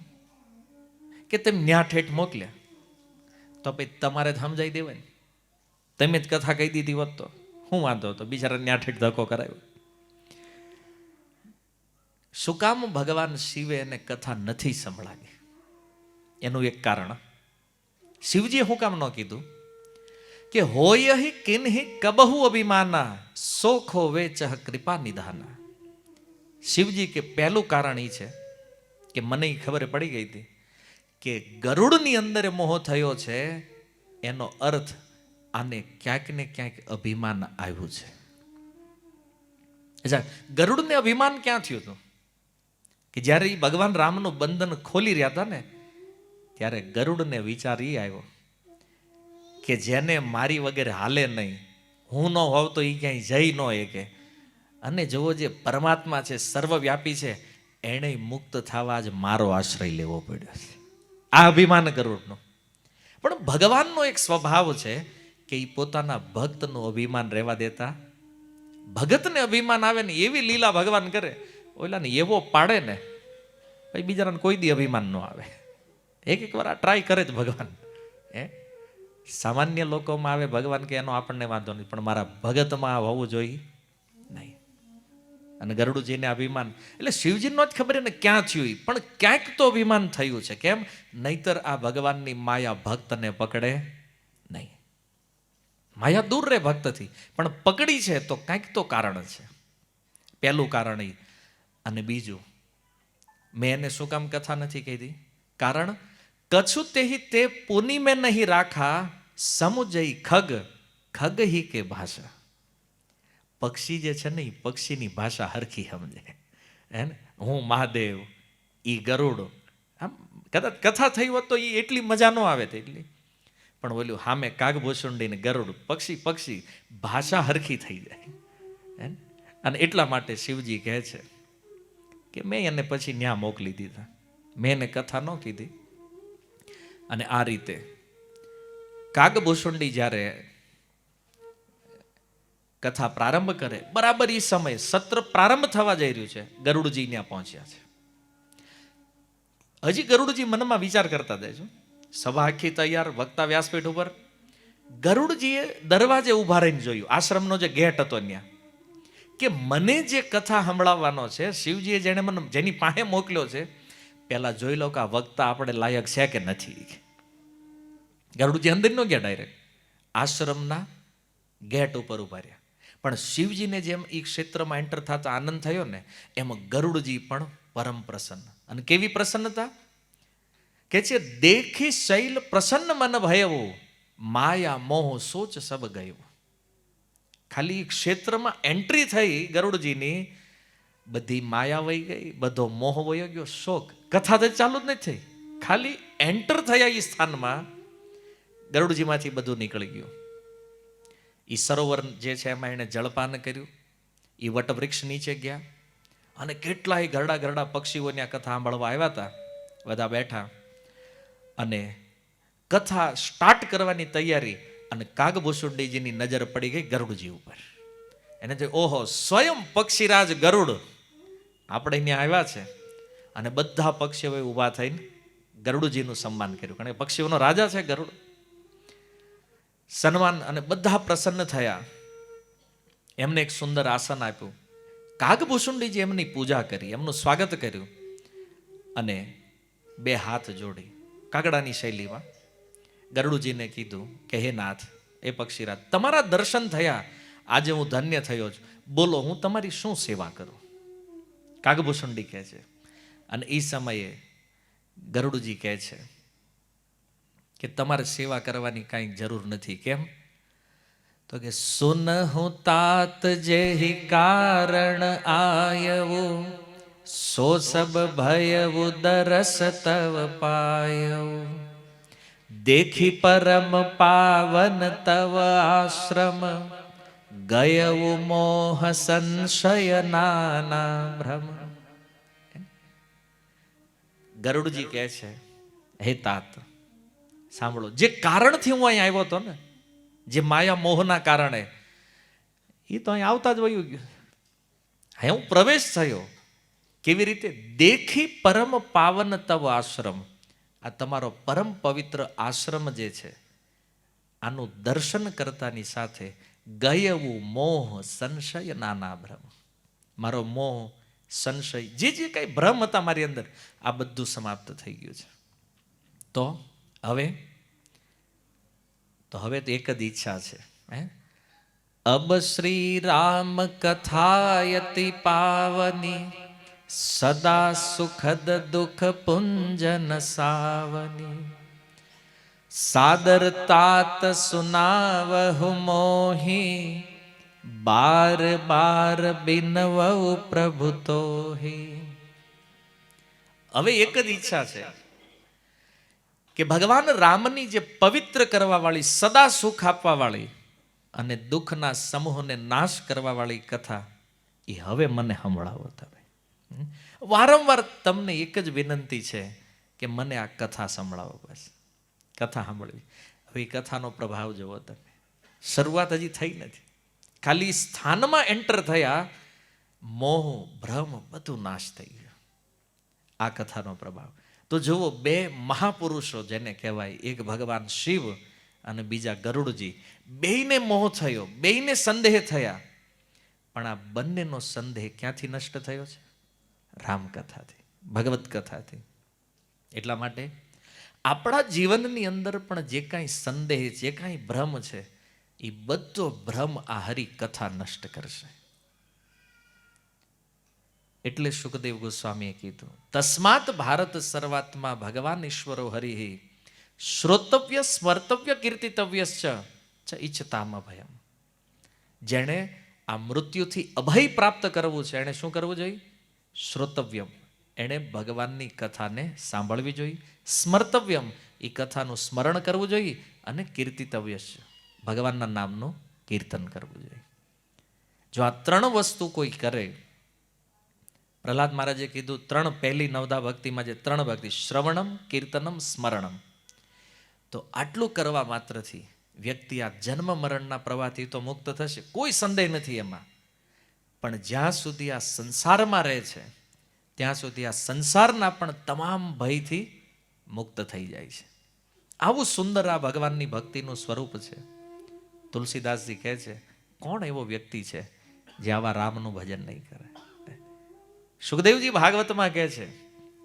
કે તમે ન્યા ઠેઠ મોકલ્યા, તો પછી તમારે સમજાઈ દેવાય ને. તમે જ કથા કહી દીધી હોત તો શું વાંધો હતો? બિચારા ન્યા ઠેઠ ધક્કો કરાયો. શું કામ ભગવાન શિવે એને કથા નથી સંભળાવી? એનું એક કારણ, શિવજીએ શું કામ ન કીધું કે હોય હિ કિન્હી કબહુ અભિમાના, સોખો વેચહ કૃપા નિધાના. શિવજી કે પહેલું કારણ એ છે કે મને ખબર પડી ગઈ હતી કે ગરુડની અંદર મોહ થયો છે, એનો અર્થ આને ક્યાંક ને ક્યાંક અભિમાન આવ્યું છે. અચ્છા, ગરુડને અભિમાન ક્યાં થયું હતું? કે જ્યારે એ ભગવાન રામનું બંધન ખોલી રહ્યા હતા ને, ત્યારે ગરુડને વિચાર એ આવ્યો કે જેને મારી વગેરે હાલે નહીં, હું ન હોવ તો એ ક્યાંય જઈ ન શકે, અને જુઓ જે પરમાત્મા છે, સર્વવ્યાપી છે, એણે મુક્ત થવા જ મારો આશ્રય લેવો પડ્યો છે. આ અભિમાન ગરુડનું. પણ ભગવાનનો એક સ્વભાવ છે કે એ પોતાના ભક્તનું અભિમાન રહેવા દેતા. ભગતને અભિમાન આવે ને એવી લીલા ભગવાન કરે, ઓલાને એવો પાડે ને ભાઈ બીજાને કોઈ દી અભિમાન ન આવે. એક વાર આ ટ્રાય કરે જ ભગવાન. સામાન્ય લોકોમાં આવે ભગવાન કે એનો આપણને વાંધો નહીં, પણ મારા ભગતમાં હોવું જોઈએ નહીં. અને ગરુડજીને અભિમાન, એટલે શિવજીનો જ ખબર ને ક્યાં થયું, પણ ક્યાંક તો અભિમાન થયું છે. કેમ? નહીતર આ ભગવાનની માયા ભક્તને પકડે નહીં. માયા દૂર રહે ભક્તથી, પણ પકડી છે તો કંઈક તો કારણ છે. પહેલું કારણ એ. અને બીજું, મેં એને શું કામ કથા નથી કીધી? કારણ કछु તેહી તે પુની મેં નહીં રાખા, સમુજય ખગ ખગ હી કે ભાષા. પક્ષી જે છે ને એ પક્ષીની ભાષા હરખી સમજે. હે ને? હું મહાદેવ, ઈ ગરુડ. આમ કદાચ કથા થઈ હોત તો એ એટલી મજા ન આવે તેટલી, પણ ઓલું સામે કાગભૂષુંડી ને ગરુડ, પક્ષી ભાષા હરખી થઈ જાય. અને એટલા માટે શિવજી કહે છે કે મેં એને પછી ન્યા મોકલી દીધા, મેં એને કથા ન કીધી. અને આ રીતે કાગભૂષુંડી જ્યારે કથા પ્રારંભ કરે, બરાબર એ સમય સત્ર પ્રારંભ થવા જઈ રહ્યું છે, ગરુડજી ત્યાં પહોંચ્યા છે. હજી ગરુડજી મનમાં વિચાર કરતા જાય છે. સભા આખી તૈયાર, વક્તા વ્યાસપીઠ ઉપર. ગરુડજીએ દરવાજે ઊભા રહીને જોયું, આશ્રમનો જે ગેટ હતો ત્યાં, કે મને જે કથા સંભળાવવાનો છે, શિવજીએ જેને મને જેની પાસે મોકલ્યો છે, પહેલા જોઈ લો કે આ વક્તા આપણે લાયક છે કે નથી. ગરુડજી અંદર ન ગયા, ડાયરેક્ટ આશ્રમના ગેટ ઉપર ઉભા રહ્યા. પણ શિવજીને જેમ એ ક્ષેત્રમાં એન્ટર થતા આનંદ થયો ને, એમાં ગરુડજી પણ પરમ પ્રસન્ન. અને કેવી પ્રસન્નતા કે છે, દેખી શૈલ પ્રસન્ન મન ભયવો, માયા મોહ સોચ સબ ગયો. ખાલી ક્ષેત્રમાં એન્ટ્રી થઈ ગરુડજીની, બધી માયા વહી ગઈ, બધો મોહ વયો ગયો, શોક. કથા તો ચાલુ જ નથી થઈ, ખાલી એન્ટર થયા એ સ્થાનમાં ગરુડજીમાંથી બધું નીકળી ગયું. એ સરોવર જે છે એમાં એણે જળપાન કર્યું, એ વટવૃક્ષ નીચે ગયા, અને કેટલાય ઘરડા ઘરડા પક્ષીઓની આ કથા સાંભળવા આવ્યા હતા. બધા બેઠા અને કથા સ્ટાર્ટ કરવાની તૈયારી, અને કાગભૂષુંડીજીની નજર પડી ગઈ ગરુડજી ઉપર. એને જે ઓહો, સ્વયં પક્ષીરાજ ગરુડ આપણે અહીંયા આવ્યા છે. અને બધા પક્ષીઓએ ઊભા થઈને ગરુડજીનું સન્માન કર્યું, કારણ કે પક્ષીઓનો રાજા છે ગરુડ. સન્માન, અને બધા પ્રસન્ન થયા. એમને એક સુંદર આસન આપ્યું. કાગભૂષુંડીજી એમની પૂજા કરી, એમનું સ્વાગત કર્યું અને બે હાથ જોડી કાગડાની શૈલીમાં ગરુડજીને કીધું કે હે નાથ, એ પક્ષીરાજ, તમારા દર્શન થયા, આજે હું ધન્ય થયો છું. બોલો, હું તમારી શું સેવા કરું? કાગભૂષુંડી કહે છે. અને એ સમયે ગરુડજી કહે છે કે તમારે સેવા કરવાની કાંઈ જરૂર નથી. કેમ? તો કે સુનહું तात જેહી કારણ આયવું, સો સબ ભયવું દરસ તવ પાયવું, દેખી પરમ પાવન તવ આશ્રમ, ગયવું મોહ સંશય નાના ભ્રમ. ગરુડજી કહે છે, હે तात, સાંભળો, જે કારણથી હું અહીં આવ્યો હતો ને, જે માયા મોહના કારણે, એ તો અહીં આવતા જ વયું ગયું. હા, હું પ્રવેશ થયો. કેવી રીતે? દેખી પરમ પાવન તવ આશ્રમ, આ તમારો પરમ પવિત્ર આશ્રમ જે છે, આનું દર્શન કરતાની સાથે ગયવું મોહ સંશય નાના ભ્રમ, મારો મોહ સંશય જે જે કઈ ભ્રમ હતા મારી અંદર, આ બધું સમાપ્ત થઈ ગયું છે. તો હવે તો એક જ ઈચ્છા છે. અબ શ્રી રામ કથાયતિ પાવની, સદા સુખદ દુઃખ પુંજન સાવની, સાદર तात સુનાવહુ મોહી, બાર બાર બિનવઉ પ્રભુ તોહી. હવે એક જ ઈચ્છા છે કે ભગવાન રામની જે પવિત્ર કરવા વાળી, સદા સુખ આપવા વાળી અને દુઃખના સમૂહને નાશ કરવા વાળી કથા, એ હવે મને સંભળાવો તમે. વારંવાર તમને એક જ વિનંતી છે કે મને આ કથા સંભળાવો. બસ કથા સાંભળવી. હવે એ કથાનો પ્રભાવ જુઓ તમે. શરૂઆત હજી થઈ નથી, ખાલી સ્થાનમાં એન્ટર થયા, મોહ ભ્રમ બધું નાશ થઈ ગયો. આ કથાનો પ્રભાવ તો જુઓ, બે મહાપુરુષો જેને કહેવાય, એક ભગવાન શિવ અને બીજા ગરુડજી, બેયને મોહ થયો, બેયને સંદેહ થયા. પણ આ બંનેનો સંદેહ ક્યાંથી નષ્ટ થયો છે? રામકથાથી, ભગવત કથાથી. એટલા માટે આપણા જીવનની અંદર પણ જે કાંઈ સંદેહ, જે કાંઈ ભ્રમ છે, એ બધો ભ્રમ આ હરિ કથા નષ્ટ કરશે. એટલે સુખદેવ ગોસ્વામીએ કીધું, તસ્માત ભારત સર્વાત્મા ભગવાન ઈશ્વરો હરિ, શ્રોતવ્ય સ્મર્તવ્ય કીર્તિતવ્ય ચ ઈચ્છતામ અભયમ. જેણે આ મૃત્યુથી અભય પ્રાપ્ત કરવું છે, એણે શું કરવું જોઈએ? શ્રોતવ્યમ, એણે ભગવાનની કથાને સાંભળવી જોઈએ. સ્મર્તવ્યમ, એ કથાનું સ્મરણ કરવું જોઈએ. અને કીર્તિતવ્ય, ભગવાનના નામનું કીર્તન કરવું જોઈએ. જો આ ત્રણ વસ્તુ કોઈ કરે, પ્રહલાદ મહારાજે કીધું, ત્રણ પહેલી નવદા ભક્તિમાં જે ત્રણ ભક્તિ, શ્રવણમ, કીર્તનમ, સ્મરણમ, તો આટલું કરવા માત્રથી વ્યક્તિ આ જન્મ મરણના પ્રવાહથી તો મુક્ત થશે, કોઈ સંદેહ નથી એમાં. પણ જ્યાં સુધી આ સંસારમાં રહે છે, ત્યાં સુધી આ સંસારના પણ તમામ ભયથી મુક્ત થઈ જાય છે. આવું સુંદર આ ભગવાનની ભક્તિનું સ્વરૂપ છે. તુલસીદાસજી કહે છે, કોણ એવો વ્યક્તિ છે જે આવા રામનું ભજન નહીં કરે? સુખદેવજી ભાગવતમાં કહે છે,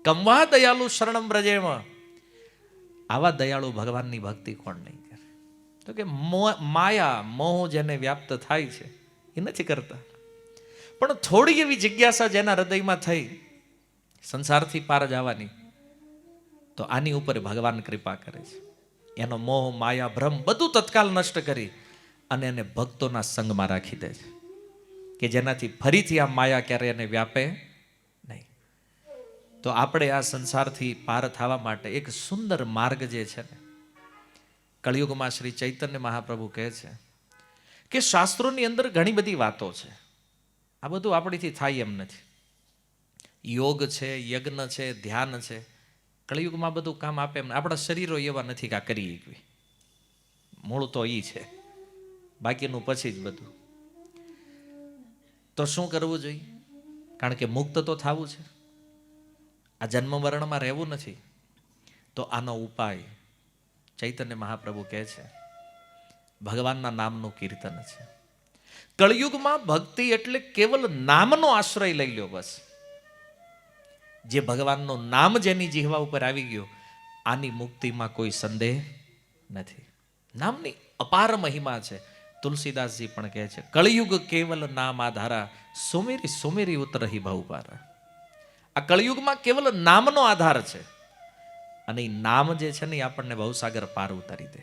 કમવા દયાળુ શરણમ બ્રજેમાં, આવા દયાળુ ભગવાનની ભક્તિ કોણ નહીં કરે? તો કે માયા મોહ જેને વ્યાપ્ત થાય છે એ નથી કરતા, પણ થોડી એવી જિજ્ઞાસા જેના હૃદયમાં થઈ સંસારથી પાર જવાની, તો આની ઉપર ભગવાન કૃપા કરે છે. એનો મોહ, માયા, ભ્રમ બધું તત્કાલ નષ્ટ કરી અને એને ભક્તોના સંગમાં રાખી દે છે, કે જેનાથી ફરીથી આ માયા ક્યારે એને વ્યાપે નહીં. તો આપણે આ સંસારથી પાર થવા માટે એક સુંદર માર્ગ જે છે ને, કળિયુગમાં શ્રી ચૈતન્ય મહાપ્રભુ કહે છે કે શાસ્ત્રોની અંદર ઘણી બધી વાતો છે, આ બધું આપણીથી થાય એમ નથી. યોગ છે, યજ્ઞ છે, ધ્યાન છે, કળિયુગમાં બધું કામ આપે એમ. આપણા શરીરો એવા નથી કે આ કરી શકીએ, મૂળ તો ઈ છે, બાકીનું પછી જ બધું. તો શું કરવું જોઈએ? કારણ કે મુક્ત તો થવું છે, આ જન્મ મરણમાં રહેવું નથી. તો આનો ઉપાય ચૈતન્ય મહાપ્રભુ કહે છે, ભગવાનના નામનું કીર્તન છે. કળિયુગમાં ભક્તિ એટલે કેવલ નામનો આશ્રય લઈ લ્યો બસ. જે ભગવાનનું નામ જેની જીહવા ઉપર આવી ગયો, આની મુક્તિમાં કોઈ સંદેહ નથી. નામની અપાર મહિમા છે. તુલસીદાસજી પણ કહે છે, કળિયુગ કેવલ નામ આધારા, સુમેરી સુમેરી ઉતરહી ભવ પારા. આ કળિયુગમાં કેવલ નામનો આધાર છે, અને એ નામ જે છે ને એ આપણને ભવસાગર પાર ઉતારી દે.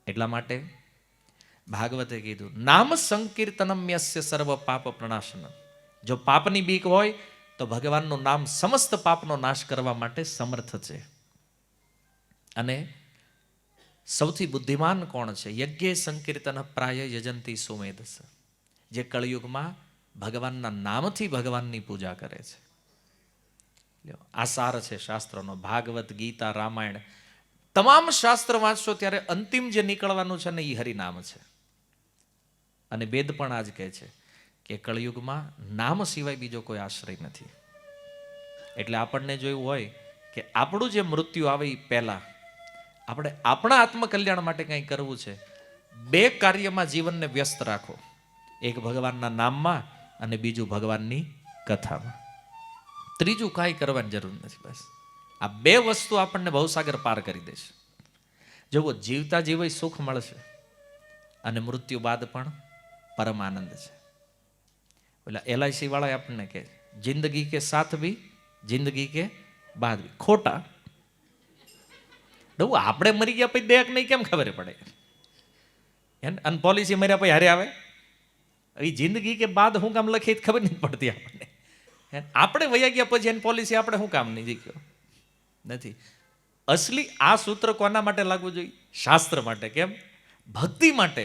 એટલા માટે ભાગવતે કીધું, નામ સંકીર્તનમ યસ્ય સર્વ પાપ પ્રણાશનમ. જો પાપની બીક હોય તો ભગવાનનું નામ સમસ્ત પાપનો નાશ કરવા માટે સમર્થ છે. અને સૌથી બુદ્ધિમાન કોણ છે? યજ્ઞે સંકીર્તન પ્રાય યજંતી સુમેધસ. જે કળિયુગમાં ભગવાનના નામથી ભગવાનની પૂજા કરે છે. આ સાર છે શાસ્ત્રોનો. ભાગવત, ગીતા, રામાયણ, તમામ શાસ્ત્ર વાંચશો ત્યારે અંતિમ જે નીકળવાનું છે ને એ હરિનામ છે. અને વેદ પણ આજ કહે છે કે કળિયુગમાં નામ સિવાય બીજો કોઈ આશ્રય નથી. એટલે આપણને જોયું હોય કે આપણું જે મૃત્યુ આવે એ પહેલા આપણે આપણા આત્મકલ્યાણ માટે કંઈ કરવું છે, બે કાર્યમાં જીવનને વ્યસ્ત રાખો. એક ભગવાનના નામમાં અને બીજું ભગવાનની કથામાં. ત્રીજું કાંઈ કરવાની જરૂર નથી. બસ આ બે વસ્તુ આપણને ભવસાગર પાર કરી દેશે. જુઓ, જીવતા જીવય સુખ મળશે અને મૃત્યુ બાદ પણ પરમ આનંદ છે. એટલે LIC વાળા આપણને કહે, જિંદગી કે સાથ ભી જિંદગી કે બાદ ભી. ખોટા. આપણે મરી ગયા પછી દેખ નહીં કેમ ખબર પડે? અને પોલિસી મર્યા પછી હારે આવે. એ જિંદગી કે બાદ હું કામ લખી ખબર નહીં પડતી આપણને. આપણે વયા ગયા પછી એની પોલિસી આપણે શું કામ નહીં જીખ્યો નથી. અસલી આ સૂત્ર કોના માટે લાગવું જોઈએ? શાસ્ત્ર માટે. કેમ? ભક્તિ માટે.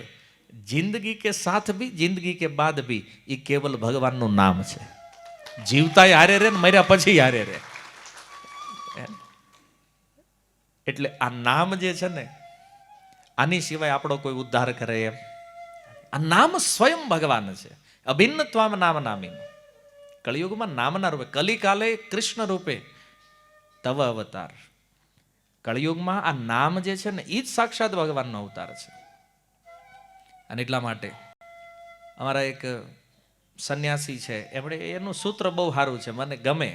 જિંદગી કે સાથ ભી જિંદગી કે બાદ ભી એ કેવલ ભગવાનનું નામ છે. જીવતા હારે રે ને મર્યા પછી હારે રે. એટલે આ નામ જે છે ને, આની સિવાય આપણો કોઈ ઉદ્ધાર કરે એમ. આ નામ સ્વયં ભગવાન છે. અભિન્ન ત્વામ નામ નામી. કળિયુગમાં નામના રૂપે, કલિકાલે કૃષ્ણ રૂપે તવ અવતાર. કળિયુગમાં આ નામ જે છે ને એ જ સાક્ષાત ભગવાનનો અવતાર છે. અને એટલા માટે અમારા એક સંન્યાસી છે, એમણે એનું સૂત્ર બહુ સારું છે, મને ગમે.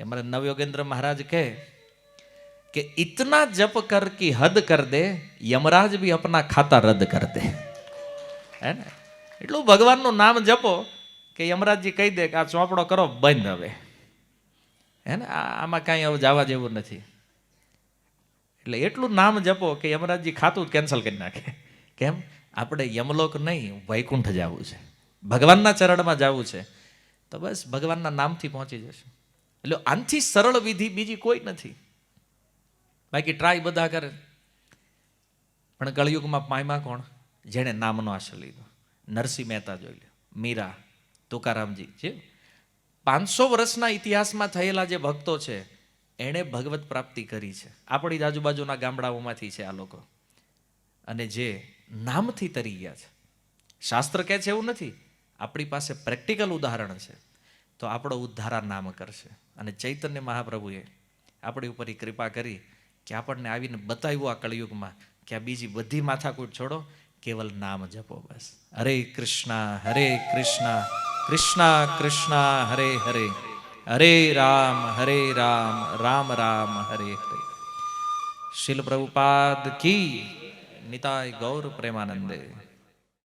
અમારે નવયોગેન્દ્ર મહારાજ કહે કે ઇતના જપ કર કી હદ કર દે, યમરાજ ભી અપના ખાતા રદ કર દે. હે ને? એટલું ભગવાનનું નામ જપો કે યમરાજજી કહી દે કે આ ચોપડો કરો બંધ હવે. હે ને? આમાં કાંઈ હવે જવા જેવું નથી. એટલે એટલું નામ જપો કે યમરાજજી ખાતું કેન્સલ કરી નાખે. કેમ? આપણે યમલોક નહીં, વૈકુંઠ જવું છે, ભગવાનના ચરણમાં જવું છે. તો બસ ભગવાનના નામથી પહોંચી જશે. એટલે આનથી સરળ વિધિ બીજી કોઈ નથી. બાકી ટ્રાય બધા કરે, પણ કળિયુગમાં પાયમાં કોણ? જેણે નામનો આશ્રય લીધો. નરસિંહ મહેતા જોઈ લો, મીરા, તુકારામજી, જે 500 વર્ષના ઇતિહાસમાં થયેલા જે ભક્તો છે, એણે ભગવત પ્રાપ્તિ કરી છે. આપણી જ આજુબાજુના ગામડાઓમાંથી છે આ લોકો, અને જે નામથી તરી ગયા છે. શાસ્ત્ર કહે છે એવું નથી, આપણી પાસે પ્રેક્ટિકલ ઉદાહરણ છે. તો આપણો ઉદ્ધારા નામ કરશે. અને ચૈતન્ય મહાપ્રભુએ આપણી ઉપર કૃપા કરી કે આપણને આવીને બતાવ્યું આ કળિયુગમાં કે આ બીજી બધી માથાકૂટ છોડો, કેવલ નામ જપો બસ. હરે કૃષ્ણ કૃષ્ણ કૃષ્ણ હરે હરે, હરે રામ રામ રામ હરે હરે. શીલ પ્રભુપાદ કી. નિતાય ગૌર પ્રેમાનંદે.